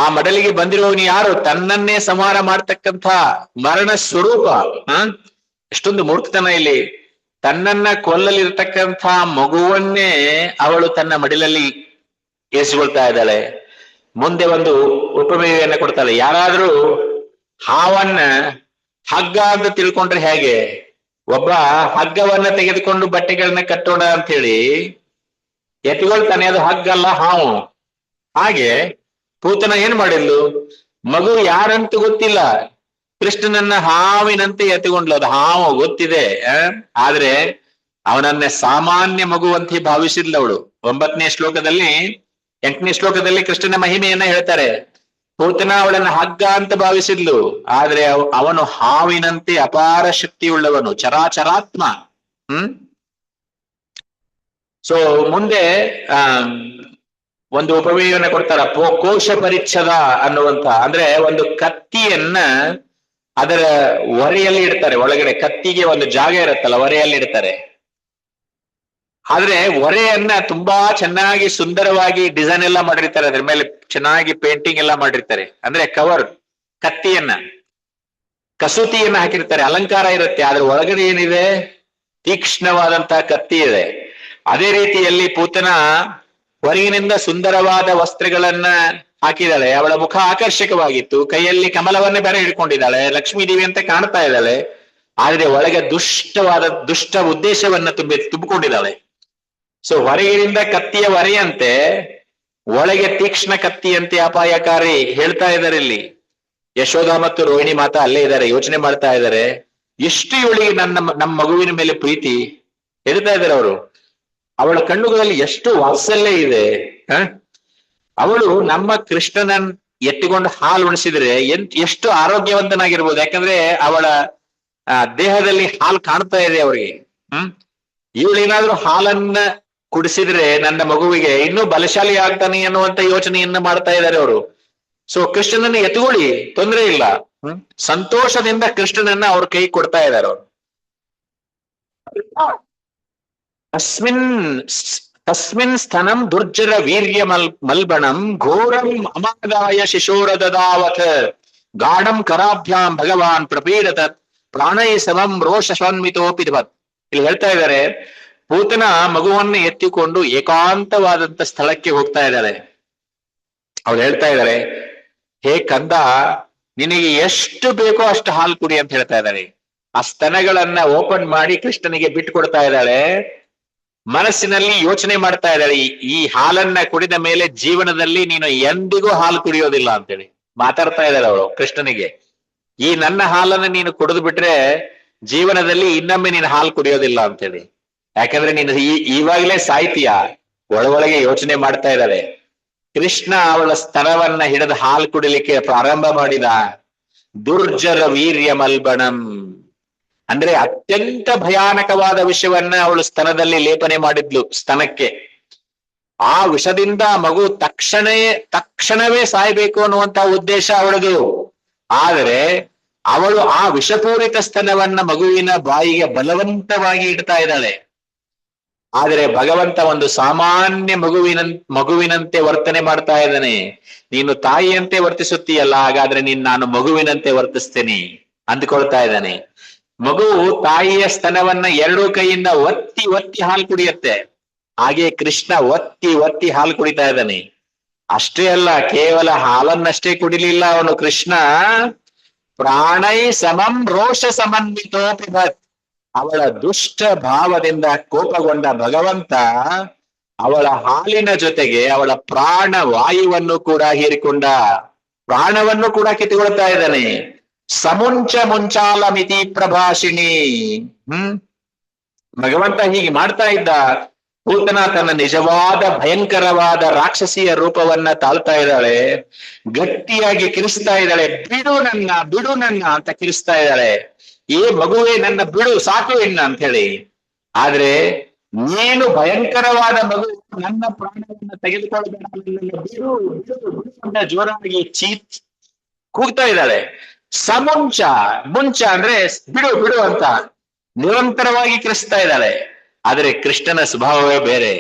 [SPEAKER 1] ಆ ಮಡಲಿಗೆ ಬಂದಿರೋವನು ಯಾರು? ತನ್ನನ್ನೇ ಸಂಹಾರ ಮಾಡ್ತಕ್ಕಂಥ ಮರಣ ಸ್ವರೂಪ. ಎಷ್ಟೊಂದು ಮೂರ್ಖತನ ಇಲ್ಲಿ. ತನ್ನನ್ನ ಕೊಲ್ಲಲಿರ್ತಕ್ಕಂಥ ಮಗುವನ್ನೇ ಅವಳು ತನ್ನ ಮಡಿಲಲ್ಲಿ ಏರಿಸಿಕೊಳ್ತಾ ಇದ್ದಾಳೆ. ಮುಂದೆ ಒಂದು ಉಪಮೇಯನ್ನ ಕೊಡ್ತಾಳೆ. ಯಾರಾದ್ರೂ ಹಾವನ್ನ ಹಗ್ಗ ಅಂತ ತಿಳ್ಕೊಂಡ್ರೆ ಹೇಗೆ? ಒಬ್ಬ ಹಗ್ಗವನ್ನ ತೆಗೆದುಕೊಂಡು ಬಟ್ಟೆಗಳನ್ನ ಕಟ್ಟೋಣ ಅಂತ ಹೇಳಿ ಎತ್ಕೊಳ್ತಾನೆ, ಅದು ಹಗ್ಗ ಅಲ್ಲ, ಹಾವು. ಹಾಗೆ ಪೂತನ ಏನ್ ಮಾಡಿದ್ಲು, ಮಗು ಯಾರಂತ ಗೊತ್ತಿಲ್ಲ, ಕೃಷ್ಣನನ್ನ ಹಾವಿನಂತೆ ಎತ್ತಿಕೊಂಡ್ಲು. ಅದು ಹಾವು ಗೊತ್ತಿದೆ, ಆದ್ರೆ ಅವನನ್ನ ಸಾಮಾನ್ಯ ಮಗುವಂತೆ ಭಾವಿಸಿದ್ಲು ಅವಳು. 9ನೇ ಶ್ಲೋಕದಲ್ಲಿ 8ನೇ ಶ್ಲೋಕದಲ್ಲಿ ಕೃಷ್ಣನ ಮಹಿಮೆಯನ್ನ ಹೇಳ್ತಾರೆ. ಪೂತನ ಅವಳನ್ನ ಹಗ್ಗ ಅಂತ ಭಾವಿಸಿದ್ಲು, ಆದ್ರೆ ಅವನು ಹಾವಿನಂತೆ ಅಪಾರ ಶಕ್ತಿ ಉಳ್ಳವನು, ಚರಾಚರಾತ್ಮ. ಸೊ ಮುಂದೆ ಒಂದು ಉಪಮೇಯವನ್ನ ಕೊಡ್ತಾರ, ಕೋಶ ಪರಿಚ್ಛದ ಅನ್ನುವಂತ. ಅಂದ್ರೆ ಒಂದು ಕತ್ತಿಯನ್ನ ಅದರ ಒರೆಯಲ್ಲಿ ಇಡ್ತಾರೆ. ಒಳಗಡೆ ಕತ್ತಿಗೆ ಒಂದು ಜಾಗ ಇರುತ್ತಲ್ಲ, ಒರೆಯಲ್ಲಿ ಇಡ್ತಾರೆ. ಆದ್ರೆ ಒರೆಯನ್ನ ತುಂಬಾ ಚೆನ್ನಾಗಿ ಸುಂದರವಾಗಿ ಡಿಸೈನ್ ಎಲ್ಲ ಮಾಡಿರ್ತಾರೆ, ಅದ್ರ ಮೇಲೆ ಚೆನ್ನಾಗಿ ಪೇಂಟಿಂಗ್ ಎಲ್ಲ ಮಾಡಿರ್ತಾರೆ. ಅಂದ್ರೆ ಕವರ್, ಕತ್ತಿಯನ್ನ ಕಸೂತಿಯನ್ನ ಹಾಕಿರ್ತಾರೆ, ಅಲಂಕಾರ ಇರುತ್ತೆ. ಆದ್ರೆ ಒಳಗಡೆ ಏನಿದೆ? ತೀಕ್ಷ್ಣವಾದಂತಹ ಕತ್ತಿ ಇದೆ. ಅದೇ ರೀತಿಯಲ್ಲಿ ಪೂತನ ಹೊರಗಿನಿಂದ ಸುಂದರವಾದ ವಸ್ತ್ರಗಳನ್ನ ಹಾಕಿದಾಳೆ. ಅವಳ ಮುಖ ಆಕರ್ಷಕವಾಗಿತ್ತು, ಕೈಯಲ್ಲಿ ಕಮಲವನ್ನೇ ಬೇರೆ ಹಿಡ್ಕೊಂಡಿದ್ದಾಳೆ, ಲಕ್ಷ್ಮೀ ದೇವಿ ಅಂತ ಕಾಣ್ತಾ ಇದ್ದಾಳೆ. ಆದ್ರೆ ಒಳಗೆ ದುಷ್ಟ ಉದ್ದೇಶವನ್ನ ತುಂಬಿಕೊಂಡಿದ್ದಾಳೆ. ಸೊ ಹೊರಗಿನಿಂದ ಕತ್ತಿಯ ವರೆಯಂತೆ, ಒಳಗೆ ತೀಕ್ಷ್ಣ ಕತ್ತಿಯಂತೆ ಅಪಾಯಕಾರಿ. ಹೇಳ್ತಾ ಇದ್ದಾರೆ ಇಲ್ಲಿ ಯಶೋಧ ಮತ್ತು ರೋಹಿಣಿ ಮಾತಾ ಅಲ್ಲೇ ಇದ್ದಾರೆ, ಯೋಚನೆ ಮಾಡ್ತಾ ಇದ್ದಾರೆ. ಎಷ್ಟು ಇವಳಿಗೆ ನಮ್ಮ ಮಗುವಿನ ಮೇಲೆ ಪ್ರೀತಿ ಹೇಳ್ತಾ ಇದ್ದಾರೆ ಅವರು. ಅವಳ ಕಣ್ಣುಗಳಲ್ಲಿ ಎಷ್ಟು ವಾತ್ಸಲ್ಯ ಇದೆ. ಅವಳು ನಮ್ಮ ಕೃಷ್ಣನನ್ನ ಎತ್ತಿಕೊಂಡು ಹಾಲು ಉಣಿಸಿದ್ರೆ ಎಷ್ಟು ಆರೋಗ್ಯವಂತನಾಗಿರ್ಬೋದು. ಯಾಕಂದ್ರೆ ಅವಳ ದೇಹದಲ್ಲಿ ಹಾಲು ಕಾಣ್ತಾ ಇದೆ ಅವರಿಗೆ. ಇವಳೇನಾದ್ರೂ ಹಾಲನ್ನ ಕುಡಿಸಿದ್ರೆ ನನ್ನ ಮಗುವಿಗೆ ಇನ್ನೂ ಬಲಶಾಲಿ ಆಗ್ತಾನೆ ಅನ್ನುವಂತ ಯೋಚನೆಯನ್ನ ಮಾಡ್ತಾ ಇದ್ದಾರೆ ಅವರು. ಸೊ ಕೃಷ್ಣನನ್ನ ಎತ್ಕೊಳ್ಳಿ, ತೊಂದರೆ ಇಲ್ಲ. ಸಂತೋಷದಿಂದ ಕೃಷ್ಣನನ್ನ ಅವ್ರ ಕೈ ಕೊಡ್ತಾ ಇದ್ದಾರೆ ಅವರು. ತಸ್ಮಿನ್ ಸ್ತನಂ ದುರ್ಜರ ವೀರ್ಯ ಮಲ್ಬಣಂ ಘೋರಂ ಅಮಾದಾಯ ಶಿಶೋರದಾವತ್ ಗಾಢಂ ಕರಾಭ್ಯಾಂ ಭಗವಾನ್ ಪ್ರಪೀಡತ ಪ್ರಾಣೈ ಸಮಂ ರೋಷನ್ವಿತೋಪಿಧವತ್. ಇಲ್ಲಿ ಹೇಳ್ತಾ ಇದ್ದಾರೆ, ಪೂತನ ಮಗುವನ್ನು ಎತ್ತಿಕೊಂಡು ಏಕಾಂತವಾದಂತ ಸ್ಥಳಕ್ಕೆ ಹೋಗ್ತಾ ಇದ್ದಾರೆ. ಅವ್ರು ಹೇಳ್ತಾ ಇದ್ದಾರೆ, ಹೇ ಕಂದ, ನಿನಗೆ ಎಷ್ಟು ಬೇಕೋ ಅಷ್ಟು ಹಾಲು ಕುಡಿ ಅಂತ ಹೇಳ್ತಾ ಇದ್ದಾರೆ. ಆ ಸ್ತನಗಳನ್ನ ಓಪನ್ ಮಾಡಿ ಕೃಷ್ಣನಿಗೆ ಬಿಟ್ಟು ಕೊಡ್ತಾ ಇದ್ದಾಳೆ. ಮನಸ್ಸಿನಲ್ಲಿ ಯೋಚನೆ ಮಾಡ್ತಾ ಇದ್ದಾಳೆ, ಈ ಹಾಲನ್ನ ಕುಡಿದ ಮೇಲೆ ಜೀವನದಲ್ಲಿ ನೀನು ಎಂದಿಗೂ ಹಾಲು ಕುಡಿಯೋದಿಲ್ಲ ಅಂತೇಳಿ ಮಾತಾಡ್ತಾ ಇದ್ದಾಳೆ ಅವಳು ಕೃಷ್ಣನಿಗೆ. ಈ ನನ್ನ ಹಾಲನ್ನ ನೀನು ಕುಡಿದು ಬಿಟ್ರೆ ಜೀವನದಲ್ಲಿ ಇನ್ನೊಮ್ಮೆ ನೀನು ಹಾಲು ಕುಡಿಯೋದಿಲ್ಲ ಅಂತೇಳಿ. ಯಾಕಂದ್ರೆ ನೀನು ಇವಾಗಲೇ ಸಾಯ್ತೀಯ. ಒಳಗೊಳಗೆ ಯೋಚನೆ ಮಾಡ್ತಾ ಇದ್ದಾಳೆ. ಕೃಷ್ಣ ಅವಳ ಸ್ತನವನ್ನ ಹಿಡಿದು ಹಾಲು ಕುಡಿಲಿಕ್ಕೆ ಪ್ರಾರಂಭ ಮಾಡಿದ. ದುರ್ಜರ ವೀರ್ಯ ಮಲ್ಬಣಂ ಅಂದ್ರೆ ಅತ್ಯಂತ ಭಯಾನಕವಾದ ವಿಷವನ್ನ ಅವಳು ಸ್ತನದಲ್ಲಿ ಲೇಪನೆ ಮಾಡಿದ್ಲು ಸ್ತನಕ್ಕೆ. ಆ ವಿಷದಿಂದ ಮಗು ತಕ್ಷಣವೇ ಸಾಯ್ಬೇಕು ಅನ್ನುವಂತ ಉದ್ದೇಶ ಅವಳದು. ಆದರೆ ಅವಳು ಆ ವಿಷಪೂರಿತ ಸ್ತನವನ್ನ ಮಗುವಿನ ಬಾಯಿಗೆ ಬಲವಂತವಾಗಿ ಇಡ್ತಾ ಇದ್ದಾಳೆ. ಆದರೆ ಭಗವಂತ ಒಂದು ಸಾಮಾನ್ಯ ಮಗುವಿನಂತೆ ವರ್ತನೆ ಮಾಡ್ತಾ ಇದ್ದಾನೆ. ನೀನು ತಾಯಿಯಂತೆ ವರ್ತಿಸುತ್ತೀಯಲ್ಲ, ಹಾಗಾದ್ರೆ ನಾನು ಮಗುವಿನಂತೆ ವರ್ತಿಸ್ತೇನೆ ಅಂದ್ಕೊಳ್ತಾ ಇದ್ದಾನೆ. ಮಗು ತಾಯಿಯ ಸ್ತನವನ್ನ ಎರಡೂ ಕೈಯಿಂದ ಒತ್ತಿ ಒತ್ತಿ ಹಾಲು ಕುಡಿಯುತ್ತೆ. ಹಾಗೆ ಕೃಷ್ಣ ಒತ್ತಿ ಒತ್ತಿ ಹಾಲು ಕುಡಿತಾ ಇದ್ದಾನೆ. ಅಷ್ಟೇ ಅಲ್ಲ, ಕೇವಲ ಹಾಲನ್ನಷ್ಟೇ ಕುಡಿಲಿಲ್ಲ ಅವನು. ಕೃಷ್ಣ ಪ್ರಾಣೈ ಸಮಂ ರೋಷ ಸಮನ್ವಿತೋ ಪಿಬತ್. ಅವಳ ದುಷ್ಟ ಭಾವದಿಂದ ಕೋಪಗೊಂಡ ಭಗವಂತ ಅವಳ ಹಾಲಿನ ಜೊತೆಗೆ ಅವಳ ಪ್ರಾಣ ವಾಯುವನ್ನು ಕೂಡ ಹೀರಿಕೊಂಡ, ಪ್ರಾಣವನ್ನು ಕೂಡ ಕಿತ್ತುಕೊಳ್ತಾ ಇದ್ದಾನೆ. ಸಮುಂಚ ಮುಂಚಾಲ ಮಿತಿ ಪ್ರಭಾಷಿಣಿ. ಭಗವಂತ ಹೀಗೆ ಮಾಡ್ತಾ ಇದ್ದ. ಪೂತನ ತನ್ನ ನಿಜವಾದ ಭಯಂಕರವಾದ ರಾಕ್ಷಸಿಯ ರೂಪವನ್ನ ತಾಳ್ತಾ ಇದ್ದಾಳೆ. ಗಟ್ಟಿಯಾಗಿ ಕಿರಿಸ್ತಾ ಇದ್ದಾಳೆ. ಬಿಡು ನನ್ನ ಅಂತ ಕಿರಿಸ್ತಾ ಇದ್ದಾಳೆ. ಏ ಮಗುವೆ, ನನ್ನ ಬಿಡು, ಸಾಕು ಇನ್ನ ಅಂತ ಹೇಳಿ. ಆದ್ರೆ ನೀನು ಭಯಂಕರವಾದ ಮಗು, ನನ್ನ ಪ್ರಾಣವನ್ನ ತೆಗೆದುಕೊಳ್ಳಬೇಡ, ಬಿಡು ಅಂತ ಜೋರಾಗಿ ಕೂಗ್ತಾ ಇದ್ದಾಳೆ. ಮುಂಚ ಅಂದ್ರೆ ಬಿಡು ಅಂತ ನಿರಂತರವಾಗಿ ಕಿರಿಸ್ತಾ ಇದ್ದಾಳೆ. ಆದ್ರೆ ಕೃಷ್ಣನ ಸ್ವಭಾವವೇ ಬೇರೆ.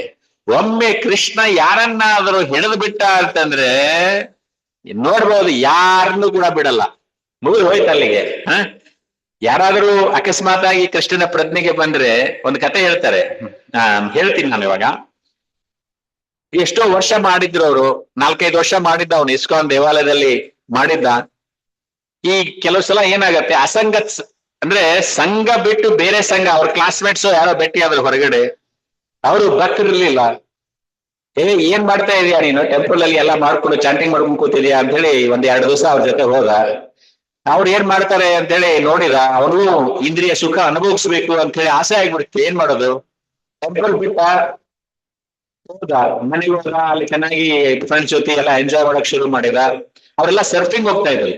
[SPEAKER 1] ಒಮ್ಮೆ ಕೃಷ್ಣ ಯಾರನ್ನಾದರೂ ಹಿಡಿದು ಬಿಟ್ಟ ಅಂತಂದ್ರೆ ನೋಡ್ಬೋದು, ಯಾರನ್ನು ಕೂಡ ಬಿಡಲ್ಲ. ಮುಗಿದು ಹೋಯ್ತು ಅಲ್ಲಿಗೆ. ಯಾರಾದರೂ ಅಕಸ್ಮಾತ್ ಆಗಿ ಕೃಷ್ಣನ ಪ್ರಜ್ಞೆಗೆ ಬಂದ್ರೆ ಒಂದು ಕತೆ ಹೇಳ್ತಾರೆ. ಹೇಳ್ತೀನಿ ನಾನು ಇವಾಗ. ಎಷ್ಟೋ ವರ್ಷ ಮಾಡಿದ್ರು ಅವರು, 4-5 ವರ್ಷ ಮಾಡಿದ್ದ ಅವನು ಇಸ್ಕಾನ್ ದೇವಾಲಯದಲ್ಲಿ ಮಾಡಿದ್ದ. ಈ ಕೆಲವು ಸಲ ಏನಾಗತ್ತೆ, ಅಸಂಗತ್ ಅಂದ್ರೆ ಸಂಘ ಬಿಟ್ಟು ಬೇರೆ ಸಂಘ, ಅವ್ರ ಕ್ಲಾಸ್ಮೇಟ್ಸ್ ಯಾರೋ ಭೇಟಿ ಆದ್ರು ಹೊರಗಡೆ, ಅವರು ಭಕ್ತರಿರ್ಲಿಲ್ಲ. ಏನ್ ಮಾಡ್ತಾ ಇದೀಯಾ ನೀನು, ಟೆಂಪಲ್ ಅಲ್ಲಿ ಎಲ್ಲ ಮಾಡ್ಕೊಂಡು ಚಾಂಟಿಂಗ್ ಮಾಡ್ಕೊಂಡು ಕೂತಿದ್ಯಾ ಅಂತ ಹೇಳಿ 1-2 ದಿವಸ ಅವ್ರ ಜೊತೆ ಹೋದ. ಅವ್ರು ಏನ್ ಮಾಡ್ತಾರೆ ಅಂತ ಹೇಳಿ ನೋಡಿದ. ಅವನು ಇಂದ್ರಿಯ ಸುಖ ಅನುಭವಿಸ್ಬೇಕು ಅಂತ ಹೇಳಿ ಆಸೆ ಆಗ್ಬಿಡ್ತು. ಏನ್ ಮಾಡೋದು, ಟೆಂಪಲ್ ಬಿಟ್ಟ ಹೋದ, ಮನೆಗೆ ಹೋದ. ಅಲ್ಲಿ ಚೆನ್ನಾಗಿ ಫ್ರೆಂಡ್ಸ್ ಜೊತೆ ಎಲ್ಲ ಎಂಜಾಯ್ ಮಾಡಕ್ ಶುರು ಮಾಡಿದ. ಅವರೆಲ್ಲ ಸರ್ಫಿಂಗ್ ಹೋಗ್ತಾ ಇದ್ರು.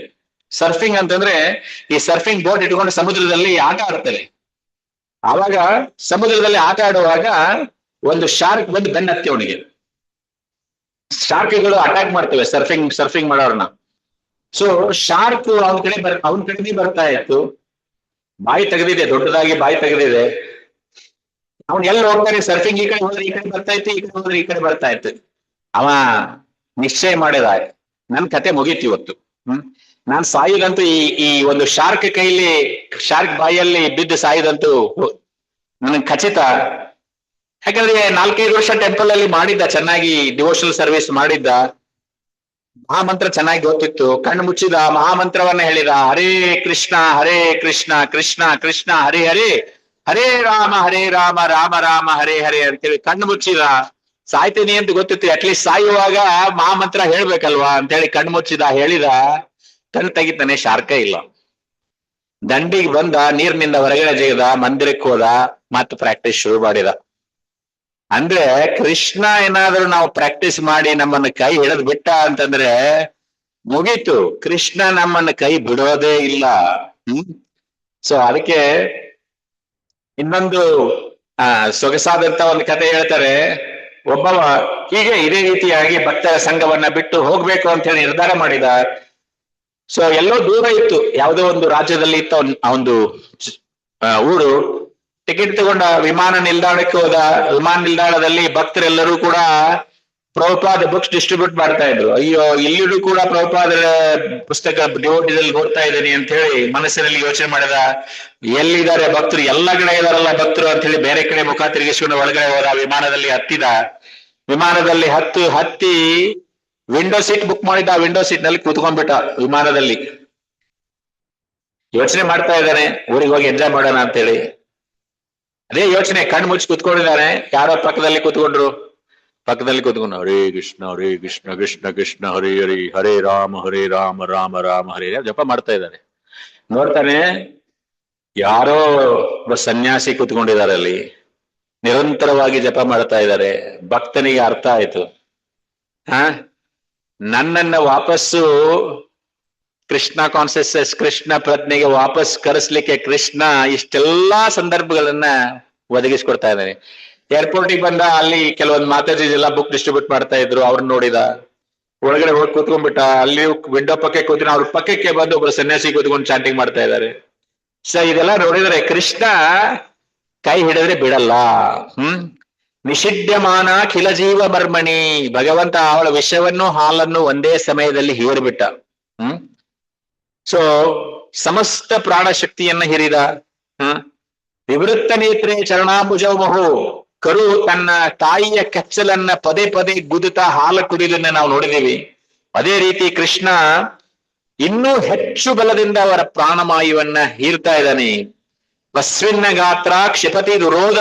[SPEAKER 1] ಸರ್ಫಿಂಗ್ ಅಂತಂದ್ರೆ ಈ ಸರ್ಫಿಂಗ್ ಬೋಟ್ ಇಟ್ಕೊಂಡು ಸಮುದ್ರದಲ್ಲಿ ಆಟ ಆಡ್ತಾರೆ. ಆವಾಗ ಸಮುದ್ರದಲ್ಲಿ ಆಟ ಆಡುವಾಗ ಒಂದು ಶಾರ್ಕ್ ಬಂದು ಬೆನ್ನತ್ತಿ ಅವನಿಗೆ. ಶಾರ್ಕ್ಗಳು ಅಟ್ಯಾಕ್ ಮಾಡ್ತವೆ ಸರ್ಫಿಂಗ್ ಮಾಡೋರ್ನ. ಸೊ ಶಾರ್ಕ್ ಅವನ ಕಡೆನೇ ಬರ್ತಾ ಇತ್ತು. ಬಾಯಿ ತೆಗೆದಿದೆ, ದೊಡ್ಡದಾಗಿ ಬಾಯಿ ತೆಗೆದಿದೆ. ಅವನ್ ಎಲ್ಲಿ ಹೋಗ್ತಾನೆ, ಸರ್ಫಿಂಗ್ ಈ ಕಡೆ ಹೋದ್ರೆ ಈ ಕಡೆ ಬರ್ತಾ ಇತ್ತು, ಈ ಕಡೆ ಹೋದ್ರೆ ಈ ಕಡೆ ಬರ್ತಾ ಇತ್ತು. ಅವ ನಿಶ್ಚಯ ಮಾಡಿದ, ನನ್ ಕತೆ ಮುಗೀತು ಇವತ್ತು. ನಾನ್ ಸಾಯುದಂತೂ ಈ ಒಂದು ಶಾರ್ಕ್ ಬಾಯಲ್ಲಿ ಬಿದ್ದು ಸಾಯುದಂತೂ ನನಗೆ ಖಚಿತ. ಯಾಕಂದ್ರೆ 4-5 ವರ್ಷ ಟೆಂಪಲ್ ಅಲ್ಲಿ ಮಾಡಿದ್ದ, ಚೆನ್ನಾಗಿ ಡಿವೋಷನಲ್ ಸರ್ವಿಸ್ ಮಾಡಿದ್ದ. ಮಹಾಮಂತ್ರ ಚೆನ್ನಾಗಿ ಗೊತ್ತಿತ್ತು. ಕಣ್ಣು ಮುಚ್ಚಿದ, ಮಹಾಮಂತ್ರವನ್ನ ಹೇಳಿದ, ಹರೇ ಕೃಷ್ಣ ಕೃಷ್ಣ ಕೃಷ್ಣ ಹರೇ ಹರೇ, ಹರೇ ರಾಮ ರಾಮ ರಾಮ ಹರೇ ಹರೇ ಅಂತೇಳಿ ಕಣ್ಣು ಮುಚ್ಚಿದ. ಸಾಯ್ತೀನಿ ಅಂತ ಗೊತ್ತಿತ್ತು, ಅಟ್ಲೀಸ್ಟ್ ಸಾಯುವಾಗ ಮಹಾಮಂತ್ರ ಹೇಳ್ಬೇಕಲ್ವಾ ಅಂತೇಳಿ ಕಣ್ಣು ಮುಚ್ಚಿದ, ಹೇಳಿದ. ಕಣ್ಣು ತೆಗಿತಾನೆ, ಶಾರ್ಕ ಇಲ್ಲ. ದಂಡಿಗೆ ಬಂದ, ನೀರಿನಿಂದ ಹೊರಗಡೆ ಜಿಗಿದ, ಮಂದಿರಕ್ಕೆ ಹೋದ, ಮತ್ತೆ ಪ್ರಾಕ್ಟೀಸ್ ಶುರು ಮಾಡಿದ. ಅಂದ್ರೆ ಕೃಷ್ಣ ಏನಾದ್ರೂ ನಾವು ಪ್ರಾಕ್ಟೀಸ್ ಮಾಡಿ ನಮ್ಮನ್ನ ಕೈ ಹಿಡಿದು ಬಿಟ್ಟ ಅಂತಂದ್ರೆ ಮುಗೀತು. ಕೃಷ್ಣ ನಮ್ಮನ್ನ ಕೈ ಬಿಡೋದೇ ಇಲ್ಲ. ಸೊ ಅದಕ್ಕೆ ಇನ್ನೊಂದು ಸೊಗಸಾದಂತ ಒಂದು ಕತೆ ಹೇಳ್ತಾರೆ. ಒಬ್ಬವ ಹೀಗೆ ಇದೇ ರೀತಿಯಾಗಿ ಭಕ್ತರ ಸಂಘವನ್ನ ಬಿಟ್ಟು ಹೋಗ್ಬೇಕು ಅಂತ ಹೇಳಿ ನಿರ್ಧಾರ ಮಾಡಿದ. ಸೊ ಎಲ್ಲೋ ದೂರ ಇತ್ತು, ಯಾವುದೋ ಒಂದು ರಾಜ್ಯದಲ್ಲಿ ಇತ್ತು ಒಂದು ಊರು. ಟಿಕೆಟ್ ತಗೊಂಡ ವಿಮಾನ ನಿಲ್ದಾಣಕ್ಕೆ ಹೋದ. ವಿಮಾನ ನಿಲ್ದಾಣದಲ್ಲಿ ಭಕ್ತರೆಲ್ಲರೂ ಕೂಡ ಪ್ರಭುಪಾದ ಬುಕ್ಸ್ ಡಿಸ್ಟ್ರಿಬ್ಯೂಟ್ ಮಾಡ್ತಾ ಇದ್ರು. ಅಯ್ಯೋ, ಇಲ್ಲಿಯೂ ಕೂಡ ಪ್ರಭುಪಾದ ಪುಸ್ತಕ ಡಿವೋಟಿದಲ್ಲಿ ಓದ್ತಾ ಇದ್ದೇನೆ ಅಂತ ಹೇಳಿ ಮನಸ್ಸಿನಲ್ಲಿ ಯೋಚನೆ ಮಾಡಿದ. ಎಲ್ಲಿದ್ದಾರೆ ಭಕ್ತರು, ಎಲ್ಲ ಕಡೆ ಇದಾರಲ್ಲ ಭಕ್ತರು ಅಂತ ಹೇಳಿ ಬೇರೆ ಕಡೆ ಮುಖ ತಿರುಗಿಸ್ಕೊಂಡು ಒಳಗಡೆ ಹೋದ. ವಿಮಾನದಲ್ಲಿ ಹತ್ತಿದ. ವಿಮಾನದಲ್ಲಿ ಹತ್ತಿ ವಿಂಡೋ ಸೀಟ್ ಬುಕ್ ಮಾಡಿದ. ವಿಂಡೋ ಸೀಟ್ ನಲ್ಲಿ ಕೂತ್ಕೊಂಡ್ಬಿಟ್ಟ. ವಿಮಾನದಲ್ಲಿ ಯೋಚನೆ ಮಾಡ್ತಾ ಇದ್ದಾನೆ, ಊರಿಗೆ ಹೋಗಿ ಎಂಜಾಯ್ ಮಾಡೋಣ ಅಂತೇಳಿ. ಅದೇ ಯೋಚನೆ, ಕಣ್ಣು ಮುಚ್ಚಿ ಕೂತ್ಕೊಂಡಿದ್ದಾನೆ. ಯಾರೋ ಪಕ್ಕದಲ್ಲಿ ಕೂತ್ಕೊಂಡ್ರು. ಹರೇ ಕೃಷ್ಣ ಕೃಷ್ಣ ಕೃಷ್ಣ ಹರೇ ಹರಿ, ಹರೇ ರಾಮ ರಾಮ ರಾಮ ಹರೇ ಜಪ ಮಾಡ್ತಾ ಇದ್ದಾರೆ. ನೋಡ್ತಾನೆ, ಯಾರೋ ಒಬ್ಬ ಸನ್ಯಾಸಿ ಕೂತ್ಕೊಂಡಿದ್ದಾರೆ ಅಲ್ಲಿ, ನಿರಂತರವಾಗಿ ಜಪ ಮಾಡ್ತಾ ಇದ್ದಾರೆ. ಭಕ್ತನಿಗೆ ಅರ್ಥ ಆಯ್ತು. ನನ್ನನ್ನ ವಾಪಸ್ಸು ಕೃಷ್ಣ ಕಾನ್ಸಿಯಸ್ನೆಸ್, ಕೃಷ್ಣ ಪ್ರಜ್ಞೆಗೆ ವಾಪಸ್ ಕರೆಸ್ಲಿಕ್ಕೆ ಕೃಷ್ಣ ಇಷ್ಟೆಲ್ಲಾ ಸಂದರ್ಭಗಳನ್ನ ಒದಗಿಸ್ಕೊಡ್ತಾ ಇದ್ದಾನೆ. ಏರ್ಪೋರ್ಟಿಗೆ ಬಂದ, ಅಲ್ಲಿ ಕೆಲವೊಂದು ಮಾತಾಜಿ ಎಲ್ಲ ಬುಕ್ ಡಿಸ್ಟ್ರಿಬ್ಯೂಟ್ ಮಾಡ್ತಾ ಇದ್ರು, ಅವ್ರನ್ನ ನೋಡಿದ, ಒಳಗಡೆ ಹೋಗಿ ಕೂತ್ಕೊಂಡ್ಬಿಟ್ಟ, ಅಲ್ಲಿ ವಿಂಡೋ ಪಕ್ಕಕ್ಕೆ ಕೂತಿನ, ಅವ್ರ ಪಕ್ಕಕ್ಕೆ ಬಂದು ಒಬ್ರು ಸನ್ಯಾಸಿ ಕೂತ್ಕೊಂಡು ಚಾಂಟಿಂಗ್ ಮಾಡ್ತಾ ಇದ್ದಾರೆ. ಸೊ ಇದೆಲ್ಲ ನೋಡಿದ್ರೆ ಕೃಷ್ಣ ಕೈ ಹಿಡಿದ್ರೆ ಬಿಡಲ್ಲ. ನಿಷಿದ್ಯಮಾನ ಖಿಲ ಜೀವ ಬರ್ಮಣಿ, ಭಗವಂತ ಅವಳ ವಿಷವನ್ನು ಹಾಲನ್ನು ಒಂದೇ ಸಮಯದಲ್ಲಿ ಹೀರ್ಬಿಟ್ಟ. ಸೊ ಸಮಸ್ತ ಪ್ರಾಣ ಶಕ್ತಿಯನ್ನ ಹಿರಿದ. ವಿವೃತ್ತ ನೇತ್ರೆ ಚರಣಾಂಬುಜಮಹು, ಕರು ತನ್ನ ತಾಯಿಯ ಕೆಚ್ಚಲನ್ನ ಪದೇ ಪದೇ ಗುದುತ್ತಾ ಹಾಲು ಕುಡಿಯೋದನ್ನ ನಾವು ನೋಡಿದೀವಿ. ಅದೇ ರೀತಿ ಕೃಷ್ಣ ಇನ್ನೂ ಹೆಚ್ಚು ಬಲದಿಂದ ಅವರ ಪ್ರಾಣವಾಯುವನ್ನ ಹೀರ್ತಾ ಇದ್ದಾನೆ. ವಸ್ವಿನ್ನ ಗಾತ್ರ ಕ್ಷಿಪತಿ ದುರೋಧ.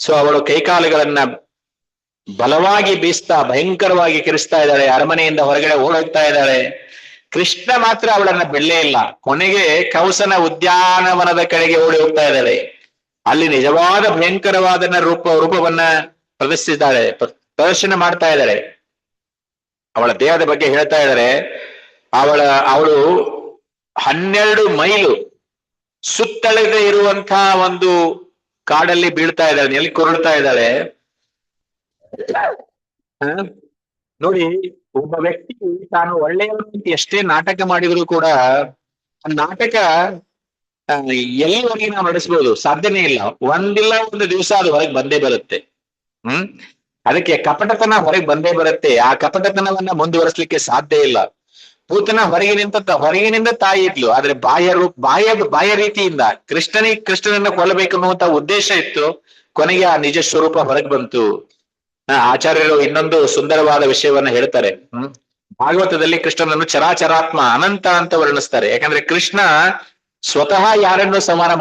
[SPEAKER 1] ಸೊ ಅವಳು ಕೈಕಾಲುಗಳನ್ನ ಬಲವಾಗಿ ಬೀಸ್ತಾ ಭಯಂಕರವಾಗಿ ಕಿರಿಸ್ತಾ ಇದ್ದಾಳೆ. ಅರಮನೆಯಿಂದ ಹೊರಗಡೆ ಓಡೋಗ್ತಾ ಇದ್ದಾಳೆ. ಕೃಷ್ಣ ಮಾತ್ರ ಅವಳನ್ನ ಬಿಡಲೇ ಇಲ್ಲ. ಕೊನೆಗೆ ಕೌಸನ ಉದ್ಯಾನವನದ ಕಡೆಗೆ ಓಡಿ ಹೋಗ್ತಾ ಇದ್ದಾಳೆ. ಅಲ್ಲಿ ನಿಜವಾದ ಭಯಂಕರವಾದ ರೂಪವನ್ನ ಪ್ರದರ್ಶನ ಮಾಡ್ತಾ ಇದ್ದಾಳೆ. ಅವಳ ದೇಹದ ಬಗ್ಗೆ ಹೇಳ್ತಾ ಇದ್ದಾರೆ. ಅವಳು 12 ಮೈಲು ಸುತ್ತಳದೆ ಇರುವಂತಹ ಒಂದು ಕಾಡಲ್ಲಿ ಬೀಳ್ತಾ ಇದ್ದಾಳೆ, ಎಲ್ಲಿ ಕೊರಳ್ತಾ ಇದ್ದಾಳೆ. ನೋಡಿ, ಒಬ್ಬ ವ್ಯಕ್ತಿ ತಾನು ಒಳ್ಳೆಯವನು ಎಷ್ಟೇ ನಾಟಕ ಮಾಡಿದ್ರು ಕೂಡ ನಾಟಕ ಎಲ್ಲಿವರೆಗೆ ನಾವು ನಡೆಸಬಹುದು? ಸಾಧ್ಯನೇ ಇಲ್ಲ. ಒಂದಿಲ್ಲ ಒಂದು ದಿವಸ ಅದು ಹೊರಗೆ ಬಂದೇ ಬರುತ್ತೆ. ಅದಕ್ಕೆ ಕಪಟತನ ಹೊರಗೆ ಬಂದೇ ಬರುತ್ತೆ. ಆ ಕಪಟತನವನ್ನ ಮುಂದುವರಿಸಲಿಕ್ಕೆ ಸಾಧ್ಯ ಇಲ್ಲ. ಪೂತನ ಹೊರಗಿನಿಂದ ತಾಯಿ ಇದ್ಲು, ಆದ್ರೆ ಬಾಹ್ಯ ರೀತಿಯಿಂದ ಕೃಷ್ಣನನ್ನ ಕೊಲ್ಲಬೇಕು ಅನ್ನುವಂತ ಉದ್ದೇಶ ಇತ್ತು. ಕೊನೆಗೆ ಆ ನಿಜ ಸ್ವರೂಪ ಹೊರಗೆ ಬಂತು. ಆಚಾರ್ಯರು ಇನ್ನೊಂದು ಸುಂದರವಾದ ವಿಷಯವನ್ನ ಹೇಳ್ತಾರೆ. ಭಾಗವತದಲ್ಲಿ ಕೃಷ್ಣನನ್ನು ಚರಾಚರಾತ್ಮ ಅನಂತ ಅಂತ ವರ್ಣಿಸ್ತಾರೆ. ಯಾಕಂದ್ರೆ ಕೃಷ್ಣ ಸ್ವತಃ ಯಾರನ್ನು ಸಂಹಾರ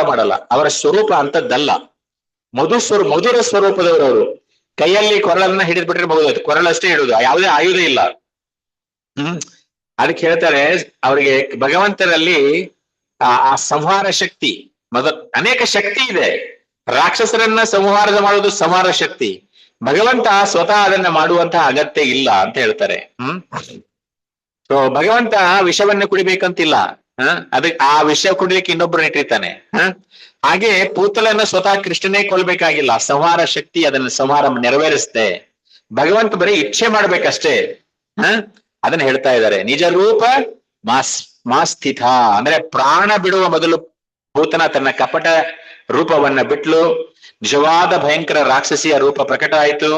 [SPEAKER 1] ಮಾಡಲ್ಲ, ಅವರ ಸ್ವರೂಪ ಅಂತದ್ದಲ್ಲ. ಮಧುರ ಸ್ವರೂಪದವರು. ಕೈಯಲ್ಲಿ ಕೊರಳನ್ನ ಹಿಡಿದ್ಬಿಟ್ರೆ ಮುಗಿದೋಯ್ತು, ಕೊರಳಷ್ಟೇ ಹಿಡುದು, ಯಾವುದೇ ಆಯುಧ ಇಲ್ಲ. ಅದಕ್ಕೆ ಹೇಳ್ತಾರೆ, ಅವರಿಗೆ ಭಗವಂತನಲ್ಲಿ ಆ ಸಂಹಾರ ಶಕ್ತಿ, ಅನೇಕ ಶಕ್ತಿ ಇದೆ. ರಾಕ್ಷಸರನ್ನ ಮಾಡುವುದು ಸಂಹಾರ ಶಕ್ತಿ. ಭಗವಂತ ಸ್ವತಃ ಅದನ್ನ ಮಾಡುವಂತಹ ಅಗತ್ಯ ಇಲ್ಲ ಅಂತ ಹೇಳ್ತಾರೆ. ಸೊ ಭಗವಂತ ವಿಷವನ್ನ ಕುಡಿಬೇಕಂತಿಲ್ಲ. ಅದಕ್ಕೆ ಆ ವಿಷ ಕುಡಿಲಿಕ್ಕೆ ಇನ್ನೊಬ್ರು ಇಟ್ಟಿರ್ತಾನೆ. ಹಾಗೆ ಪೂತಲನ್ನ ಸ್ವತಃ ಕೃಷ್ಣನೇ ಕೊಲ್ಬೇಕಾಗಿಲ್ಲ. ಸಂಹಾರ ಶಕ್ತಿ ಅದನ್ನ ಸಂಹಾರ ನೆರವೇರಿಸುತ್ತೆ. ಭಗವಂತ ಬರೀ ಇಚ್ಛೆ ಮಾಡ್ಬೇಕಷ್ಟೇ. ಅದನ್ನ ಹೇಳ್ತಾ ಇದ್ದಾರೆ. ನಿಜ ರೂಪ ಮಾಸ್ಥಿತ ಅಂದ್ರೆ ಪ್ರಾಣ ಬಿಡುವ ಮೊದಲು ಪೂತನ ತನ್ನ ಕಪಟ ರೂಪವನ್ನ ಬಿಟ್ಲು. ನಿಜವಾದ ಭಯಂಕರ ರಾಕ್ಷಸಿಯ ರೂಪ ಪ್ರಕಟ ಆಯ್ತು.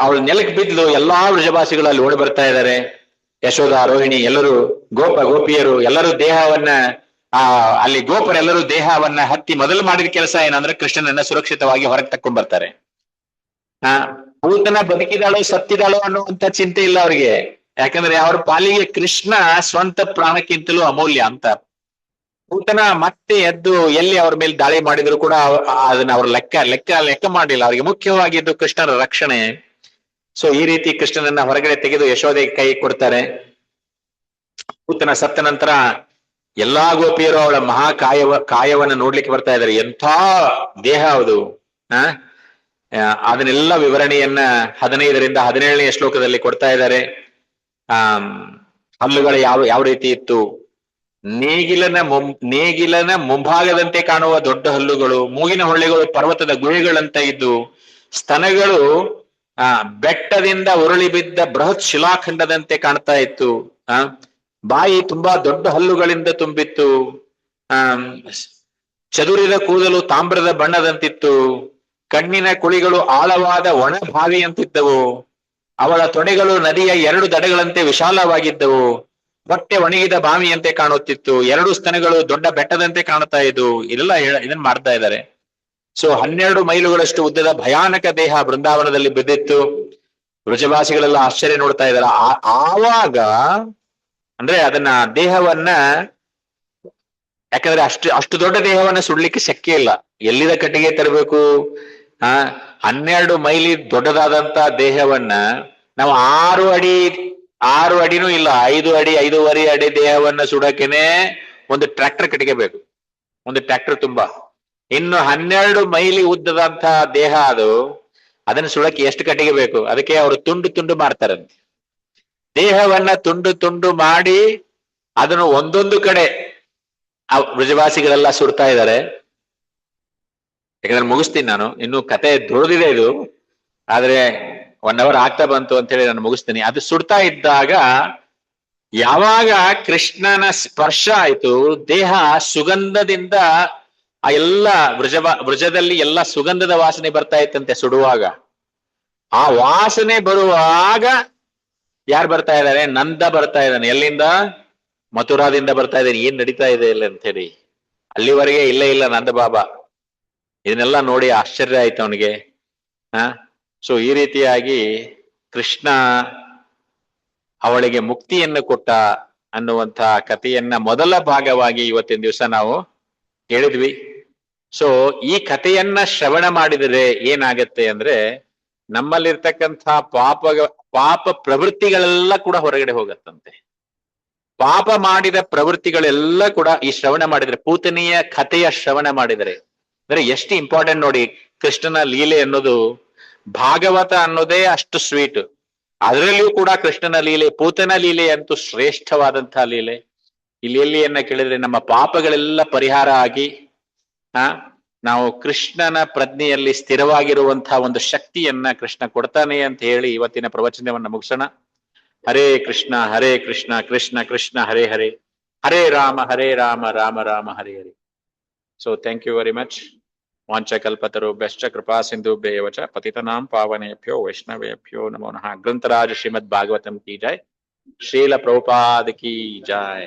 [SPEAKER 1] ಅವಳು ನೆಲಕ್ಕೆ ಬಿದ್ಲು. ಎಲ್ಲಾ ವೃಷಭಾಸಿಗಳು ಅಲ್ಲಿ ಓಡಿ ಬರ್ತಾ ಇದ್ದಾರೆ. ಯಶೋಧ, ರೋಹಿಣಿ ಎಲ್ಲರೂ, ಗೋಪಿಯರು ಎಲ್ಲರೂ ದೇಹವನ್ನ ಅಲ್ಲಿ ಗೋಪರೆಲ್ಲರೂ ದೇಹವನ್ನ ಹತ್ತಿ ಮೊದಲು ಮಾಡಿದ ಕೆಲಸ ಏನಂದ್ರೆ ಕೃಷ್ಣನನ್ನ ಸುರಕ್ಷಿತವಾಗಿ ಹೊರಗೆ ತಕ್ಕೊಂಡ್ ಬರ್ತಾರೆ. ಪೂತನ ಬದುಕಿದಾಳೋ ಸತ್ತಿದಾಳೋ ಅನ್ನುವಂತ ಚಿಂತೆ ಇಲ್ಲ ಅವ್ರಿಗೆ. ಯಾಕಂದ್ರೆ ಅವ್ರ ಪಾಲಿಗೆ ಕೃಷ್ಣ ಸ್ವಂತ ಪ್ರಾಣಕ್ಕಿಂತಲೂ ಅಮೂಲ್ಯ ಅಂತ. ಪೂತನ ಮತ್ತೆ ಎದ್ದು ಎಲ್ಲಿ ಅವ್ರ ಮೇಲೆ ದಾಳಿ ಮಾಡಿದ್ರು ಕೂಡ ಅದನ್ನ ಅವ್ರ ಲೆಕ್ಕ ಮಾಡಿಲ್ಲ. ಅವ್ರಿಗೆ ಮುಖ್ಯವಾಗಿದ್ದು ಕೃಷ್ಣನ ರಕ್ಷಣೆ. ಸೊ ಈ ರೀತಿ ಕೃಷ್ಣನನ್ನ ಹೊರಗಡೆ ತೆಗೆದು ಯಶೋದೆ ಕೈ ಕೊಡ್ತಾರೆ. ಪೂತನ ಸತ್ತ ನಂತರ ಎಲ್ಲಾ ಗೋಪಿಯರು ಅವಳ ಕಾಯವನ್ನು ನೋಡ್ಲಿಕ್ಕೆ ಬರ್ತಾ ಇದ್ದಾರೆ. ಎಂಥ ದೇಹ ಅದು. ಅದನ್ನೆಲ್ಲ ವಿವರಣೆಯನ್ನ 15ರಿಂದ 17ನೇ ಶ್ಲೋಕದಲ್ಲಿ ಕೊಡ್ತಾ ಇದ್ದಾರೆ. ಹಲ್ಲುಗಳು ಯಾವ ರೀತಿ ಇತ್ತು? ನೇಗಿಲನ ಮುಂಭಾಗದಂತೆ ಕಾಣುವ ದೊಡ್ಡ ಹಲ್ಲುಗಳು, ಮೂಗಿನ ಹೊಳ್ಳೆಗಳು ಪರ್ವತದ ಗುಹೆಗಳಂತ ಇದ್ದು, ಸ್ತನಗಳು ಬೆಟ್ಟದಿಂದ ಉರುಳಿ ಬಿದ್ದ ಬೃಹತ್ ಶಿಲಾಖಂಡದಂತೆ ಕಾಣ್ತಾ ಇತ್ತು. ಬಾಯಿ ತುಂಬಾ ದೊಡ್ಡ ಹಲ್ಲುಗಳಿಂದ ತುಂಬಿತ್ತು. ಚದುರಿದ ಕೂದಲು ತಾಮ್ರದ ಬಣ್ಣದಂತಿತ್ತು. ಕಣ್ಣಿನ ಕುಳಿಗಳು ಆಳವಾದ ಒಣ ಬಾವಿಯಂತಿದ್ದವು. ಅವಳ ತೊಡೆಗಳು ನದಿಯ 2 ದಡಗಳಂತೆ ವಿಶಾಲವಾಗಿದ್ದವು. ಹೊಟ್ಟೆ ಒಣಗಿದ ಬಾವಿಯಂತೆ ಕಾಣುತ್ತಿತ್ತು. 2 ಸ್ತನಗಳು ದೊಡ್ಡ ಬೆಟ್ಟದಂತೆ ಕಾಣುತ್ತಾ ಇದ್ವು. ಇದನ್ನ ಮಾಡ್ತಾ ಇದ್ದಾರೆ. ಸೊ 12 ಮೈಲುಗಳಷ್ಟು ಉದ್ದದ ಭಯಾನಕ ದೇಹ ಬೃಂದಾವನದಲ್ಲಿ ಬಿದ್ದಿತ್ತು. ವೃಷಭಾಸಿಗಳೆಲ್ಲ ಆಶ್ಚರ್ಯ ನೋಡ್ತಾ ಇದ್ದಾರೆ. ಆವಾಗ ಅಂದ್ರೆ ಅದನ್ನ ದೇಹವನ್ನ, ಯಾಕಂದ್ರೆ ಅಷ್ಟು ದೊಡ್ಡ ದೇಹವನ್ನ ಸುಡ್ಲಿಕ್ಕೆ ಶಕ್ಯ ಇಲ್ಲ. ಎಲ್ಲಿದ ಕಟ್ಟಿಗೆ ತರಬೇಕು? 12 ಮೈಲಿ ದೊಡ್ಡದಾದಂತ ದೇಹವನ್ನ ನಾವು 6 ಅಡಿನೂ ಇಲ್ಲ, 5 ಅಡಿ 5.5 ಅಡಿ ದೇಹವನ್ನ ಸುಡಕೆನೆ ಒಂದು ಟ್ರ್ಯಾಕ್ಟರ್ ಕಟ್ಟಿಗೆ ಬೇಕು, ಒಂದು ಟ್ರ್ಯಾಕ್ಟರ್ ತುಂಬಾ. ಇನ್ನು 12 ಮೈಲಿ ಉದ್ದದಂತಹ ದೇಹ ಅದು. ಅದನ್ನ ಸುಡಕ್ಕೆ ಎಷ್ಟು ಕಟ್ಟಿಗೆ ಬೇಕು, ಅದಕ್ಕೆ ಅವರು ತುಂಡು ತುಂಡು ಮಾಡ್ತಾರಂತೆ. ದೇಹವನ್ನ ತುಂಡು ತುಂಡು ಮಾಡಿ ಅದನ್ನು ಒಂದೊಂದು ಕಡೆ ಆ ಬ್ರಜವಾಸಿಗಳೆಲ್ಲ ಸುಡ್ತಾ ಇದ್ದಾರೆ. ಯಾಕಂದ್ರೆ ಮುಗಿಸ್ತೀನಿ ನಾನು, ಇನ್ನು ಕತೆ ದುಡಿದಿದೆ ಇದು, ಆದ್ರೆ 1 hour ಆಗ್ತಾ ಬಂತು ಅಂತ ಹೇಳಿ ನಾನು ಮುಗಿಸ್ತೀನಿ. ಅದು ಸುಡ್ತಾ ಇದ್ದಾಗ ಯಾವಾಗ ಕೃಷ್ಣನ ಸ್ಪರ್ಶ ಆಯ್ತು, ದೇಹ ಸುಗಂಧದಿಂದ ಆ ಎಲ್ಲ ಬ್ರಜದಲ್ಲಿ ಎಲ್ಲ ಸುಗಂಧದ ವಾಸನೆ ಬರ್ತಾ ಇತ್ತಂತೆ ಸುಡುವಾಗ. ಆ ವಾಸನೆ ಬರುವಾಗ ಯಾರು ಬರ್ತಾ ಇದ್ದಾರೆ? ನಂದ ಬರ್ತಾ ಇದ್ದಾನೆ. ಎಲ್ಲಿಂದ? ಮಥುರಾದಿಂದ ಬರ್ತಾ ಇದ್ದಾನೆ. ಏನ್ ನಡೀತಾ ಇದೆ ಇಲ್ಲ ಅಂತ ಹೇಳಿ. ಅಲ್ಲಿವರೆಗೆ ಇಲ್ಲ ನಂದ ಬಾಬಾ. ಇದನ್ನೆಲ್ಲ ನೋಡಿ ಆಶ್ಚರ್ಯ ಆಯ್ತು ಅವನಿಗೆ. ಸೊ ಈ ರೀತಿಯಾಗಿ ಕೃಷ್ಣ ಅವಳಿಗೆ ಮುಕ್ತಿಯನ್ನು ಕೊಟ್ಟ ಅನ್ನುವಂಥ ಕಥೆಯನ್ನ ಮೊದಲ ಭಾಗವಾಗಿ ಇವತ್ತಿನ ದಿವಸ ನಾವು ಕೇಳಿದ್ವಿ. ಸೊ ಈ ಕಥೆಯನ್ನ ಶ್ರವಣ ಮಾಡಿದರೆ ಏನಾಗತ್ತೆ ಅಂದ್ರೆ, ನಮ್ಮಲ್ಲಿರ್ತಕ್ಕಂಥ ಪಾಪ ಪ್ರವೃತ್ತಿಗಳೆಲ್ಲ ಕೂಡ ಹೊರಗಡೆ ಹೋಗತ್ತಂತೆ. ಪಾಪ ಮಾಡಿದ ಪ್ರವೃತ್ತಿಗಳೆಲ್ಲ ಕೂಡ ಈ ಶ್ರವಣ ಮಾಡಿದ್ರೆ, ಪೂತನಿಯ ಕಥೆಯ ಶ್ರವಣ ಮಾಡಿದರೆ ಅಂದ್ರೆ ಎಷ್ಟು ಇಂಪಾರ್ಟೆಂಟ್ ನೋಡಿ. ಕೃಷ್ಣನ ಲೀಲೆ ಅನ್ನೋದು, ಭಾಗವತ ಅನ್ನೋದೇ ಅಷ್ಟು ಸ್ವೀಟ್. ಅದರಲ್ಲಿಯೂ ಕೂಡ ಕೃಷ್ಣನ ಲೀಲೆ, ಪೂತನ ಲೀಲೆ ಅಂತೂ ಶ್ರೇಷ್ಠವಾದಂತಹ ಲೀಲೆ. ಈ ಲೀಲೆಯನ್ನ ಕೇಳಿದ್ರೆ ನಮ್ಮ ಪಾಪಗಳೆಲ್ಲ ಪರಿಹಾರ ಆಗಿ ನಾವು ಕೃಷ್ಣನ ಪ್ರಜ್ಞೆಯಲ್ಲಿ ಸ್ಥಿರವಾಗಿರುವಂತಹ ಒಂದು ಶಕ್ತಿಯನ್ನ ಕೃಷ್ಣ ಕೊಡ್ತಾನೆ ಅಂತ ಹೇಳಿ ಇವತ್ತಿನ ಪ್ರವಚನವನ್ನ ಮುಗಿಸೋಣ. Hare Krishna Krishna Krishna Hare Hare, Hare Rama Rama Rama Hare Hare. So thank you very much. ವಾಂಚಕಲ್ಪತರುಭ್ಯಶ್ಚ ಕೃಪಾ ಸಿಂಧುಭ್ಯೇವ ಚ ಪತಿತನಾಂ ಪಾವನೇಭ್ಯೋ ವೈಷ್ಣವೇಭ್ಯೋ ನಮೋ ನಮಃ. ಗ್ರಂಥರಾಜ ಶ್ರೀಮದ್ ಭಾಗವತಂ ಕಿ ಜೈ. ಶ್ರೀಲ ಪ್ರಭುಪಾದ ಕಿ ಜೈ.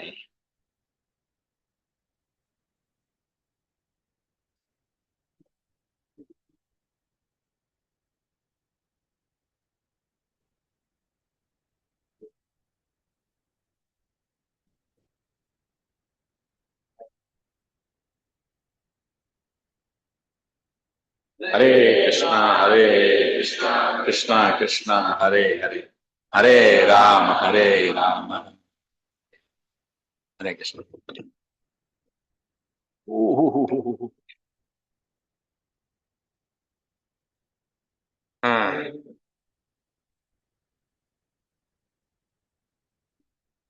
[SPEAKER 1] ಹರೇ ಕೃಷ್ಣ ಕೃಷ್ಣ ಕೃಷ್ಣ ಹರೇ ಹರೇ, ಹರೇ ರಾಮ ಹರೇ ಕೃಷ್ಣ.